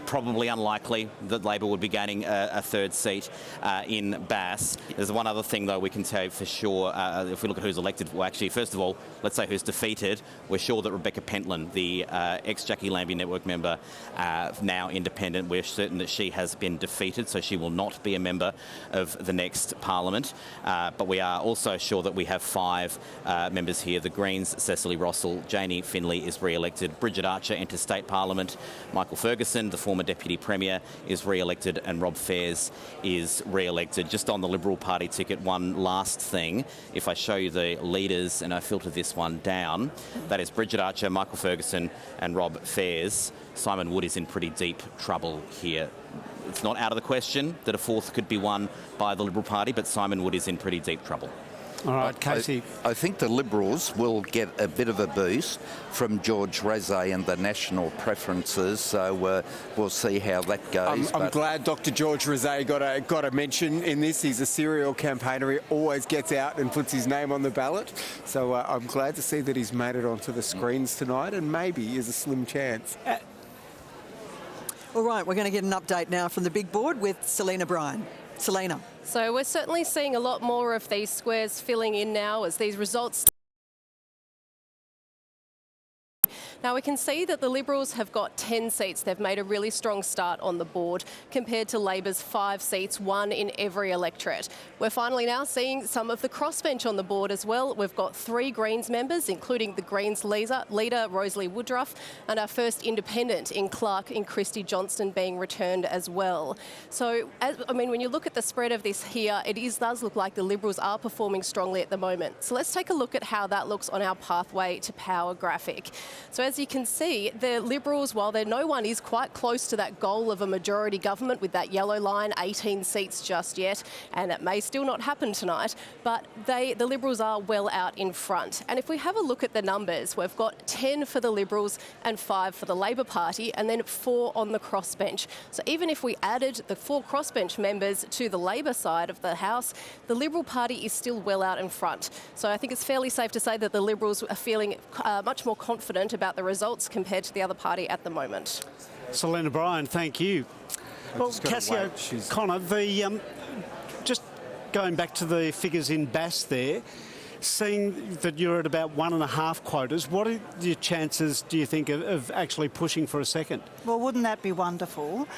Probably unlikely that Labor would be gaining a 3rd seat in Bass. There's one other thing, though, we can tell for sure. If we look at who's elected, well, actually, first of all, let's say who's defeated. We're sure that Rebecca Pentland, the ex-Jackie Lambie Network member, now independent, we're certain that she has been defeated, so she will not be a member of the next Parliament. But we are also sure that we have 5 members here. The Greens, Cecily Rossell, Janie Finlay is re-elected. Bridget Archer enters State Parliament. Michael Ferguson, the former Deputy Premier, is re-elected, and Rob Fairs is re-elected. Just on the Liberal Party ticket, one last thing. If I show you the leaders and I filter this one down, that is Bridget Archer, Michael Ferguson and Rob Fairs. Simon Wood is in pretty deep trouble here. It's not out of the question that a 4th could be won by the Liberal Party, but Simon Wood is in pretty deep trouble. All right, Casey. I think the Liberals will get a bit of a boost from George Razay and the national preferences, so we'll see how that goes. I'm glad Dr. George Razay got a mention in this. He's a serial campaigner. He always gets out and puts his name on the ballot. So I'm glad to see that he's made it onto the screens tonight, and maybe is a slim chance. All right, we're going to get an update now from the big board with Selena Bryan. Selena. So we're certainly seeing a lot more of these squares filling in now as these results. Now we can see that the Liberals have got 10 seats. They've made a really strong start on the board compared to Labor's 5 seats, 1 in every electorate. We're finally now seeing some of the crossbench on the board as well. We've got 3 Greens members, including the Greens leader Rosalie Woodruff, and our first independent in Clark and Christy Johnston being returned as well. So, when you look at the spread of this here, it does look like the Liberals are performing strongly at the moment. So let's take a look at how that looks on our pathway to power graphic. So as you can see, the Liberals, while no one is quite close to that goal of a majority government with that yellow line, 18 seats just yet, and it may still not happen tonight, but the Liberals are well out in front. And if we have a look at the numbers, we've got 10 for the Liberals and 5 for the Labor Party, and then 4 on the crossbench. So even if we added the 4 crossbench members to the Labor side of the House, the Liberal Party is still well out in front. So I think it's fairly safe to say that the Liberals are feeling much more confident about the results compared to the other party at the moment. Selena Bryan, thank you. Well, Cassio, Connor, just going back to the figures in Bass there, seeing that you're at about 1.5 quotas, what are your chances, do you think, of actually pushing for a second? Well, wouldn't that be wonderful?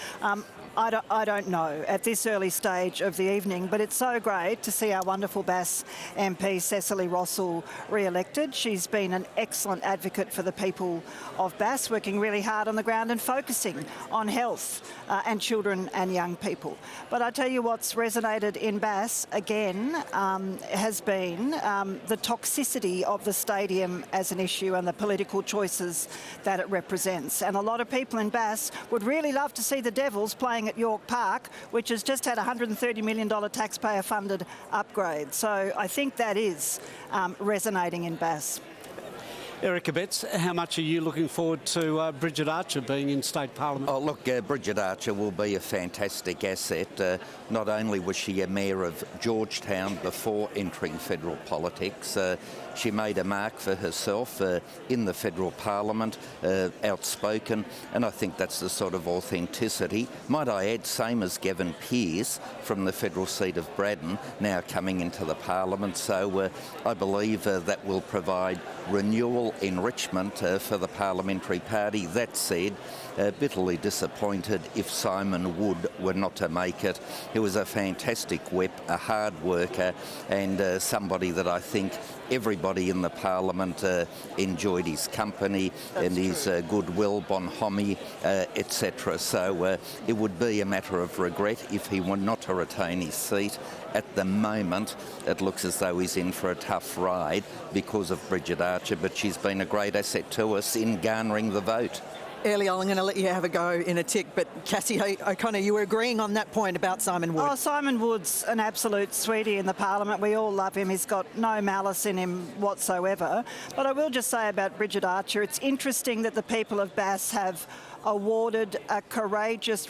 I don't know at this early stage of the evening, but it's so great to see our wonderful Bass MP Cecily Rossell re-elected. She's been an excellent advocate for the people of Bass, working really hard on the ground and focusing on health and children and young people. But I tell you what's resonated in Bass again has been the toxicity of the stadium as an issue and the political choices that it represents. And a lot of people in Bass would really love to see the Devils playing at York Park, which has just had a $130 million taxpayer-funded upgrade. So I think that is resonating in Bass. Erica Betts, how much are you looking forward to Bridget Archer being in State Parliament? Oh, look, Bridget Archer will be a fantastic asset. Not only was she a mayor of Georgetown before entering federal politics, she made a mark for herself in the federal parliament, outspoken, and I think that's the sort of authenticity. Might I add, same as Gavin Pearce from the federal seat of Braddon, now coming into the parliament. So I believe that will provide renewal, enrichment for the parliamentary party. That said, bitterly disappointed if Simon Wood were not to make it. He was a fantastic whip, a hard worker, and somebody that I think everybody in the parliament enjoyed his company and his goodwill, bonhomie, etc. So it would be a matter of regret if he were not to retain his seat. At the moment, it looks as though he's in for a tough ride because of Bridget Archer, but she's been a great asset to us in garnering the vote. Ellie, I'm going to let you have a go in a tick, but Cassie O'Connor, you were agreeing on that point about Simon Wood. Oh, Simon Wood's an absolute sweetie in the parliament. We all love him. He's got no malice in him whatsoever. But I will just say about Bridget Archer, it's interesting that the people of Bass have rewarded a courageous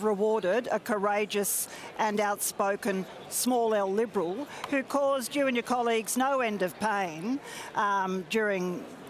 and outspoken small L Liberal who caused you and your colleagues no end of pain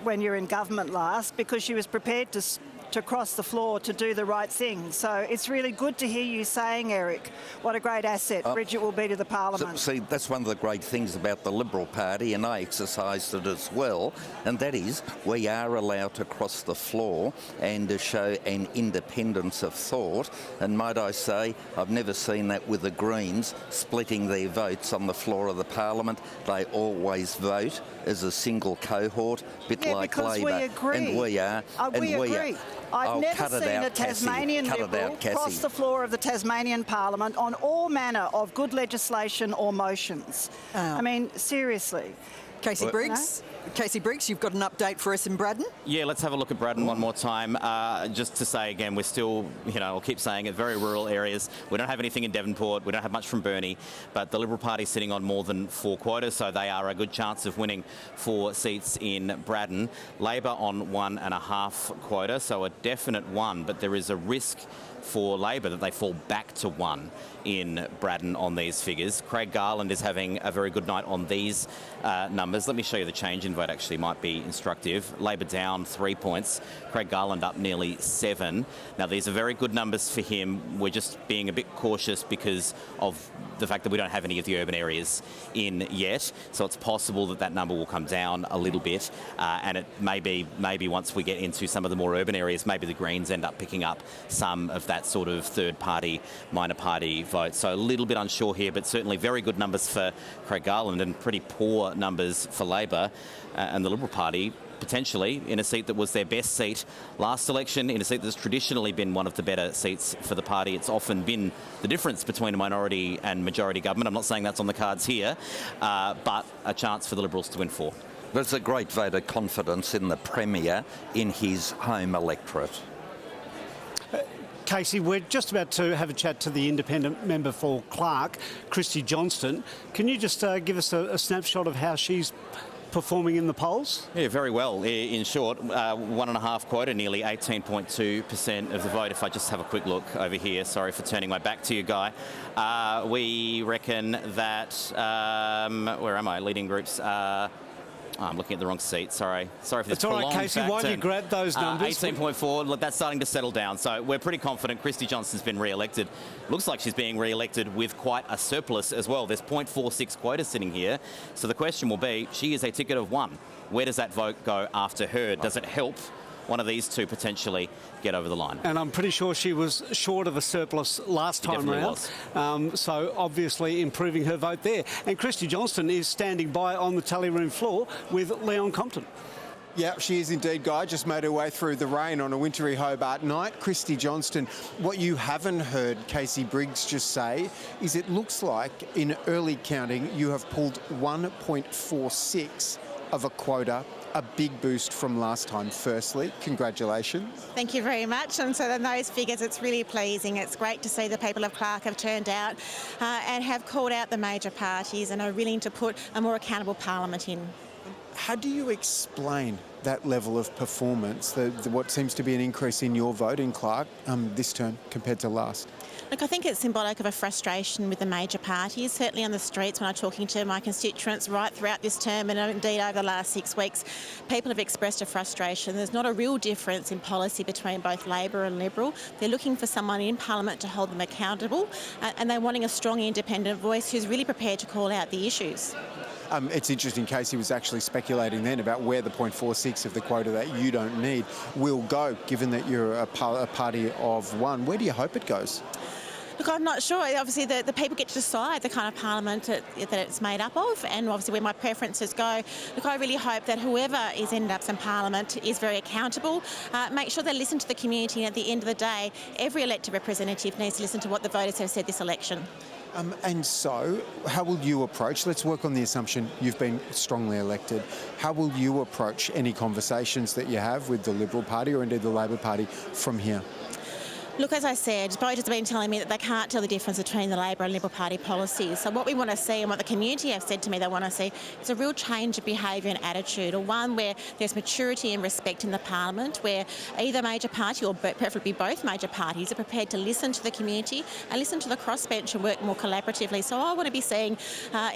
when you're in government last, because she was prepared to cross the floor to do the right thing. So it's really good to hear you saying, Eric, what a great asset Bridget will be to the parliament. See, that's one of the great things about the Liberal Party, and I exercised it as well, and that is we are allowed to cross the floor and to show an independence of thought. And might I say, I've never seen that with the Greens splitting their votes on the floor of the parliament. They always vote as a single cohort, bit like Labor. We agree. And we are. We agree. I've never seen a Tasmanian Liberal cross the floor of the Tasmanian Parliament on all manner of good legislation or motions. I mean, seriously. Casey Briggs. Casey Briggs, you've got an update for us in Braddon? Yeah, let's have a look at Braddon one more time. Just to say again, we're still, I'll keep saying it, very rural areas. We don't have anything in Devonport. We don't have much from Burnie, but the Liberal Party is sitting on more than 4 quotas, so they are a good chance of winning 4 seats in Braddon. Labor on 1.5 quota, so a definite 1, but there is a risk for Labor that they fall back to 1 in Braddon on these figures. Craig Garland is having a very good night on these numbers. Let me show you the change in vote, actually might be instructive. Labor down 3 points, Craig Garland up nearly 7. Now these are very good numbers for him. We're just being a bit cautious because of the fact that we don't have any of the urban areas in yet, so it's possible that that number will come down a little bit, and it maybe once we get into some of the more urban areas, maybe the Greens end up picking up some of that sort of third party, minor party vote. So a little bit unsure here, but certainly very good numbers for Craig Garland and pretty poor numbers for Labor and the Liberal Party, potentially in a seat that was their best seat last election, in a seat that's traditionally been one of the better seats for the party. It's often been the difference between a minority and majority government. I'm not saying that's on the cards here, but a chance for the Liberals to win 4. There's a great vote of confidence in the Premier in his home electorate. Casey, we're just about to have a chat to the independent member for Clark, Christy Johnston. Can you just give us a snapshot of how she's performing in the polls? Yeah, very well. In short, 1.5 quota, nearly 18.2% of the vote. If I just have a quick look over here, sorry for turning my back to you, Guy. We reckon that, where am I? Leading groups. I'm looking at the wrong seat. Sorry for this It's all right, prolonged Casey. fact Why have you grabbed those numbers? 18.4. Look, that's starting to settle down. So we're pretty confident Christy Johnston's been re-elected. Looks like she's being re-elected with quite a surplus as well. There's 0.46 quota sitting here. So the question will be, she is a ticket of one. Where does that vote go after her? Does it help one of these two potentially get over the line? And I'm pretty sure she was short of a surplus last time round. So obviously improving her vote there. And Christy Johnston is standing by on the tally room floor with Leon Compton. Yeah, she is indeed, Guy. Just made her way through the rain on a wintry Hobart night. Christy Johnston, what you haven't heard Casey Briggs just say is it looks like in early counting you have pulled 1.46 of a quota, a big boost from last time. Firstly, congratulations. Thank you very much. And so in those figures, it's really pleasing. It's great to see the people of Clark have turned out and have called out the major parties and are willing to put a more accountable parliament in. How do you explain that level of performance, what seems to be an increase in your vote in Clark this term compared to last? Look, I think it's symbolic of a frustration with the major parties. Certainly on the streets when I'm talking to my constituents right throughout this term and indeed over the last 6 weeks, people have expressed a frustration. There's not a real difference in policy between both Labor and Liberal. They're looking for someone in Parliament to hold them accountable and they're wanting a strong independent voice who's really prepared to call out the issues. It's interesting, Casey was actually speculating then about where the 0.46 of the quota that you don't need will go, given that you're a party of one. Where do you hope it goes? Look, I'm not sure. Obviously, the people get to decide the kind of parliament that it's made up of, and obviously where my preferences go. Look, I really hope that whoever is ended up in parliament is very accountable. Make sure they listen to the community, and at the end of the day, every elected representative needs to listen to what the voters have said this election. And so, how will you approach, let's work on the assumption you've been strongly elected, how will you approach any conversations that you have with the Liberal Party or indeed the Labor Party from here? Look, as I said, voters have been telling me that they can't tell the difference between the Labor and Liberal Party policies. So what we want to see and what the community have said to me they want to see is a real change of behaviour and attitude, or one where there's maturity and respect in the Parliament, where either major party or preferably both major parties are prepared to listen to the community and listen to the crossbench and work more collaboratively. So I want to be seeing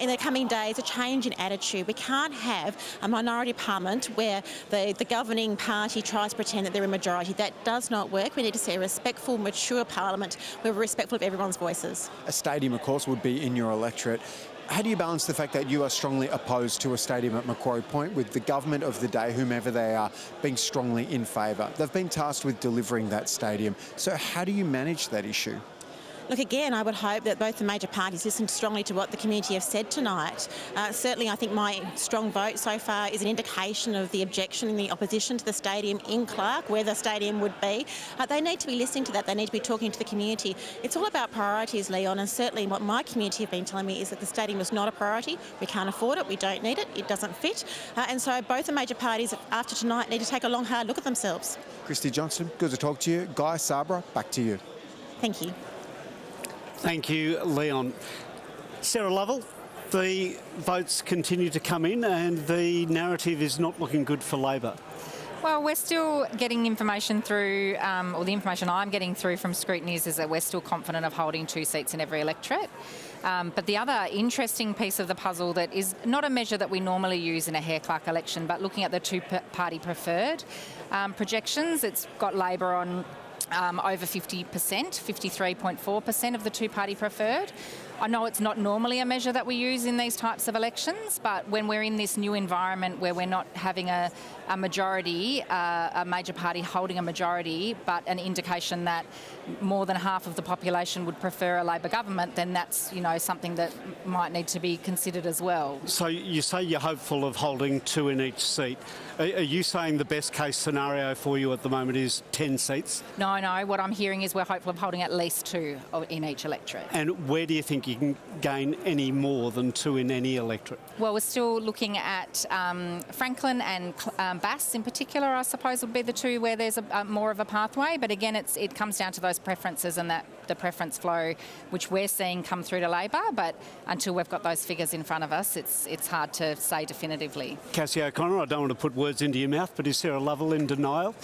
in the coming days a change in attitude. We can't have a minority parliament where the governing party tries to pretend that they're a majority. That does not work. We need to see a respectful, mature parliament where we're respectful of everyone's voices. A stadium, of course, would be in your electorate. How do you balance the fact that you are strongly opposed to a stadium at Macquarie Point with the government of the day, whomever they are, being strongly in favour? They've been tasked with delivering that stadium. So how do you manage that issue? Look, again, I would hope that both the major parties listen strongly to what the community have said tonight. Certainly, I think my strong vote so far is an indication of the objection and the opposition to the stadium in Clark, where the stadium would be. They need to be listening to that. They need to be talking to the community. It's all about priorities, Leon, and certainly what my community have been telling me is that the stadium is not a priority. We can't afford it. We don't need it. It doesn't fit. And so both the major parties, after tonight, need to take a long, hard look at themselves. Christy Johnston, good to talk to you. Guy, Sabra, back to you. Thank you. Thank you, Leon. Sarah Lovell, the votes continue to come in and the narrative is not looking good for Labor. Well, we're still getting information through, or the information I'm getting through from scrutinies is that we're still confident of holding 2 seats in every electorate. But the other interesting piece of the puzzle that is not a measure that we normally use in a Hare-Clark election, but looking at the two-party preferred projections, it's got Labor on over 50%, 53.4% of the two-party preferred. I know it's not normally a measure that we use in these types of elections, but when we're in this new environment where we're not having a majority, a major party holding a majority, but an indication that more than half of the population would prefer a Labor government, then that's, you know, something that might need to be considered as well. So you say you're hopeful of holding 2 in each seat. Are you saying the best case scenario for you at the moment is 10 seats? No. What I'm hearing is we're hopeful of holding at least 2 in each electorate. And where do you think you can gain any more than 2 in any electorate? Well, we're still looking at Franklin and Bass in particular, I suppose, would be the 2 where there's more of a pathway. But again, it comes down to those preferences and that the preference flow, which we're seeing come through to Labor. But until we've got those figures in front of us, it's hard to say definitively. Cassie O'Connor, I don't want to put words into your mouth, but is Sarah Lovell in denial?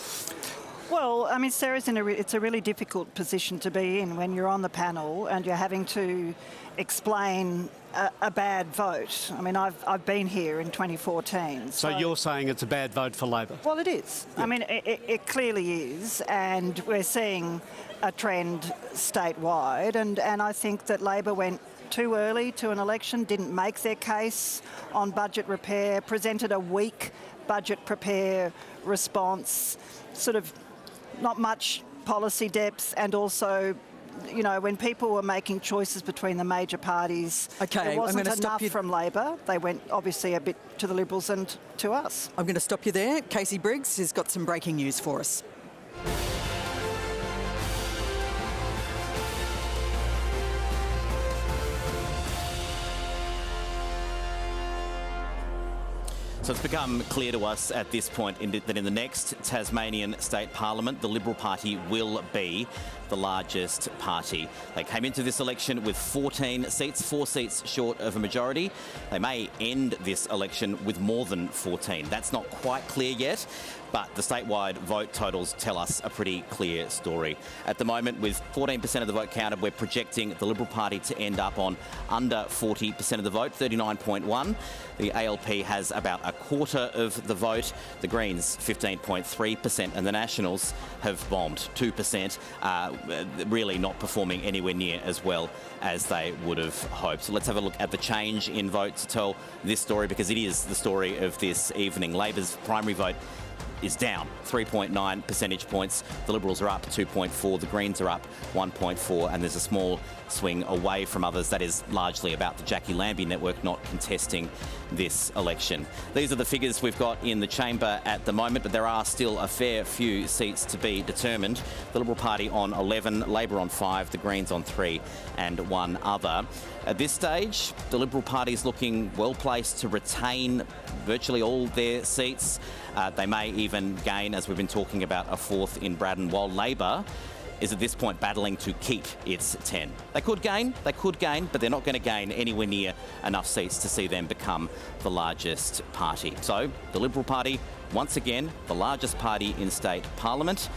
Well, I mean, Sarah's it's a really difficult position to be in when you're on the panel and you're having to explain a bad vote. I mean, I've been here in 2014. So you're saying it's a bad vote for Labor? Well, it is. I mean, it clearly is, and we're seeing a trend statewide, and I think that Labor went too early to an election, didn't make their case on budget repair, presented a weak budget prepare response, sort of not much policy depth, and also, you know, when people were making choices between the major parties, there wasn't enough from Labor. They went obviously a bit to the Liberals and to us. I'm going to stop you there. Casey Briggs has got some breaking news for us. So it's become clear to us at this point that in the next Tasmanian State Parliament, the Liberal Party will be the largest party. They came into this election with 14 seats, 4 seats short of a majority. They may end this election with more than 14. That's not quite clear yet, but the statewide vote totals tell us a pretty clear story. At the moment, with 14% of the vote counted, we're projecting the Liberal Party to end up on under 40% of the vote, 39.1. The ALP has about a quarter of the vote, the Greens 15.3%, and the Nationals have bombed 2%, really not performing anywhere near as well as they would have hoped. So let's have a look at the change in vote to tell this story, because it is the story of this evening. Labor's primary vote is down 3.9 percentage points. The Liberals are up 2.4, the Greens are up 1.4, and there's a small swing away from others. That is largely about the Jackie Lambie network not contesting this election. These are the figures we've got in the chamber at the moment, but there are still a fair few seats to be determined. The Liberal Party on 11, Labor on 5, the Greens on 3, and 1 other. At this stage, the Liberal Party is looking well placed to retain virtually all their seats. They may even gain, as we've been talking about, a 4th in Braddon, while Labor is at this point battling to keep its 10. They could gain, but they're not going to gain anywhere near enough seats to see them become the largest party. So the Liberal Party, once again, the largest party in state parliament.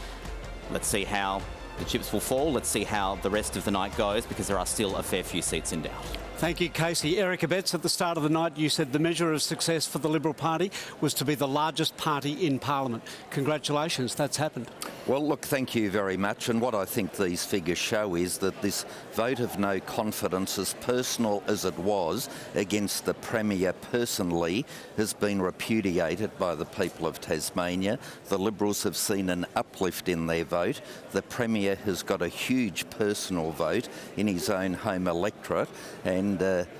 Let's see how the chips will fall. Let's see how the rest of the night goes, because there are still a fair few seats in doubt. Thank you, Casey. Erica Betts, at the start of the night, you said the measure of success for the Liberal Party was to be the largest party in Parliament. Congratulations, that's happened. Well, look, thank you very much. And what I think these figures show is that this vote of no confidence, as personal as it was against the Premier personally, has been repudiated by the people of Tasmania. The Liberals have seen an uplift in their vote. The Premier has got a huge personal vote in his own home electorate, and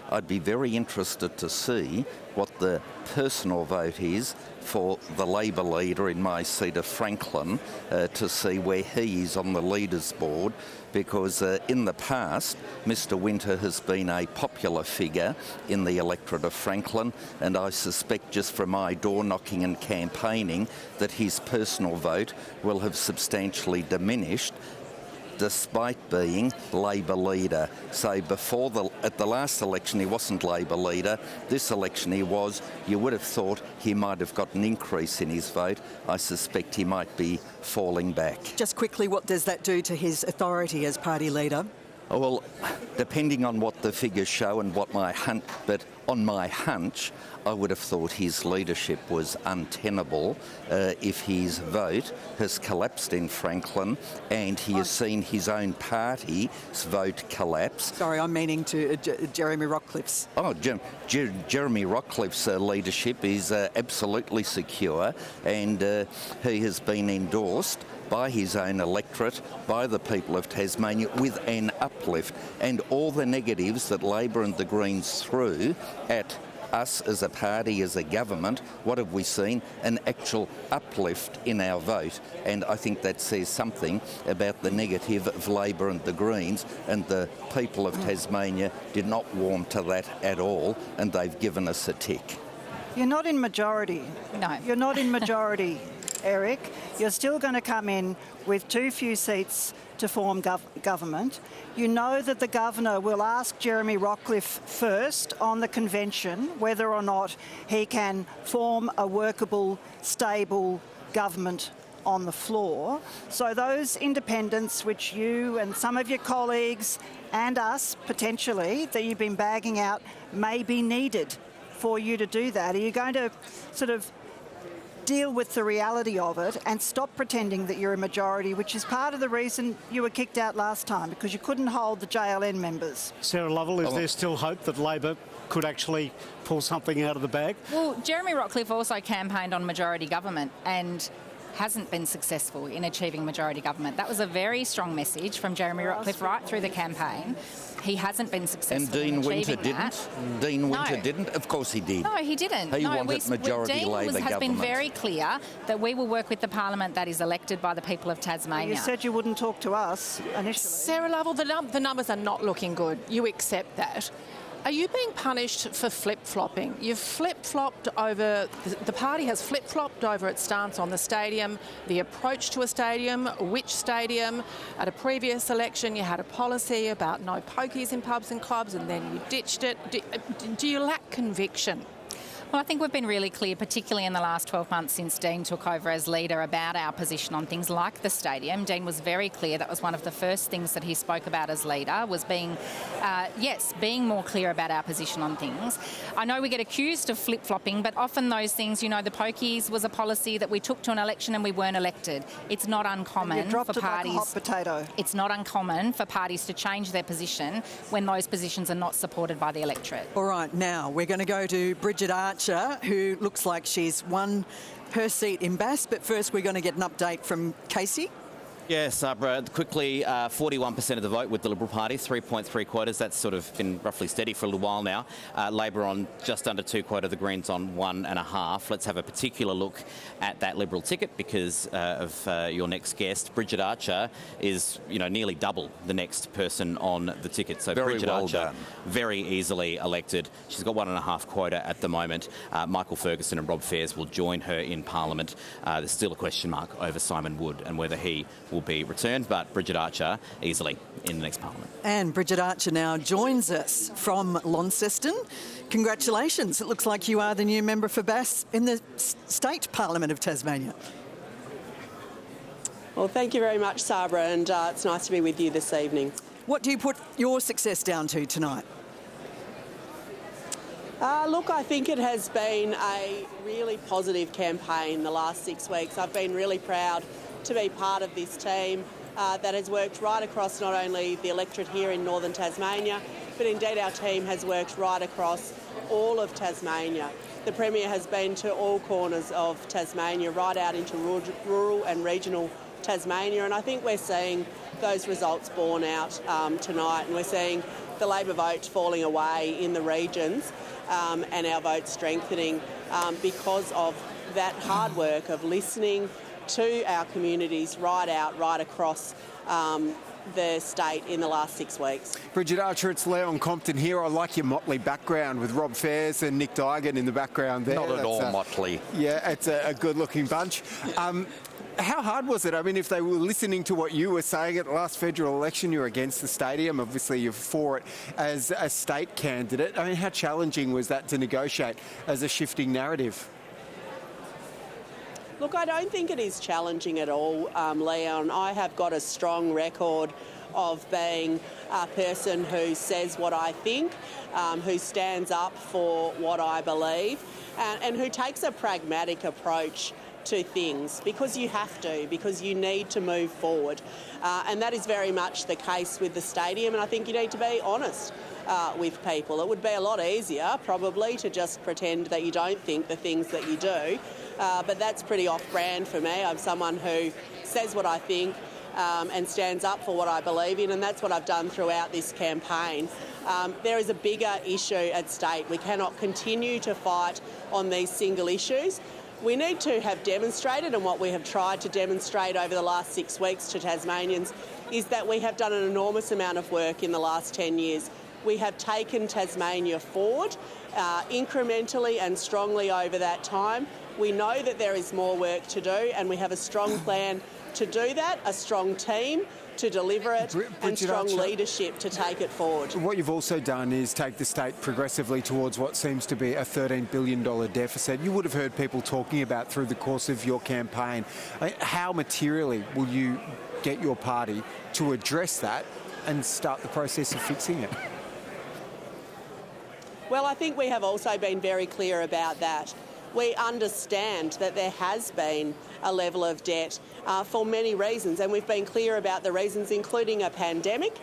I'd be very interested to see what the personal vote is for the Labor leader in my seat of Franklin, to see where he is on the leaders board, because in the past Mr Winter has been a popular figure in the electorate of Franklin, and I suspect just from my door knocking and campaigning that his personal vote will have substantially diminished, despite being Labor leader. So at the last election he wasn't Labor leader. This election he was. You would have thought he might have got an increase in his vote. I suspect he might be falling back. Just quickly, what does that do to his authority as party leader? Oh, well, depending on what the figures show and what my hunch, but on my hunch, I would have thought his leadership was untenable if his vote has collapsed in Franklin and he has seen his own party's vote collapse. Sorry, I'm meaning to Jeremy Rockliff's. Oh, Jeremy Rockliff's leadership is absolutely secure, and he has been endorsed by his own electorate, by the people of Tasmania, with an uplift. And all the negatives that Labor and the Greens threw at us as a party, as a government, what have we seen? An actual uplift in our vote. And I think that says something about the negative of Labor and the Greens, and the people of Tasmania did not warm to that at all, and they've given us a tick. You're not in majority. No. You're not in majority, Eric. You're still going to come in with too few seats to form government. You know that the Governor will ask Jeremy Rockliff first on the convention whether or not he can form a workable, stable government on the floor. So those independents which you and some of your colleagues and us potentially that you've been bagging out may be needed for you to do that. Are you going to sort of deal with the reality of it and stop pretending that you're a majority, which is part of the reason you were kicked out last time, because you couldn't hold the JLN members? Sarah Lovell, is there still hope that Labor could actually pull something out of the bag? Well, Jeremy Rockcliffe also campaigned on majority government and hasn't been successful in achieving majority government. That was a very strong message from Jeremy Rockcliffe right through the campaign. He hasn't been successful in achieving that. Dean Winter didn't? Of course he did. No, he didn't. He wanted majority Dean Labor has government. been very clear that we will work with the parliament that is elected by the people of Tasmania. You said you wouldn't talk to us initially. Sarah Lovell, the numbers are not looking good. You accept that. Are you being punished for flip-flopping? You've flip-flopped over, the party has flip-flopped over its stance on the stadium, the approach to a stadium, which stadium. At a previous election, you had a policy about no pokies in pubs and clubs, and then you ditched it. Do you lack conviction? Well, I think we've been really clear, particularly in the last 12 months since Dean took over as leader, about our position on things like the stadium. Dean was very clear. That was one of the first things that he spoke about as leader, was being more clear about our position on things. I know we get accused of flip-flopping, but often those things, the pokies was a policy that we took to an election and we weren't elected. It's not uncommon for parties. Like a hot potato. It's not uncommon for parties to change their position when those positions are not supported by the electorate. All right, now we're going to go to Bridget Archer, who looks like she's won her seat in Bass, but first we're going to get an update from Casey. Yes, quickly, 41% of the vote with the Liberal Party, 3.3 quotas. That's sort of been roughly steady for a little while now. Labor on just under 2 quota, the Greens on 1.5. Let's have a particular look at that Liberal ticket because of your next guest. Bridget Archer is, nearly double the next person on the ticket. So very Bridget well Archer, done. very easily elected. She's got 1.5 quota at the moment. Michael Ferguson and Rob Fairs will join her in Parliament. There's still a question mark over Simon Wood and whether he will be returned, but Bridget Archer easily in the next Parliament. And Bridget Archer now joins us from Launceston. Congratulations. It looks like you are the new member for Bass in the State Parliament of Tasmania. Well, thank you very much, Sabra, and it's nice to be with you this evening. What do you put your success down to tonight? Look, I think it has been a really positive campaign the last 6 weeks. I've been really proud to be part of this team that has worked right across not only the electorate here in northern Tasmania, but indeed our team has worked right across all of Tasmania. The Premier has been to all corners of Tasmania, right out into rural and regional Tasmania, and I think we're seeing those results borne out tonight, and we're seeing the Labor vote falling away in the regions and our vote strengthening because of that hard work of listening to our communities right across the state in the last 6 weeks. Bridget Archer, it's Leon Compton here. I like your motley background with Rob Fairs and Nick Dygan in the background there. Not at all motley. Yeah, it's a good-looking bunch. How hard was it? I mean, if they were listening to what you were saying at the last federal election, you were against the stadium. Obviously, you're for it as a state candidate. I mean, how challenging was that to negotiate as a shifting narrative? Look, I don't think it is challenging at all, Leon. I have got a strong record of being a person who says what I think, who stands up for what I believe, and who takes a pragmatic approach to things because you have to, because you need to move forward. And that is very much the case with the stadium, and I think you need to be honest with people. It would be a lot easier, probably, to just pretend that you don't think the things that you do. But that's pretty off-brand for me. I'm someone who says what I think and stands up for what I believe in, and that's what I've done throughout this campaign. There is a bigger issue at stake. We cannot continue to fight on these single issues. We need to have demonstrated, and what we have tried to demonstrate over the last 6 weeks to Tasmanians, is that we have done an enormous amount of work in the last 10 years. We have taken Tasmania forward incrementally and strongly over that time. We know that there is more work to do, and we have a strong plan to do that, a strong team to deliver it, and strong leadership to take it forward. What you've also done is take the state progressively towards what seems to be a $13 billion deficit. You would have heard people talking about through the course of your campaign. How materially will you get your party to address that and start the process of fixing it? Well, I think we have also been very clear about that. We understand that there has been a level of debt for many reasons, and we've been clear about the reasons, including a pandemic.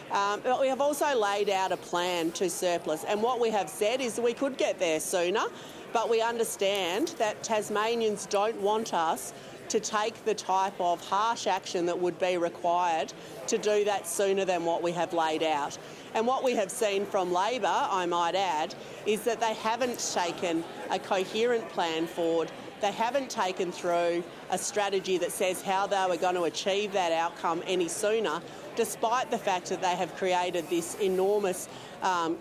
But we have also laid out a plan to surplus, and what we have said is that we could get there sooner, but we understand that Tasmanians don't want us to take the type of harsh action that would be required to do that sooner than what we have laid out. And what we have seen from Labor, I might add, is that they haven't taken a coherent plan forward. They haven't taken through a strategy that says how they were going to achieve that outcome any sooner, despite the fact that they have created this enormous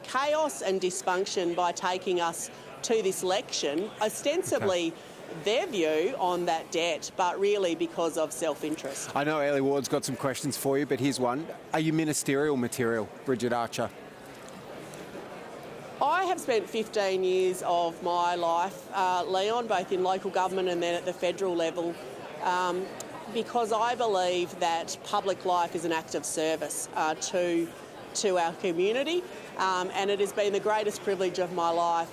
chaos and dysfunction by taking us to this election, ostensibly their view on that debt, but really because of self-interest. I know Ellie Ward's got some questions for you, but here's one. Are you ministerial material, Bridget Archer? I have spent 15 years of my life, Leon, both in local government and then at the federal level, because I believe that public life is an act of service to our community, and it has been the greatest privilege of my life.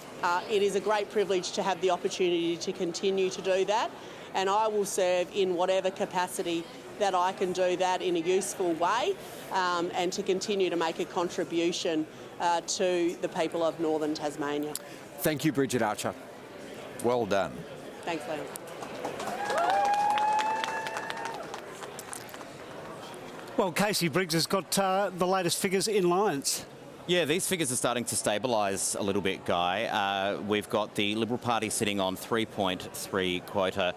It is a great privilege to have the opportunity to continue to do that, and I will serve in whatever capacity that I can do that in a useful way, and to continue to make a contribution to the people of northern Tasmania. Thank you, Bridget Archer. Well done. Thanks, Leon. Well, Casey Briggs has got the latest figures in Lions. Yeah, these figures are starting to stabilise a little bit, Guy. We've got the Liberal Party sitting on 3.3 quota,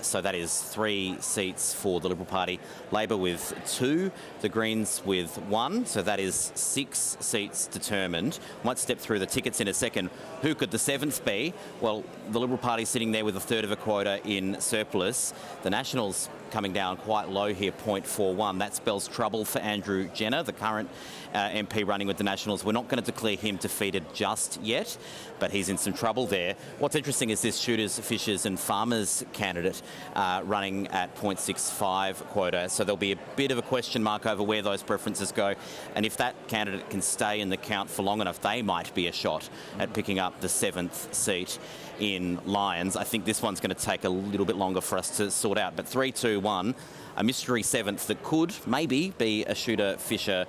so that is 3 seats for the Liberal Party. Labor with 2, the Greens with 1, so that is 6 seats determined. Might step through the tickets in a second. Who could the 7th be? Well, the Liberal Party sitting there with a third of a quota in surplus. The Nationals coming down quite low here, 0.41. That spells trouble for Andrew Jenner, the current MP running with the Nationals. We're not going to declare him defeated just yet, but he's in some trouble there. What's interesting is this shooters, fishers and farmers candidate running at 0.65 quota, so there'll be a bit of a question mark over where those preferences go, and if that candidate can stay in the count for long enough, they might be a shot at picking up the 7th seat in Lions. I think this one's going to take a little bit longer for us to sort out, but 3, 2, 1, a mystery 7th that could maybe be a shooter, fisher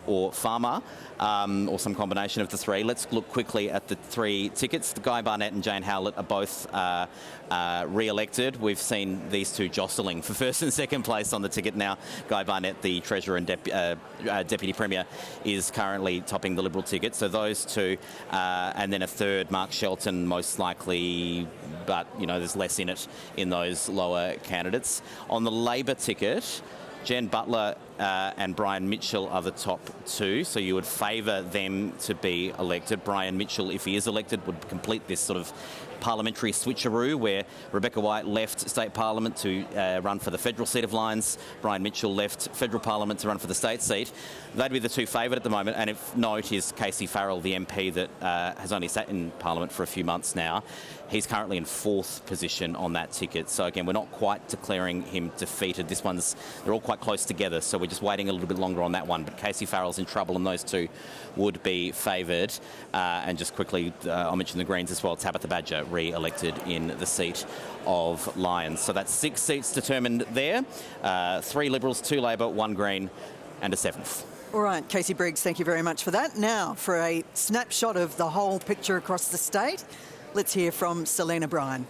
or farmer, or some combination of the 3. Let's look quickly at the 3 tickets. Guy Barnett and Jane Howlett are both re-elected. We've seen these two jostling for first and second place on the ticket now. Guy Barnett, the Treasurer and Deputy Premier, is currently topping the Liberal ticket. So those two, and then a third, Mark Shelton, most likely, but, you know, there's less in it in those lower candidates. On the Labor ticket, Jen Butler and Brian Mitchell are the top 2, so you would favour them to be elected. Brian Mitchell, if he is elected, would complete this sort of parliamentary switcheroo where Rebecca White left State Parliament to run for the federal seat of Lions. Brian Mitchell left federal Parliament to run for the state seat. They'd be the 2 favoured at the moment, and if note is Casey Farrell, the MP that has only sat in Parliament for a few months now. He's currently in 4th position on that ticket. So again, we're not quite declaring him defeated. They're all quite close together, so we're just waiting a little bit longer on that one. But Casey Farrell's in trouble, and those 2 would be favoured. And just quickly, I'll mention the Greens as well. Tabitha Badger re-elected in the seat of Lions. So that's 6 seats determined there. 3 Liberals, 2 Labor, 1 Green, and a 7th. All right, Casey Briggs, thank you very much for that. Now, for a snapshot of the whole picture across the state, let's hear from Selena Bryan.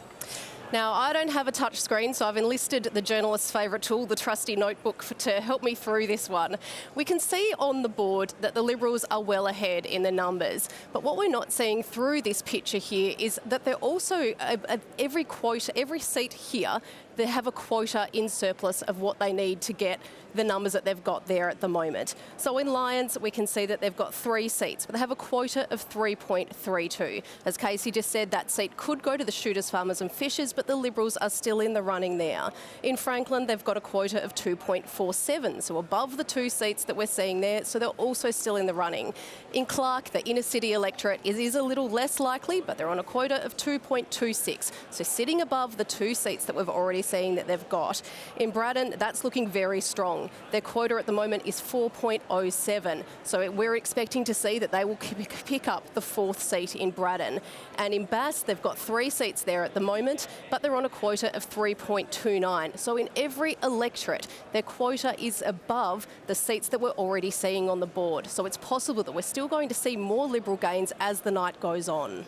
Now, I don't have a touch screen, so I've enlisted the journalist's favourite tool, the trusty notebook, to help me through this one. We can see on the board that the Liberals are well ahead in the numbers, but what we're not seeing through this picture here is that they're also, every quota, every seat here, they have a quota in surplus of what they need to get the numbers that they've got there at the moment. So in Lions, we can see that they've got 3 seats, but they have a quota of 3.32. As Casey just said, that seat could go to the Shooters, Farmers and Fishers, but the Liberals are still in the running there. In Franklin, they've got a quota of 2.47, so above the 2 seats that we're seeing there, so they're also still in the running. In Clark, the inner city electorate is a little less likely, but they're on a quota of 2.26, so sitting above the 2 seats that we've already seen that they've got. In Braddon, that's looking very strong. Their quota at the moment is 4.07, so we're expecting to see that they will pick up the 4th seat in Braddon. And in Bass, they've got 3 seats there at the moment, but they're on a quota of 3.29. So in every electorate, their quota is above the seats that we're already seeing on the board. So it's possible that we're still going to see more Liberal gains as the night goes on.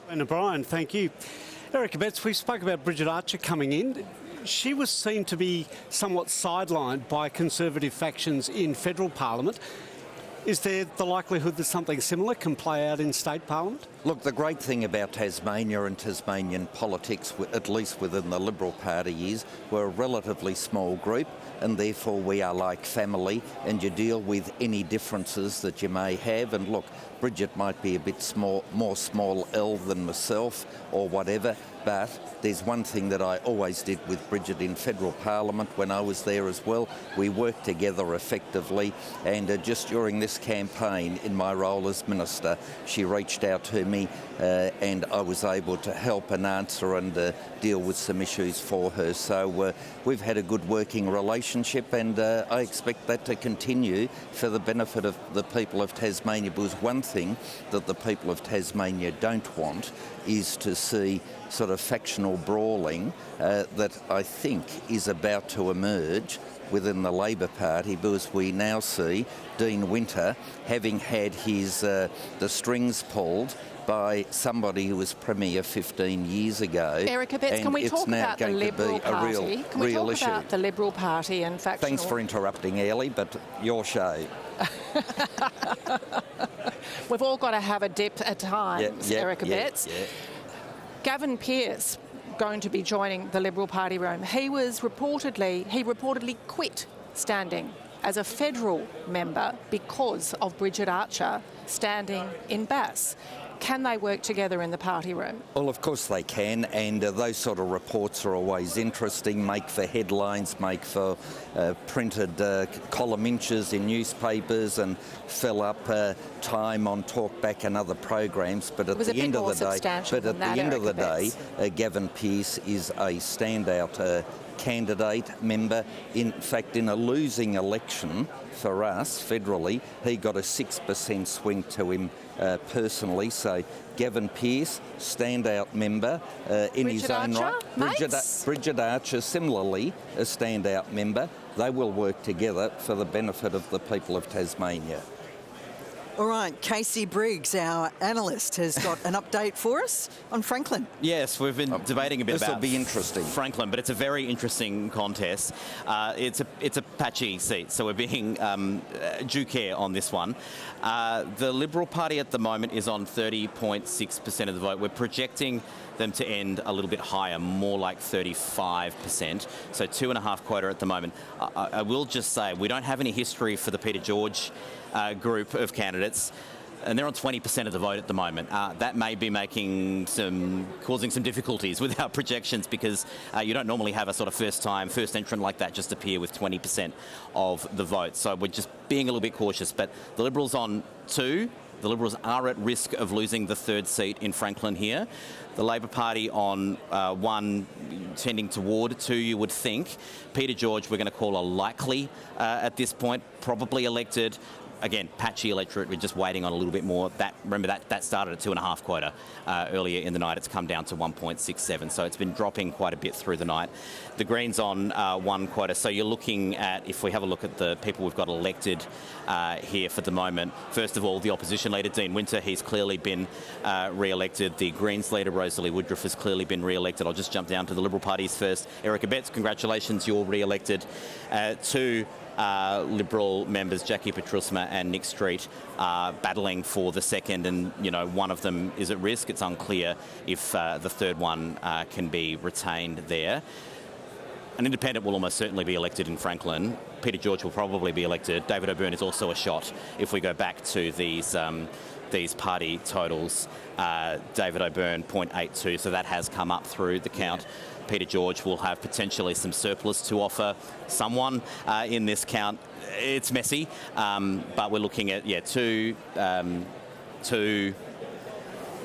And O'Brien, thank you. Erica Betts, we spoke about Bridget Archer coming in. She was seen to be somewhat sidelined by Conservative factions in federal parliament. Is there the likelihood that something similar can play out in state parliament? Look, the great thing about Tasmania and Tasmanian politics, at least within the Liberal Party, is we're a relatively small group, and therefore we are like family, and you deal with any differences that you may have. And look, Bridget might be a bit more small L than myself or whatever, but there's one thing that I always did with Bridget in federal parliament when I was there as well. We worked together effectively, and just during this campaign, in my role as minister, she reached out to me and I was able to help and answer and deal with some issues for her. So we've had a good working relationship, and I expect that to continue for the benefit of the people of Tasmania, because one thing that the people of Tasmania don't want is to see sort of factional brawling that I think is about to emerge within the Labor Party, because we now see Dean Winter having had his the strings pulled by somebody who was Premier 15 years ago. Erica Betts, can we talk about the Liberal Party? Can we talk about the Liberal Party and factional... Thanks for interrupting, Ellie, but your show. We've all got to have a dip at times, Erica Betts. Gavin Pearce going to be joining the Liberal Party room. He reportedly quit standing as a federal member because of Bridget Archer standing in Bass. Can they work together in the party room? Well, of course they can, and those sort of reports are always interesting, make for headlines, make for printed column inches in newspapers, and fill up time on Talkback and other programs. But at the end of the day, Gavin Pearce is a standout candidate member. In fact, in a losing election for us federally, he got a 6% swing to him personally. So Gavin Pearce, standout member in his own right. Bridget Archer, similarly a standout member. They will work together for the benefit of the people of Tasmania. All right, Casey Briggs, our analyst, has got an update for us on Franklin. Yes, we've been debating a bit about be interesting. Franklin, but it's a very interesting contest. It's a patchy seat, so we're being due care on this one. The Liberal Party at the moment is on 30.6% of the vote. We're projecting them to end a little bit higher, more like 35%. So 2.5 quota at the moment. I will just say we don't have any history for the Peter George group of candidates, and they're on 20% of the vote at the moment. That may be causing some difficulties with our projections, because you don't normally have a sort of first entrant like that just appear with 20% of the vote. So we're just being a little bit cautious. But the Liberals on 2. The Liberals are at risk of losing the 3rd seat in Franklin here. The Labor Party on 1, tending toward 2, you would think. Peter George, we're going to call a likely at this point, probably elected. Again, patchy electorate, we're just waiting on a little bit more. Remember that started at 2.5 quota earlier in the night. It's come down to 1.67, so it's been dropping quite a bit through the night. The Greens on 1 quota, so you're looking at, if we have a look at the people we've got elected here for the moment, first of all, the opposition leader, Dean Winter, he's clearly been re-elected. The Greens leader, Rosalie Woodruff, has clearly been re-elected. I'll just jump down to the Liberal parties first. Erica Betts, congratulations, you're re-elected. 2 Liberal members, Jackie Petrusma and Nick Street, are battling for the 2nd, and one of them is at risk. It's unclear if the 3rd one can be retained there. an independent will almost certainly be elected in Franklin. Peter George will probably be elected. David O'Byrne is also a shot if we go back to these party totals. David O'Byrne 0.82, so that has come up through the count. Peter George will have potentially some surplus to offer someone in this count. It's messy, but we're looking at 2,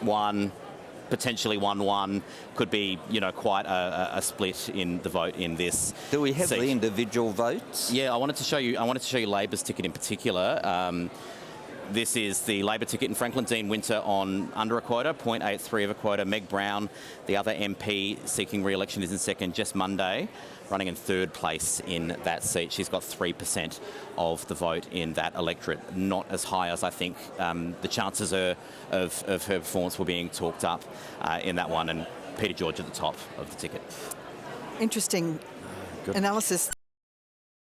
1, potentially 1-1. Could be, quite a split in the vote in this. Do we have seat. the individual votes? Yeah, I wanted to show you Labor's ticket in particular. This is the Labor ticket in Franklin. Dean Winter on under a quota, 0.83 of a quota. Meg Brown, the other MP seeking re-election, is in second. Jess Monday, running in third place in that seat. She's got 3% of the vote in that electorate. Not as high as I think the chances are of her performance were being talked up in that one. And Peter George at the top of the ticket. Interesting analysis